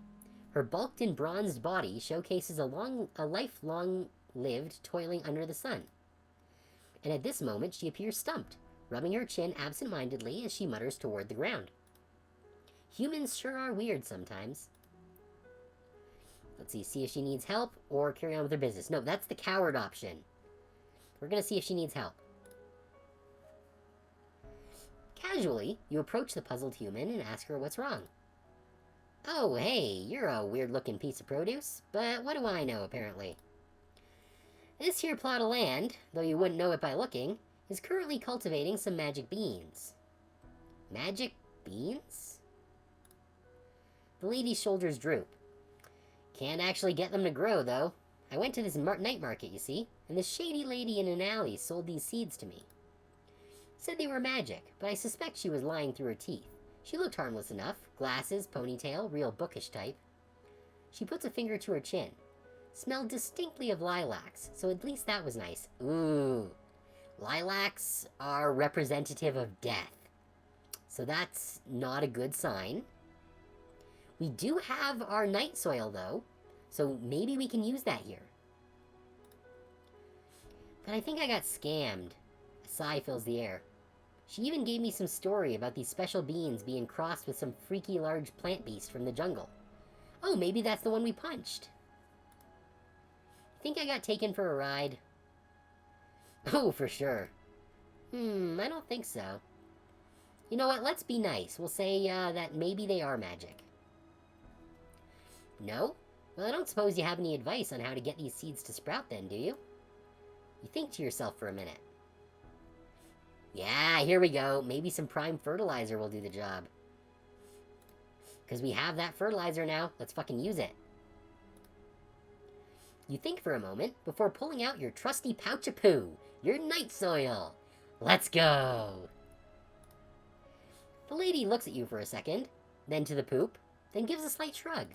Her bulked and bronzed body showcases a lifelong lived toiling under the sun. And at this moment she appears stumped, rubbing her chin absent-mindedly as she mutters toward the ground. Humans sure are weird sometimes. Let's see if she needs help or carry on with her business. No, that's the coward option. We're gonna see if she needs help. Casually, you approach the puzzled human and ask her what's wrong. Oh, hey, you're a weird-looking piece of produce, but what do I know, apparently? This here plot of land, though you wouldn't know it by looking, is currently cultivating some magic beans. Magic beans? The lady's shoulders droop. Can't actually get them to grow, though. I went to this night market, you see, and this shady lady in an alley sold these seeds to me. Said they were magic, but I suspect she was lying through her teeth. She looked harmless enough. Glasses, ponytail, real bookish type. She puts a finger to her chin. Smelled distinctly of lilacs, so at least that was nice. Ooh. Lilacs are representative of death. So that's not a good sign. We do have our night soil, though, so maybe we can use that here. But I think I got scammed. A sigh fills the air. She even gave me some story about these special beans being crossed with some freaky large plant beast from the jungle. Oh, maybe that's the one we punched. Think I got taken for a ride? Oh, for sure. I don't think so. You know what, let's be nice. We'll say, that maybe they are magic. No? Well, I don't suppose you have any advice on how to get these seeds to sprout then, do you? You think to yourself for a minute. Yeah, here we go. Maybe some prime fertilizer will do the job. Because we have that fertilizer now. Let's fucking use it. You think for a moment before pulling out your trusty pouch of poo. Your night soil. Let's go. The lady looks at you for a second, then to the poop, then gives a slight shrug.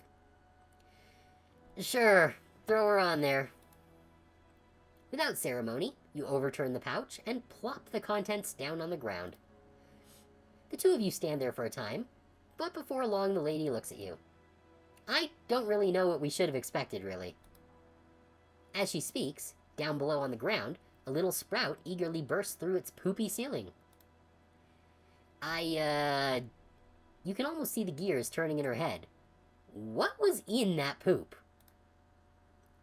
Sure, throw her on there. Without ceremony, you overturn the pouch and plop the contents down on the ground. The two of you stand there for a time, but before long the lady looks at you. I don't really know what we should have expected, really. As she speaks, down below on the ground, a little sprout eagerly bursts through its poopy ceiling. You can almost see the gears turning in her head. What was in that poop?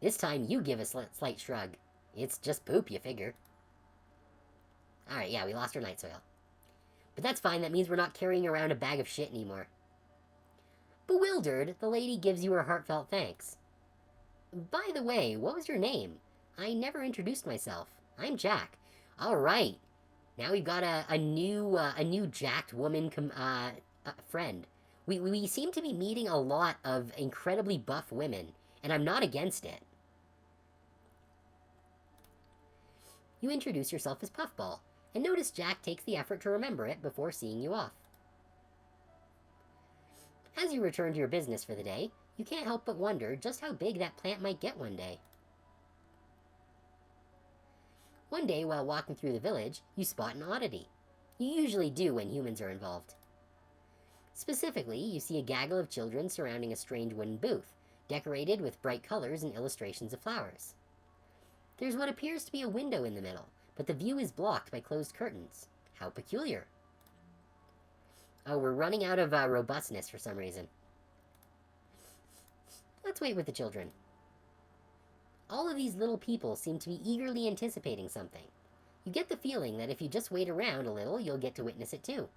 This time you give a slight shrug. It's just poop, you figure. Alright, yeah, we lost our night soil. But that's fine, that means we're not carrying around a bag of shit anymore. Bewildered, the lady gives you her heartfelt thanks. By the way, what was your name? I never introduced myself. I'm Jack. Alright. Now we've got a new jacked woman friend. We seem to be meeting a lot of incredibly buff women, and I'm not against it. You introduce yourself as Puffball, and notice Jack takes the effort to remember it before seeing you off. As you return to your business for the day, you can't help but wonder just how big that plant might get one day. One day, while walking through the village, you spot an oddity. You usually do when humans are involved. Specifically, you see a gaggle of children surrounding a strange wooden booth, decorated with bright colors and illustrations of flowers. There's what appears to be a window in the middle, but the view is blocked by closed curtains. How peculiar. Oh, we're running out of robustness for some reason. Let's wait with the children. All of these little people seem to be eagerly anticipating something. You get the feeling that if you just wait around a little, you'll get to witness it too.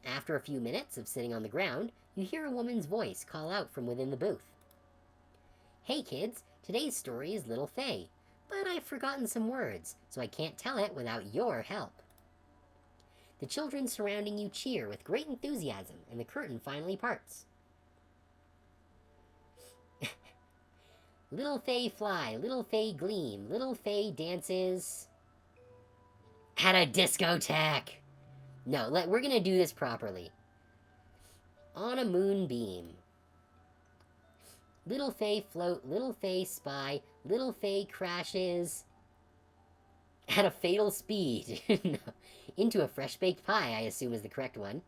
After a few minutes of sitting on the ground, you hear a woman's voice call out from within the booth. Hey kids, today's story is Little Fay, but I've forgotten some words, so I can't tell it without your help. The children surrounding you cheer with great enthusiasm, and the curtain finally parts. Little Fay fly, Little Fay gleam, Little Fay dances at a discotheque. No, we're gonna do this properly. On a moonbeam. Little Fay float, Little Fay spy, Little Fay crashes at a fatal speed. No. Into a fresh-baked pie, I assume is the correct one.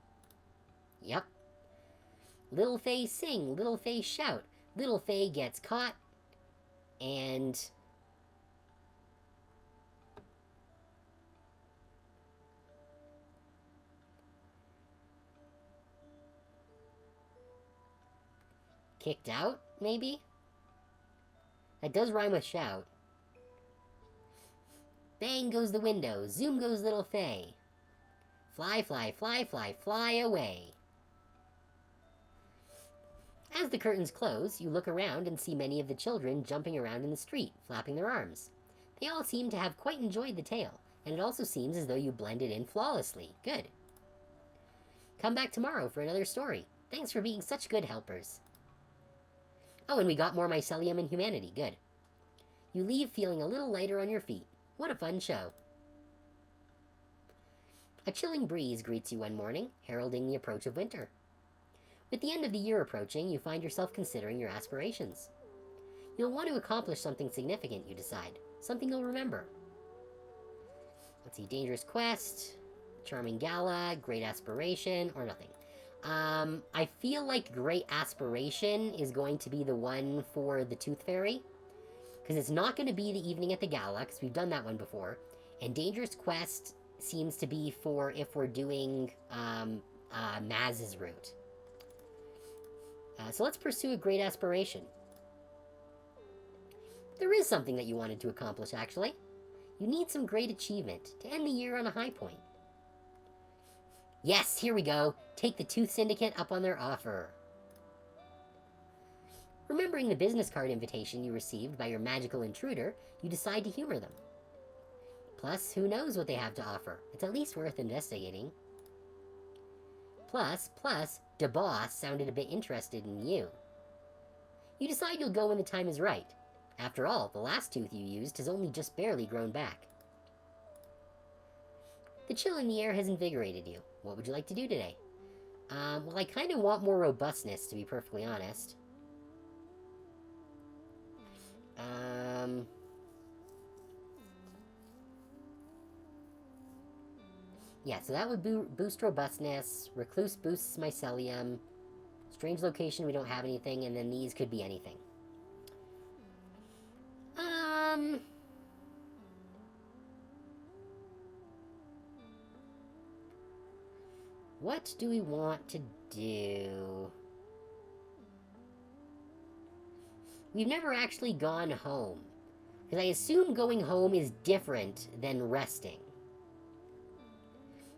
Yep. Little Fay sing, Little Fay shout, Little Fay gets caught, and Kicked out, maybe? That does rhyme with shout. Bang goes the window, zoom goes little Faye. Fly, fly, fly, fly, fly away. As the curtains close, you look around and see many of the children jumping around in the street, flapping their arms. They all seem to have quite enjoyed the tale, and it also seems as though you blended in flawlessly. Good. Come back tomorrow for another story. Thanks for being such good helpers. Oh, and we got more mycelium and humanity. Good. You leave feeling a little lighter on your feet. What a fun show. A chilling breeze greets you one morning, heralding the approach of winter. With the end of the year approaching, you find yourself considering your aspirations. You'll want to accomplish something significant, you decide. Something you'll remember. Let's see, dangerous quest, charming gala, great aspiration, or nothing. I feel like great aspiration is going to be the one for the Tooth Fairy. Because it's not going to be the evening at the gala, because we've done that one before. And dangerous quest seems to be for if we're doing Maz's route. So let's pursue a great aspiration. There is something that you wanted to accomplish, actually. You need some great achievement to end the year on a high point. Yes, here we go. Take the Tooth Syndicate up on their offer. Remembering the business card invitation you received by your magical intruder, you decide to humor them. Plus, who knows what they have to offer? It's at least worth investigating. Plus, the boss sounded a bit interested in you. You decide you'll go when the time is right. After all, the last tooth you used has only just barely grown back. The chill in the air has invigorated you. What would you like to do today? Well, I kind of want more robustness, to be perfectly honest. Yeah, so that would boost robustness. Recluse boosts mycelium. Strange location, we don't have anything, and then these could be anything. What do we want to do? We've never actually gone home. Because I assume going home is different than resting.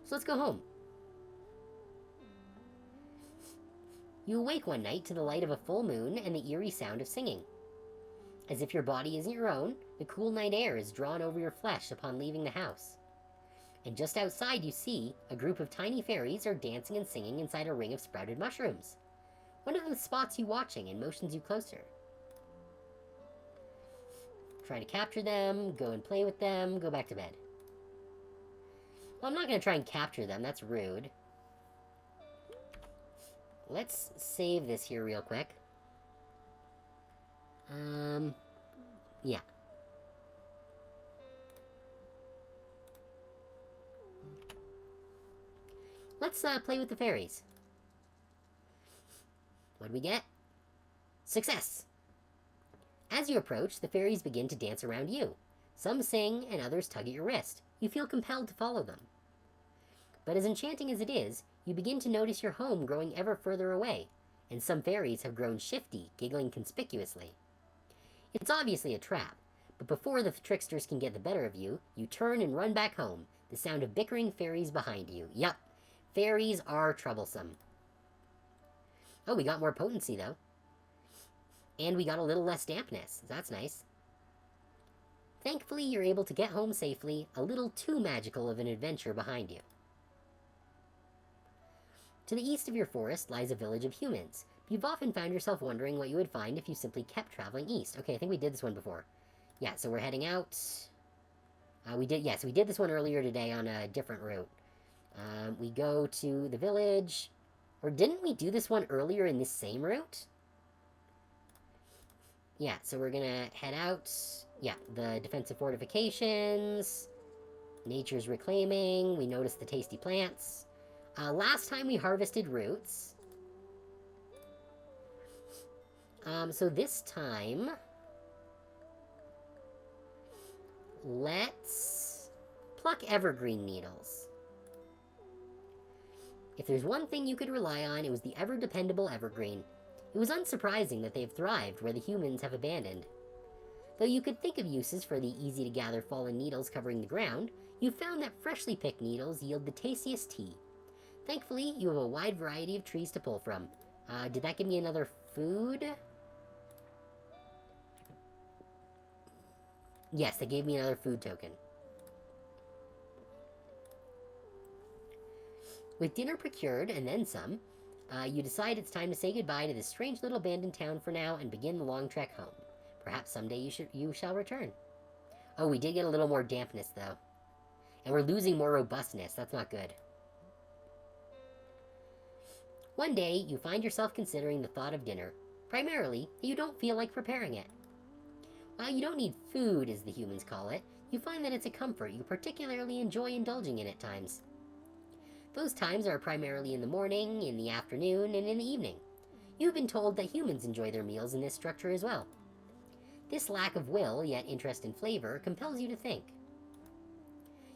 So let's go home. You awake one night to the light of a full moon and the eerie sound of singing. As if your body isn't your own, the cool night air is drawn over your flesh upon leaving the house. And just outside you see a group of tiny fairies are dancing and singing inside a ring of sprouted mushrooms. One of them spots you watching and motions you closer. Try to capture them, go and play with them, go back to bed. Well, I'm not going to try and capture them, that's rude. Let's save this here real quick. Yeah. Let's play with the fairies. What do we get? Success! As you approach, the fairies begin to dance around you. Some sing, and others tug at your wrist. You feel compelled to follow them. But as enchanting as it is, you begin to notice your home growing ever further away, and some fairies have grown shifty, giggling conspicuously. It's obviously a trap, but before the tricksters can get the better of you, you turn and run back home, the sound of bickering fairies behind you. Yup, fairies are troublesome. Oh, we got more potency, though. And we got a little less dampness. That's nice. Thankfully, you're able to get home safely, a little too magical of an adventure behind you. To the east of your forest lies a village of humans. You've often found yourself wondering what you would find if you simply kept traveling east. Okay, I think we did this one before. Yeah, so we're heading out. We did this one earlier today on a different route. We go to the village. Or didn't we do this one earlier in this same route? Yeah, so we're gonna head out. Yeah, the defensive fortifications. Nature's reclaiming. We noticed the tasty plants. Last time we harvested roots. So this time, let's pluck evergreen needles. If there's one thing you could rely on, it was the ever-dependable evergreen. It was unsurprising that they have thrived where the humans have abandoned. Though you could think of uses for the easy-to-gather fallen needles covering the ground, you found that freshly picked needles yield the tastiest tea. Thankfully, you have a wide variety of trees to pull from. Did that give me another food? Yes, they gave me another food token. With dinner procured, and then some, you decide it's time to say goodbye to this strange little abandoned town for now and begin the long trek home. Perhaps someday you shall return. Oh, we did get a little more dampness, though. And we're losing more robustness. That's not good. One day, you find yourself considering the thought of dinner. Primarily, you don't feel like preparing it. While you don't need food, as the humans call it, you find that it's a comfort you particularly enjoy indulging in at times. Those times are primarily in the morning, in the afternoon, and in the evening. You've been told that humans enjoy their meals in this structure as well. This lack of will, yet interest in flavor, compels you to think.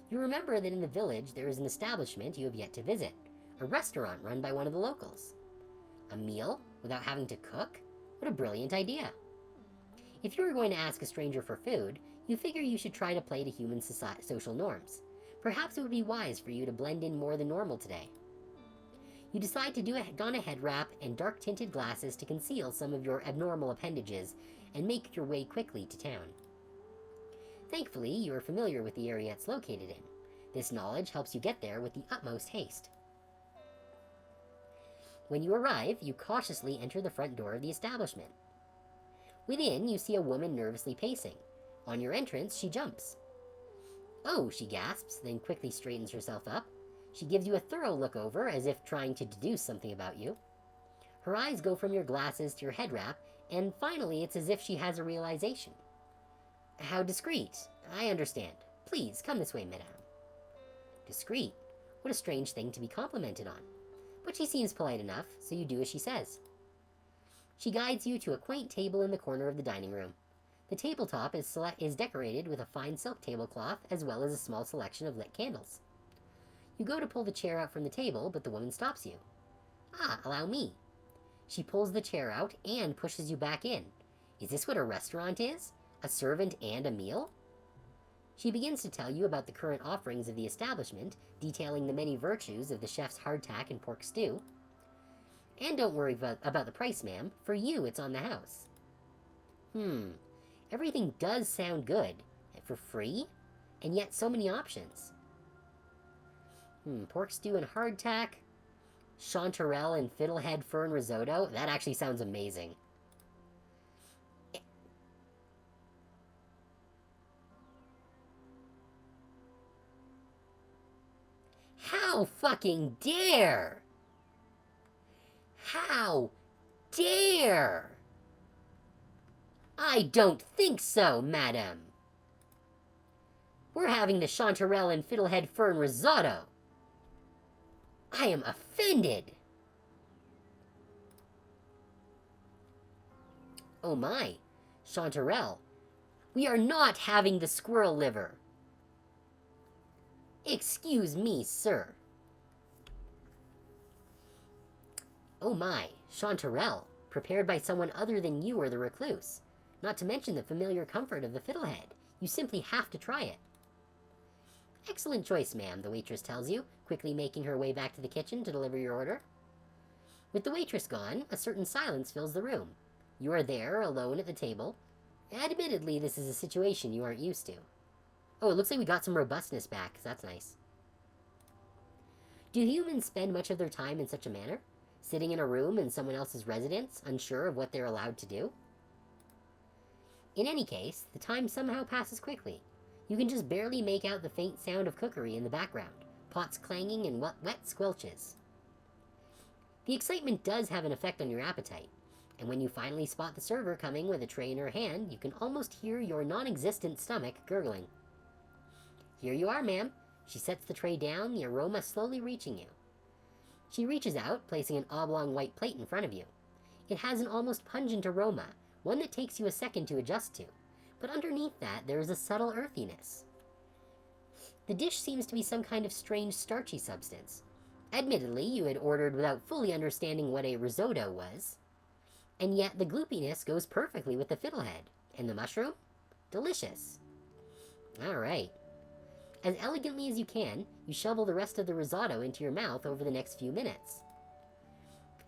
You remember that in the village there is an establishment you have yet to visit, a restaurant run by one of the locals. A meal, without having to cook? What a brilliant idea. If you were going to ask a stranger for food, you figure you should try to play to human social norms. Perhaps it would be wise for you to blend in more than normal today. You decide to don a head wrap and dark-tinted glasses to conceal some of your abnormal appendages and make your way quickly to town. Thankfully, you are familiar with the area it's located in. This knowledge helps you get there with the utmost haste. When you arrive, you cautiously enter the front door of the establishment. Within, you see a woman nervously pacing. On your entrance, she jumps. "Oh," she gasps, then quickly straightens herself up. She gives you a thorough look over, as if trying to deduce something about you. Her eyes go from your glasses to your head wrap, and finally it's as if she has a realization. "How discreet. I understand. Please, come this way, madame." Discreet? What a strange thing to be complimented on. But she seems polite enough, so you do as she says. She guides you to a quaint table in the corner of the dining room. The tabletop is decorated with a fine silk tablecloth, as well as a small selection of lit candles. You go to pull the chair out from the table, but the woman stops you. "Ah, allow me." She pulls the chair out and pushes you back in. Is this what a restaurant is? A servant and a meal? She begins to tell you about the current offerings of the establishment, detailing the many virtues of the chef's hardtack and pork stew. "And don't worry about the price, ma'am. For you, it's on the house." Everything does sound good. For free? And yet so many options. Pork stew and hardtack. Chanterelle and fiddlehead fern risotto. That actually sounds amazing. How fucking dare! How dare! I don't think so, madam. We're having the chanterelle and fiddlehead fern risotto. I am offended. Oh my, chanterelle. We are not having the squirrel liver. Excuse me, sir. Oh my, chanterelle, prepared by someone other than you or the recluse. Not to mention the familiar comfort of the fiddlehead. You simply have to try it. Excellent choice, ma'am, the waitress tells you, quickly making her way back to the kitchen to deliver your order. With the waitress gone, a certain silence fills the room. You are there, alone at the table. Admittedly, this is a situation you aren't used to. Oh, it looks like we got some robustness back, so that's nice. Do humans spend much of their time in such a manner? Sitting in a room in someone else's residence, unsure of what they're allowed to do? In any case, the time somehow passes quickly. You can just barely make out the faint sound of cookery in the background, pots clanging and wet squelches. The excitement does have an effect on your appetite, and when you finally spot the server coming with a tray in her hand, you can almost hear your non-existent stomach gurgling. Here you are, ma'am. She sets the tray down, the aroma slowly reaching you. She reaches out, placing an oblong white plate in front of you. It has an almost pungent aroma, one that takes you a second to adjust to, but underneath that there is a subtle earthiness. The dish seems to be some kind of strange starchy substance. Admittedly, you had ordered without fully understanding what a risotto was. And yet the gloopiness goes perfectly with the fiddlehead. And the mushroom? Delicious. Alright. As elegantly as you can, you shovel the rest of the risotto into your mouth over the next few minutes.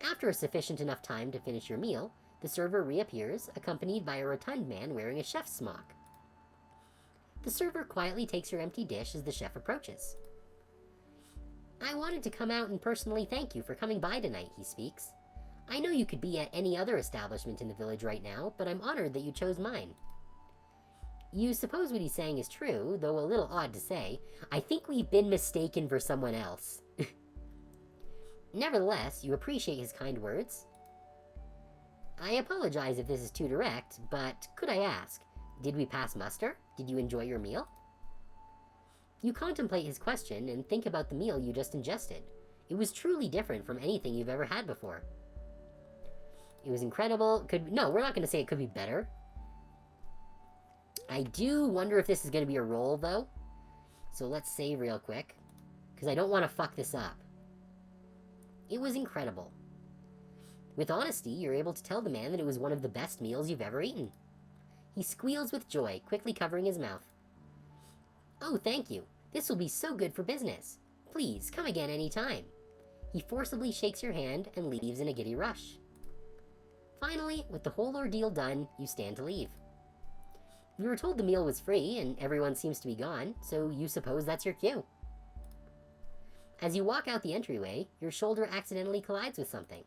After a sufficient enough time to finish your meal, the server reappears, accompanied by a rotund man wearing a chef's smock. The server quietly takes your empty dish as the chef approaches. I wanted to come out and personally thank you for coming by tonight, he speaks. I know you could be at any other establishment in the village right now, but I'm honored that you chose mine. You suppose what he's saying is true, though a little odd to say. I think we've been mistaken for someone else. Nevertheless, you appreciate his kind words. I apologize if this is too direct, but could I ask, did we pass muster? Did you enjoy your meal? You contemplate his question and think about the meal you just ingested. It was truly different from anything you've ever had before. It was incredible. No, we're not going to say it could be better. I do wonder if this is going to be a roll, though. So let's save real quick, because I don't want to fuck this up. It was incredible. With honesty, you're able to tell the man that it was one of the best meals you've ever eaten. He squeals with joy, quickly covering his mouth. Oh, thank you. This will be so good for business. Please, come again any time. He forcibly shakes your hand and leaves in a giddy rush. Finally, with the whole ordeal done, you stand to leave. You were told the meal was free, and everyone seems to be gone, so you suppose that's your cue. As you walk out the entryway, your shoulder accidentally collides with something.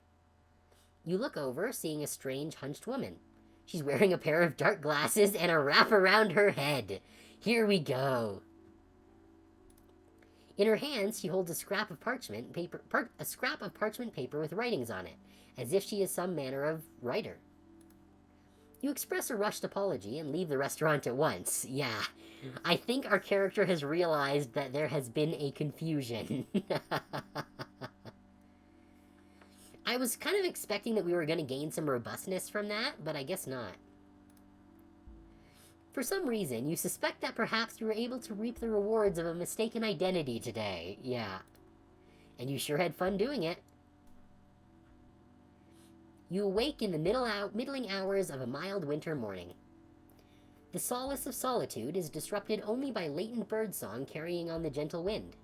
You look over, seeing a strange, hunched woman. She's wearing a pair of dark glasses and a wrap around her head. Here we go. In her hands, she holds a scrap of parchment paper with writings on it, as if she is some manner of writer. You express a rushed apology and leave the restaurant at once. Yeah, I think our character has realized that there has been a confusion. I was kind of expecting that we were going to gain some robustness from that, but I guess not. For some reason, you suspect that perhaps you were able to reap the rewards of a mistaken identity today. Yeah. And you sure had fun doing it. You awake in the middling hours of a mild winter morning. The solace of solitude is disrupted only by latent birdsong carrying on the gentle wind.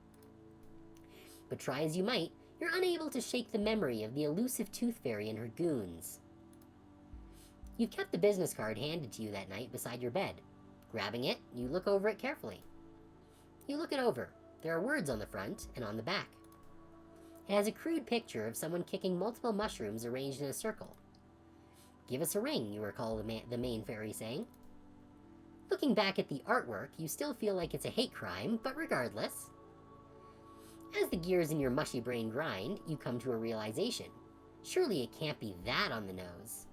But try as you might, you're unable to shake the memory of the elusive tooth fairy and her goons. You've kept the business card handed to you that night beside your bed. Grabbing it, you look over it carefully. You look it over. There are words on the front and on the back. It has a crude picture of someone kicking multiple mushrooms arranged in a circle. Give us a ring, you recall the main fairy saying. Looking back at the artwork, you still feel like it's a hate crime, but regardless. As the gears in your mushy brain grind, you come to a realization. Surely it can't be that on the nose.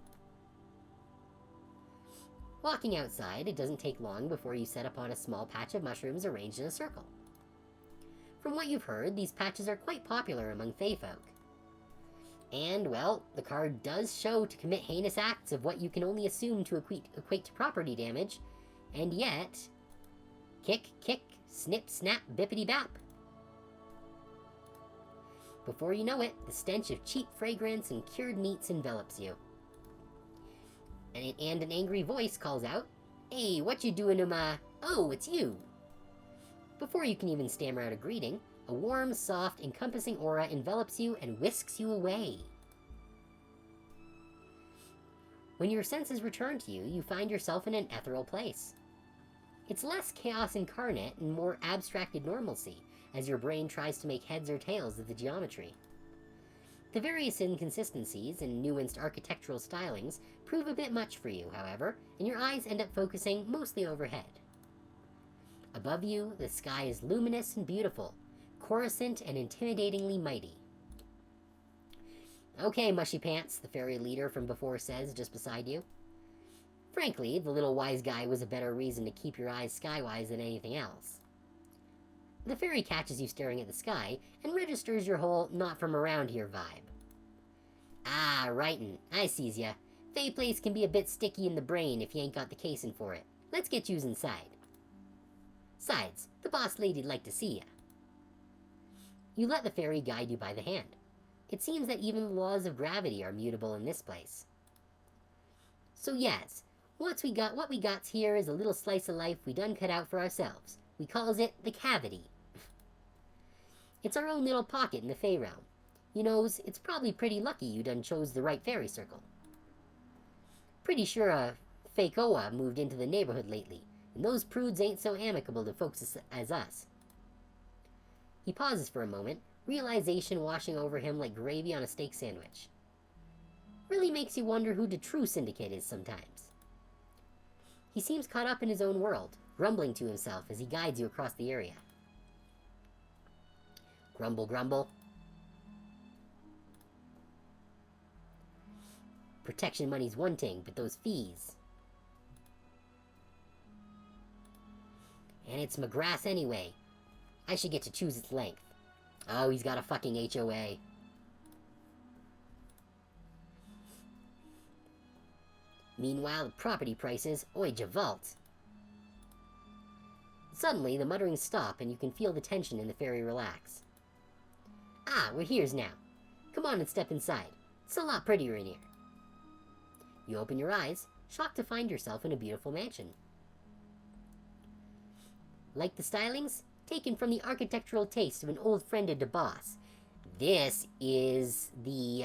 Walking outside, it doesn't take long before you set upon a small patch of mushrooms arranged in a circle. From what you've heard, these patches are quite popular among Fey folk. And, well, the card does show to commit heinous acts of what you can only assume to equate to property damage, and yet... Kick, kick, snip, snap, bippity-bap. Before you know it, the stench of cheap fragrance and cured meats envelops you. And an angry voice calls out, "Hey, what you doing to my... Oh, it's you!" Before you can even stammer out a greeting, a warm, soft, encompassing aura envelops you and whisks you away. When your senses return to you, you find yourself in an ethereal place. It's less chaos incarnate and more abstracted normalcy, as your brain tries to make heads or tails of the geometry. The various inconsistencies and nuanced architectural stylings prove a bit much for you, however, and your eyes end up focusing mostly overhead. Above you, the sky is luminous and beautiful, coruscant and intimidatingly mighty. "Okay, mushy pants," the fairy leader from before says just beside you. Frankly, the little wise guy was a better reason to keep your eyes skywise than anything else. The fairy catches you staring at the sky and registers your whole not-from-around-here vibe. "Ah, rightin', I sees ya. Fey place can be a bit sticky in the brain if you ain't got the casing for it. Let's get yous inside. 'Sides, the boss lady'd like to see ya." You let the fairy guide you by the hand. It seems that even the laws of gravity are mutable in this place. So yes, what we got here is a little slice of life we done cut out for ourselves. We calls it the cavity. It's our own little pocket in the Fey realm. You knows, it's probably pretty lucky you done chose the right fairy circle. Pretty sure a Fakeoa moved into the neighborhood lately, and those prudes ain't so amicable to folks as us. He pauses for a moment, realization washing over him like gravy on a steak sandwich. Really makes you wonder who the true syndicate is sometimes. He seems caught up in his own world, grumbling to himself as he guides you across the area. Grumble, grumble. Protection money's one thing, but those fees. And it's my grass anyway. I should get to choose its length. Oh, he's got a fucking HOA. Meanwhile, the property prices, oi javalt. Suddenly, the mutterings stop and you can feel the tension in the fairy relax. Ah, we're here's now. Come on and step inside. It's a lot prettier in here. You open your eyes, shocked to find yourself in a beautiful mansion. Like the stylings? Taken from the architectural taste of an old friend of the boss. This is the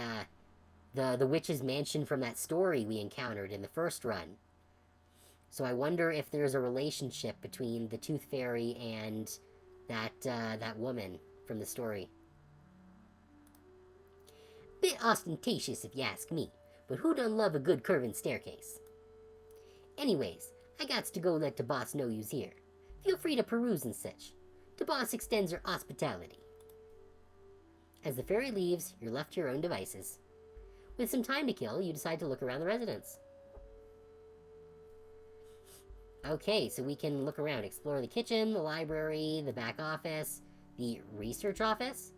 witch's mansion from that story we encountered in the first run. So I wonder if there's a relationship between the Tooth Fairy and that woman from the story. Bit ostentatious if you ask me, but who done love a good curving staircase? Anyways, I gots to go let the boss know you's here. Feel free to peruse and such. The boss extends her hospitality. As the fairy leaves, you're left to your own devices. With some time to kill, you decide to look around the residence. Okay, so we can look around, explore the kitchen, the library, the back office, the research office,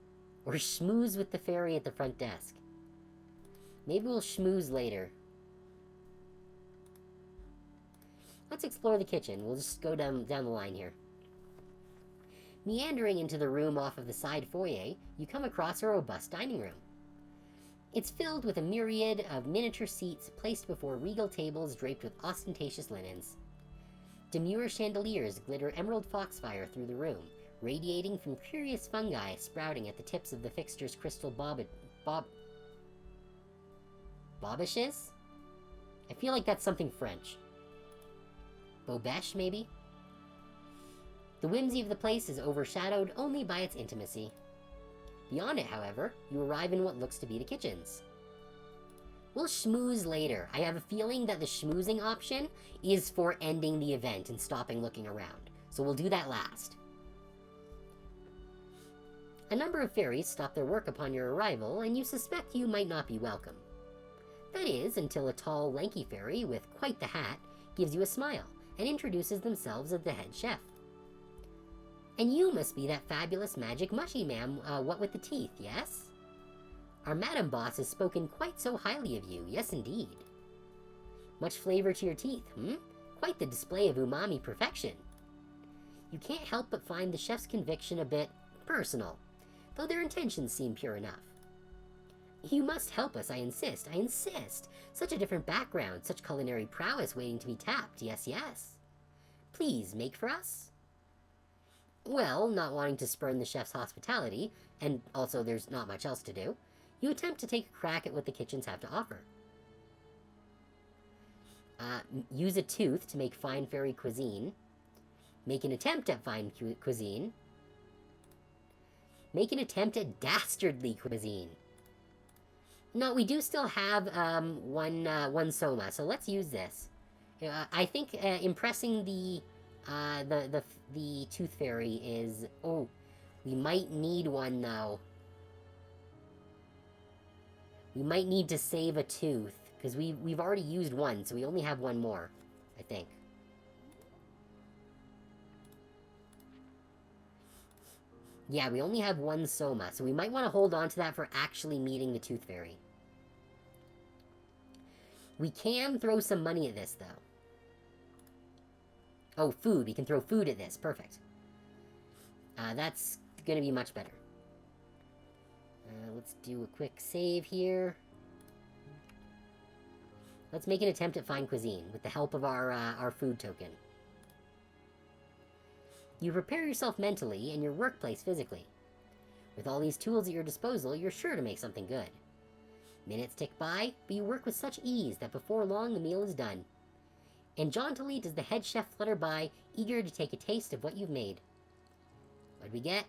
or schmooze with the fairy at the front desk. Maybe we'll schmooze later. Let's explore the kitchen. We'll just go down the line here. Meandering into the room off of the side foyer, you come across a robust dining room. It's filled with a myriad of miniature seats placed before regal tables draped with ostentatious linens. Demure chandeliers glitter emerald foxfire through the room, radiating from curious fungi sprouting at the tips of the fixture's crystal bobishes? I feel like that's something French. Bobeche, maybe? The whimsy of the place is overshadowed only by its intimacy. Beyond it, however, you arrive in what looks to be the kitchens. We'll schmooze later. I have a feeling that the schmoozing option is for ending the event and stopping looking around, so we'll do that last. A number of fairies stop their work upon your arrival, and you suspect you might not be welcome. That is, until a tall, lanky fairy with quite the hat gives you a smile and introduces themselves as the head chef. And you must be that fabulous magic mushy ma'am, what with the teeth, yes? Our madam boss has spoken quite so highly of you, yes indeed. Much flavor to your teeth, Quite the display of umami perfection. You can't help but find the chef's conviction a bit personal, though their intentions seem pure enough. You must help us, I insist, I insist. Such a different background, such culinary prowess waiting to be tapped, yes, yes. Please, make for us? Well, not wanting to spurn the chef's hospitality, and also there's not much else to do, you attempt to take a crack at what the kitchens have to offer. Use a tooth to make fine fairy cuisine. Make an attempt at fine cuisine. Make an attempt at dastardly cuisine. No, we do still have one soma, so let's use this. I think impressing the tooth fairy is... Oh, we might need one, though. We might need to save a tooth, because we've already used one, so we only have one more, I think. Yeah, we only have one soma, so we might want to hold on to that for actually meeting the tooth fairy. We can throw some money at this, though. Oh, food. We can throw food at this. Perfect. That's going to be much better. Let's do a quick save here. Let's make an attempt at fine cuisine with the help of our food token. You prepare yourself mentally and your workplace physically. With all these tools at your disposal, you're sure to make something good. Minutes tick by, but you work with such ease that before long the meal is done. And jauntily does the head chef flutter by, eager to take a taste of what you've made. What'd we get?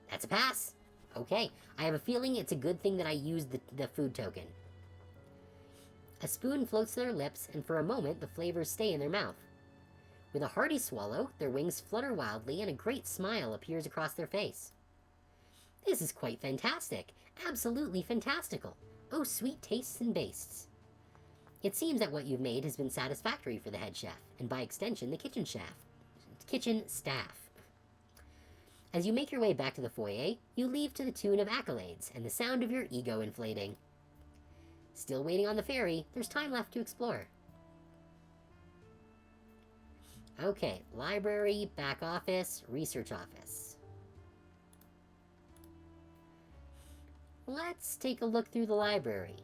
That's a pass! Okay, I have a feeling it's a good thing that I used the food token. A spoon floats to their lips, and for a moment the flavors stay in their mouth. With a hearty swallow, their wings flutter wildly, and a great smile appears across their face. This is quite fantastic! Absolutely fantastical! Oh, sweet tastes and bastes! It seems that what you've made has been satisfactory for the head chef, and by extension the kitchen staff. As you make your way back to the foyer, you leave to the tune of accolades and the sound of your ego inflating. Still waiting on the ferry, there's time left to explore. Okay, library, back office, research office. Let's take a look through the library.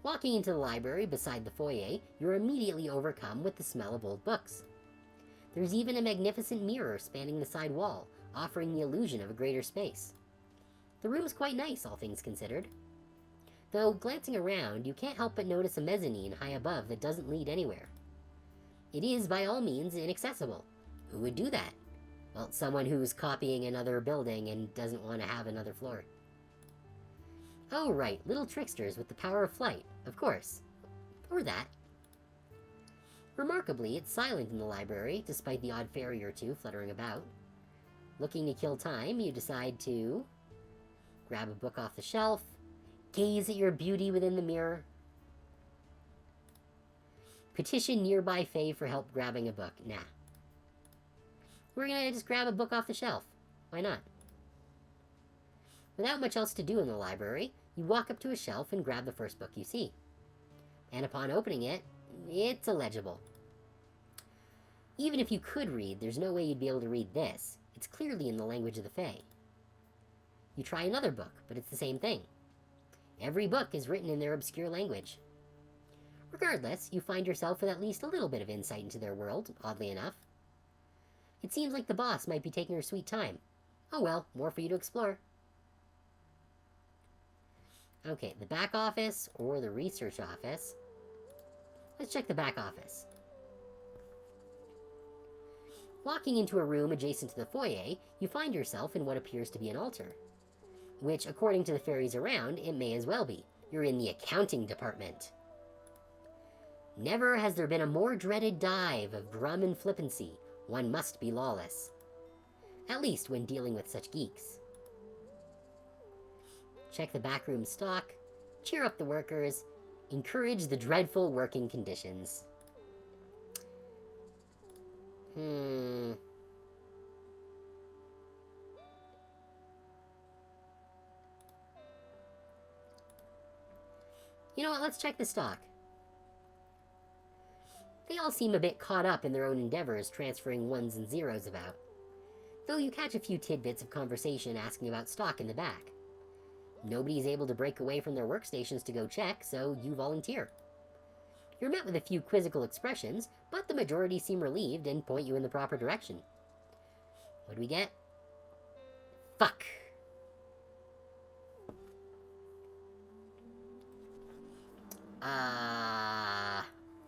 Walking into the library beside the foyer, you're immediately overcome with the smell of old books. There's even a magnificent mirror spanning the side wall, offering the illusion of a greater space. The room's quite nice, all things considered. Though, glancing around, you can't help but notice a mezzanine high above that doesn't lead anywhere. It is, by all means, inaccessible. Who would do that? Well, someone who's copying another building and doesn't want to have another floor. Oh, right, little tricksters with the power of flight, of course. Or that. Remarkably, it's silent in the library, despite the odd fairy or two fluttering about. Looking to kill time, you decide to grab a book off the shelf, gaze at your beauty within the mirror, petition nearby Fae for help grabbing a book. Nah. We're gonna just grab a book off the shelf. Why not? Without much else to do in the library, you walk up to a shelf and grab the first book you see. And upon opening it, it's illegible. Even if you could read, there's no way you'd be able to read this. It's clearly in the language of the Fae. You try another book, but it's the same thing. Every book is written in their obscure language. Regardless, you find yourself with at least a little bit of insight into their world, oddly enough. It seems like the boss might be taking her sweet time. Oh well, more for you to explore. Okay, the back office or the research office. Let's check the back office. Walking into a room adjacent to the foyer, you find yourself in what appears to be an altar. Which, according to the fairies around, it may as well be. You're in the accounting department. Never has there been a more dreaded dive of drum and flippancy. One must be lawless. At least when dealing with such geeks. Check the backroom stock, cheer up the workers, encourage the dreadful working conditions. You know what, let's check the stock. They all seem a bit caught up in their own endeavors, transferring ones and zeros about. Though you catch a few tidbits of conversation asking about stock in the back. Nobody's able to break away from their workstations to go check, so you volunteer. You're met with a few quizzical expressions, but the majority seem relieved and point you in the proper direction. What do we get? Fuck!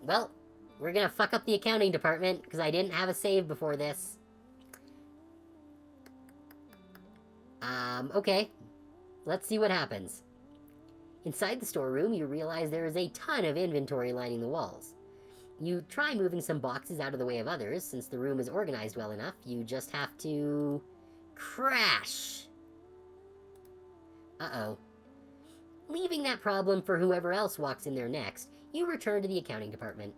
Well, we're gonna fuck up the accounting department, because I didn't have a save before this. Okay. Let's see what happens. Inside the storeroom, you realize there is a ton of inventory lining the walls. You try moving some boxes out of the way of others. Since the room is organized well enough, you just have to crash. Uh-oh. Leaving that problem for whoever else walks in there next, you return to the accounting department.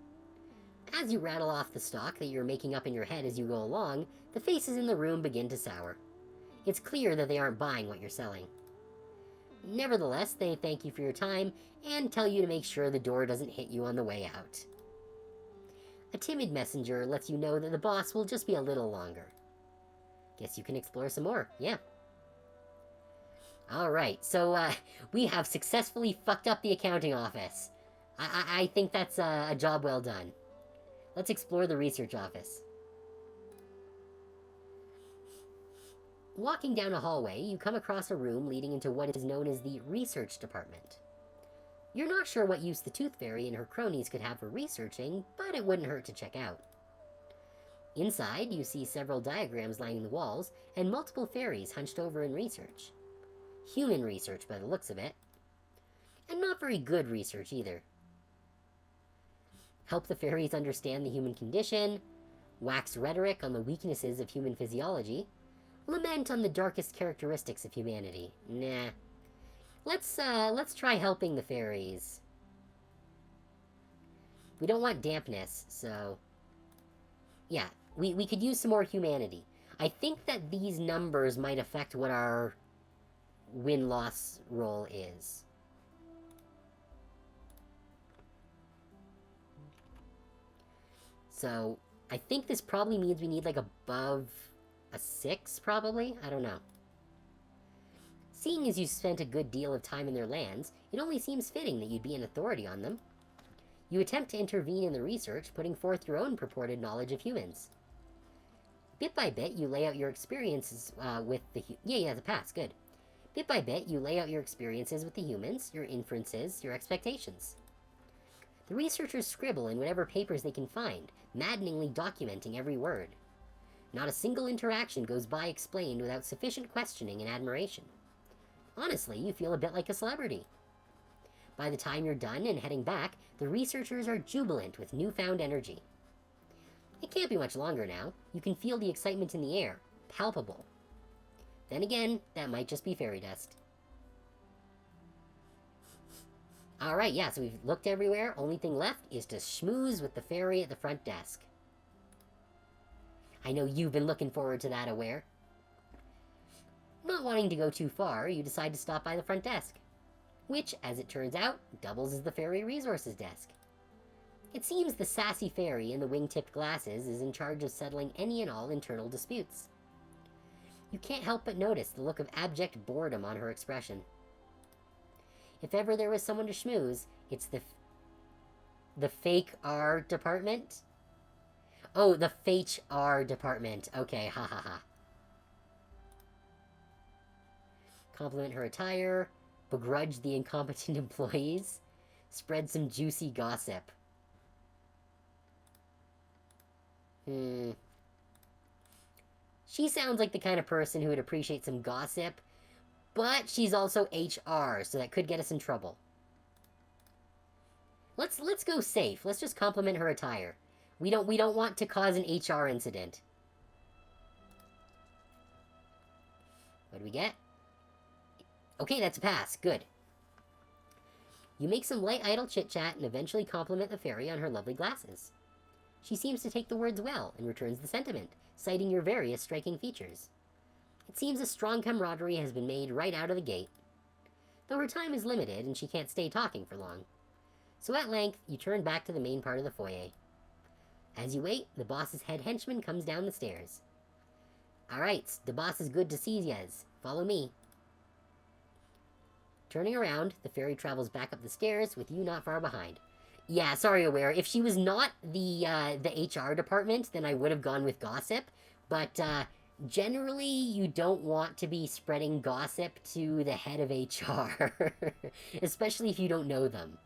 As you rattle off the stock that you're making up in your head as you go along, the faces in the room begin to sour. It's clear that they aren't buying what you're selling. Nevertheless, they thank you for your time and tell you to make sure the door doesn't hit you on the way out. A timid messenger lets you know that the boss will just be a little longer. Guess you can explore some more, yeah. Alright, so, we have successfully fucked up the accounting office. I think that's a job well done. Let's explore the research office. Walking down a hallway, you come across a room leading into what is known as the research department. You're not sure what use the Tooth Fairy and her cronies could have for researching, but it wouldn't hurt to check out. Inside, you see several diagrams lining the walls, and multiple fairies hunched over in research. Human research by the looks of it. And not very good research either. Help the fairies understand the human condition, wax rhetoric on the weaknesses of human physiology, lament on the darkest characteristics of humanity. Nah. Let's try helping the fairies. We don't want dampness, so... Yeah, we could use some more humanity. I think that these numbers might affect what our win-loss roll is. So, I think this probably means we need, like, above a 6, probably? I don't know. Seeing as you spent a good deal of time in their lands, it only seems fitting that you'd be an authority on them. You attempt to intervene in the research, putting forth your own purported knowledge of humans. Bit by bit, you lay out your experiences with the... Yeah, the pass, good. Bit by bit, you lay out your experiences with the humans, your inferences, your expectations. The researchers scribble in whatever papers they can find, maddeningly documenting every word. Not a single interaction goes by explained without sufficient questioning and admiration. Honestly, you feel a bit like a celebrity. By the time you're done and heading back, the researchers are jubilant with newfound energy. It can't be much longer now. You can feel the excitement in the air, palpable. Then again, that might just be fairy dust. Alright, yeah, so we've looked everywhere. Only thing left is to schmooze with the fairy at the front desk. I know you've been looking forward to that, Aware. Not wanting to go too far, you decide to stop by the front desk, which, as it turns out, doubles as the fairy resources desk. It seems the sassy fairy in the wing-tipped glasses is in charge of settling any and all internal disputes. You can't help but notice the look of abject boredom on her expression. If ever there was someone to schmooze, it's the fake R department? Oh, the fake R department. Okay, ha ha ha. Compliment her attire, begrudge the incompetent employees, spread some juicy gossip. She sounds like the kind of person who would appreciate some gossip, but she's also HR, so that could get us in trouble. Let's go safe. Let's just compliment her attire. We don't want to cause an HR incident. What do we get? Okay, that's a pass. Good. You make some light idle chit-chat and eventually compliment the fairy on her lovely glasses. She seems to take the words well and returns the sentiment, citing your various striking features. It seems a strong camaraderie has been made right out of the gate, though her time is limited and she can't stay talking for long. So at length, you turn back to the main part of the foyer. As you wait, the boss's head henchman comes down the stairs. Alright, the boss is good to see yez. Follow me. Turning around, the fairy travels back up the stairs, with you not far behind. Yeah, sorry, Aware. If she was not the HR department, then I would have gone with gossip. But, generally, you don't want to be spreading gossip to the head of HR. Especially if you don't know them.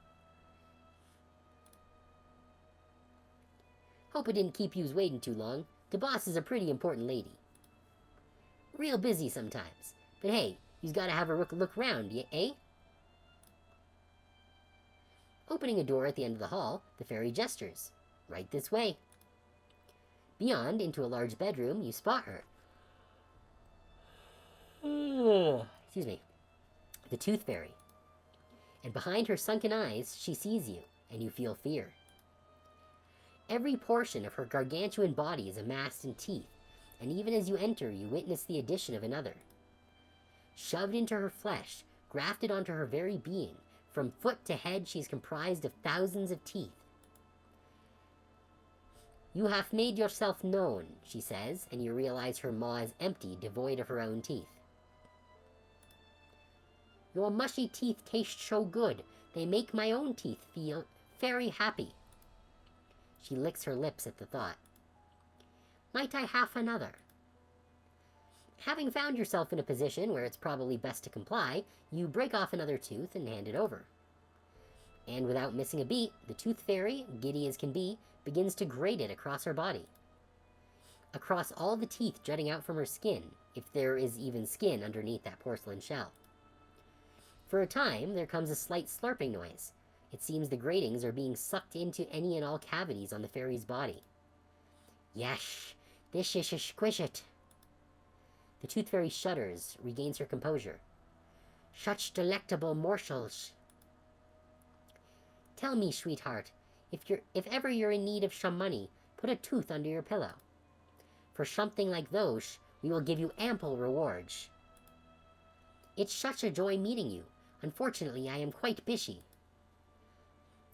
Hope it didn't keep yous waiting too long. The boss is a pretty important lady. Real busy sometimes. But hey, you's gotta have a look round, eh? Opening a door at the end of the hall, the fairy gestures. Right this way. Beyond, into a large bedroom, you spot her. Excuse me. The Tooth Fairy. And behind her sunken eyes, she sees you, and you feel fear. Every portion of her gargantuan body is amassed in teeth, and even as you enter, you witness the addition of another. Shoved into her flesh, grafted onto her very being, from foot to head she is comprised of thousands of teeth. You have made yourself known, she says, and you realize her maw is empty, devoid of her own teeth. Your mushy teeth taste so good. They make my own teeth feel very happy. She licks her lips at the thought. Might I have another? Having found yourself in a position where it's probably best to comply, you break off another tooth and hand it over. And without missing a beat, the tooth fairy, giddy as can be, begins to grate it across her body. Across all the teeth jutting out from her skin, if there is even skin underneath that porcelain shell. For a time, there comes a slight slurping noise. It seems the gratings are being sucked into any and all cavities on the fairy's body. Yesh, this is exquisite. The tooth fairy shudders, regains her composure. Such delectable morsels. Tell me, sweetheart, if ever you're in need of some money, put a tooth under your pillow. For something like those, we will give you ample rewards. It's such a joy meeting you. Unfortunately, I am quite busy.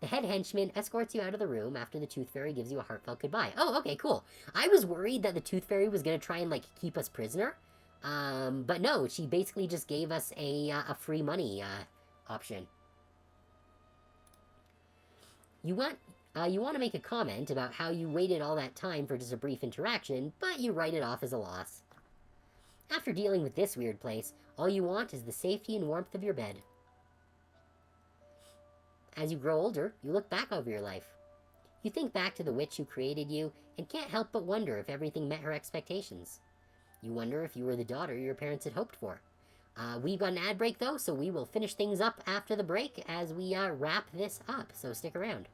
The head henchman escorts you out of the room after the tooth fairy gives you a heartfelt goodbye. Oh, okay, cool. I was worried that the tooth fairy was going to try and, keep us prisoner. But no, she basically just gave us a free money, option. You want to make a comment about how you waited all that time for just a brief interaction, but you write it off as a loss. After dealing with this weird place, all you want is the safety and warmth of your bed. As you grow older, you look back over your life. You think back to the witch who created you, and can't help but wonder if everything met her expectations. You wonder if you were the daughter your parents had hoped for. We've got an ad break, though, so we will finish things up after the break as we wrap this up, so stick around.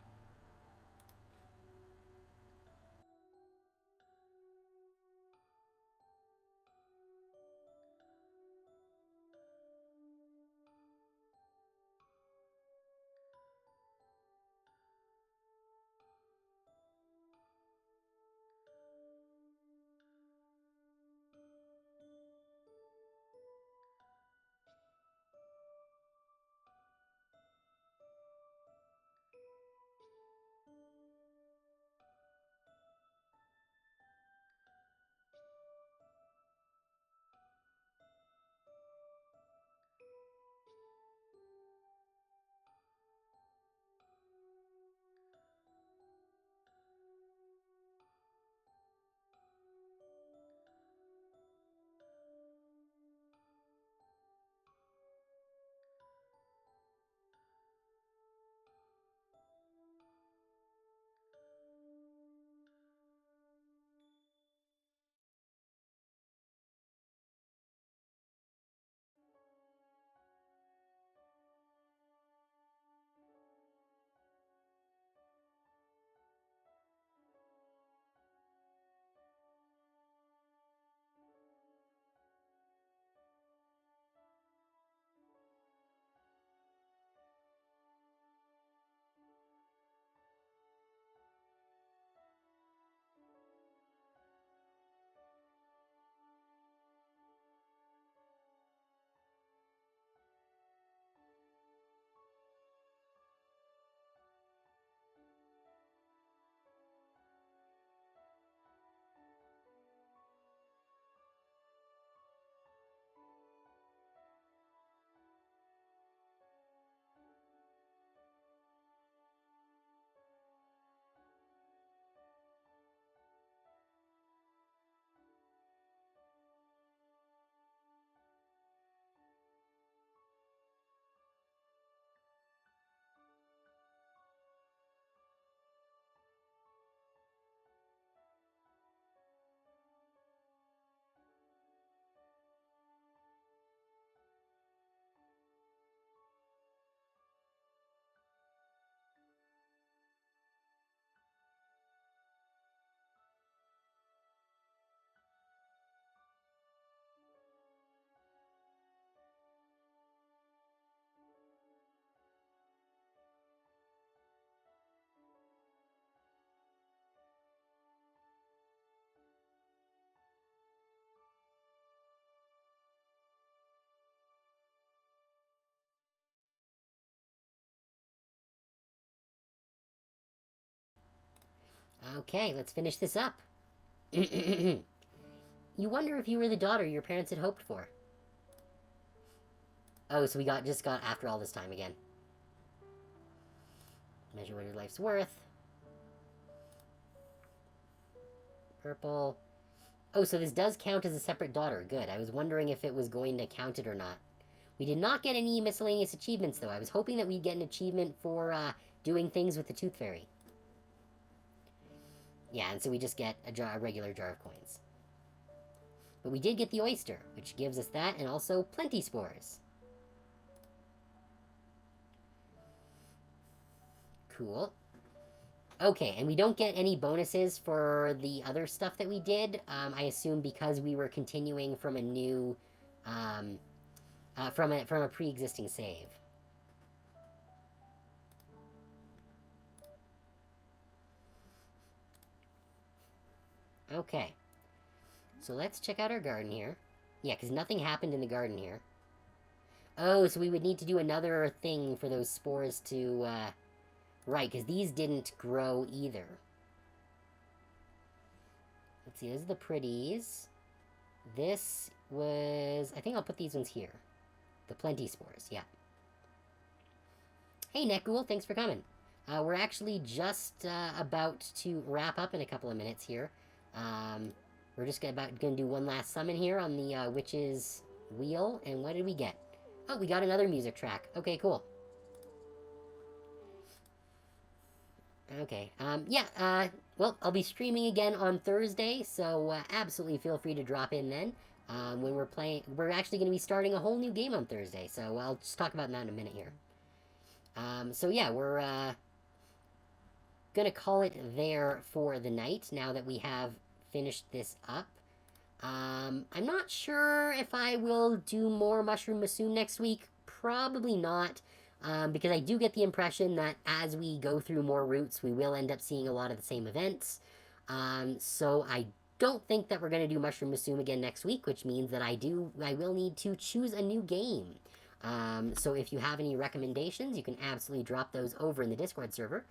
Okay, let's finish this up. You wonder if you were the daughter your parents had hoped for. Oh, so we just got after all this time again. Measure what your life's worth. Purple. Oh, so this does count as a separate daughter. Good. I was wondering if it was going to count it or not. We did not get any miscellaneous achievements, though. I was hoping that we'd get an achievement for doing things with the Tooth Fairy. Yeah, and so we just get a regular jar of coins. But we did get the oyster, which gives us that, and also plenty spores. Cool. Okay, and we don't get any bonuses for the other stuff that we did. I assume because we were continuing from a new, from a pre-existing save. Okay. So let's check out our garden here. Yeah, because nothing happened in the garden here. Oh, so we would need to do another thing for those spores to, right, because these didn't grow either. Let's see, those are the pretties. This was... I think I'll put these ones here. The plenty spores, yeah. Hey, Netghoul, thanks for coming. We're actually just about to wrap up in a couple of minutes here. We're just about going to do one last summon here on the Witch's Wheel. And what did we get? Oh, we got another music track. Okay, cool. Okay, yeah, well, I'll be streaming again on Thursday, so absolutely feel free to drop in then. When we're playing, we're actually going to be starting a whole new game on Thursday, so I'll just talk about that in a minute here. So yeah, we're gonna call it there for the night now that we have finished this up. I'm not sure if I will do more Mushroom Musume next week. Probably not, because I do get the impression that as we go through more routes, we will end up seeing a lot of the same events. So I don't think that we're going to do Mushroom Musume again next week, which means that I will need to choose a new game. So if you have any recommendations, you can absolutely drop those over in the Discord server.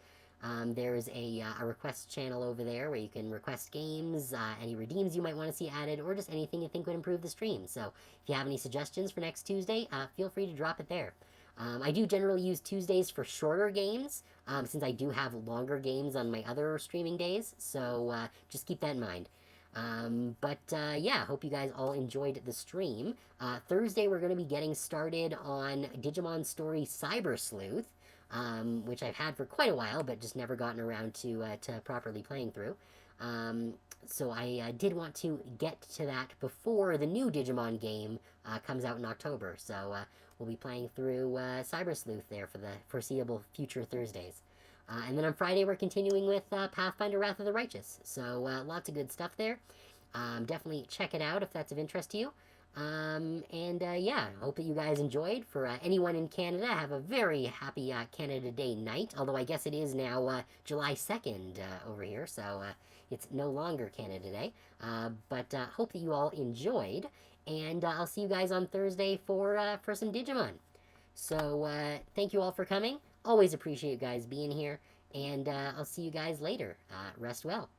There's a request channel over there where you can request games, any redeems you might want to see added, or just anything you think would improve the stream. So if you have any suggestions for next Tuesday, feel free to drop it there. I do generally use Tuesdays for shorter games, since I do have longer games on my other streaming days, so just keep that in mind. Yeah, hope you guys all enjoyed the stream. Thursday, we're going to be getting started on Digimon Story Cyber Sleuth, which I've had for quite a while, but just never gotten around to properly playing through. So I did want to get to that before the new Digimon game comes out in October. So we'll be playing through Cyber Sleuth there for the foreseeable future Thursdays. And then on Friday, we're continuing with Pathfinder Wrath of the Righteous. So lots of good stuff there. Definitely check it out if that's of interest to you. Yeah, hope that you guys enjoyed. For anyone in Canada, have a very happy Canada Day night. Although I guess it is now July 2nd over here, so it's no longer Canada Day. Hope that you all enjoyed. And I'll see you guys on Thursday for some Digimon. So thank you all for coming. Always appreciate you guys being here. And I'll see you guys later. Rest well.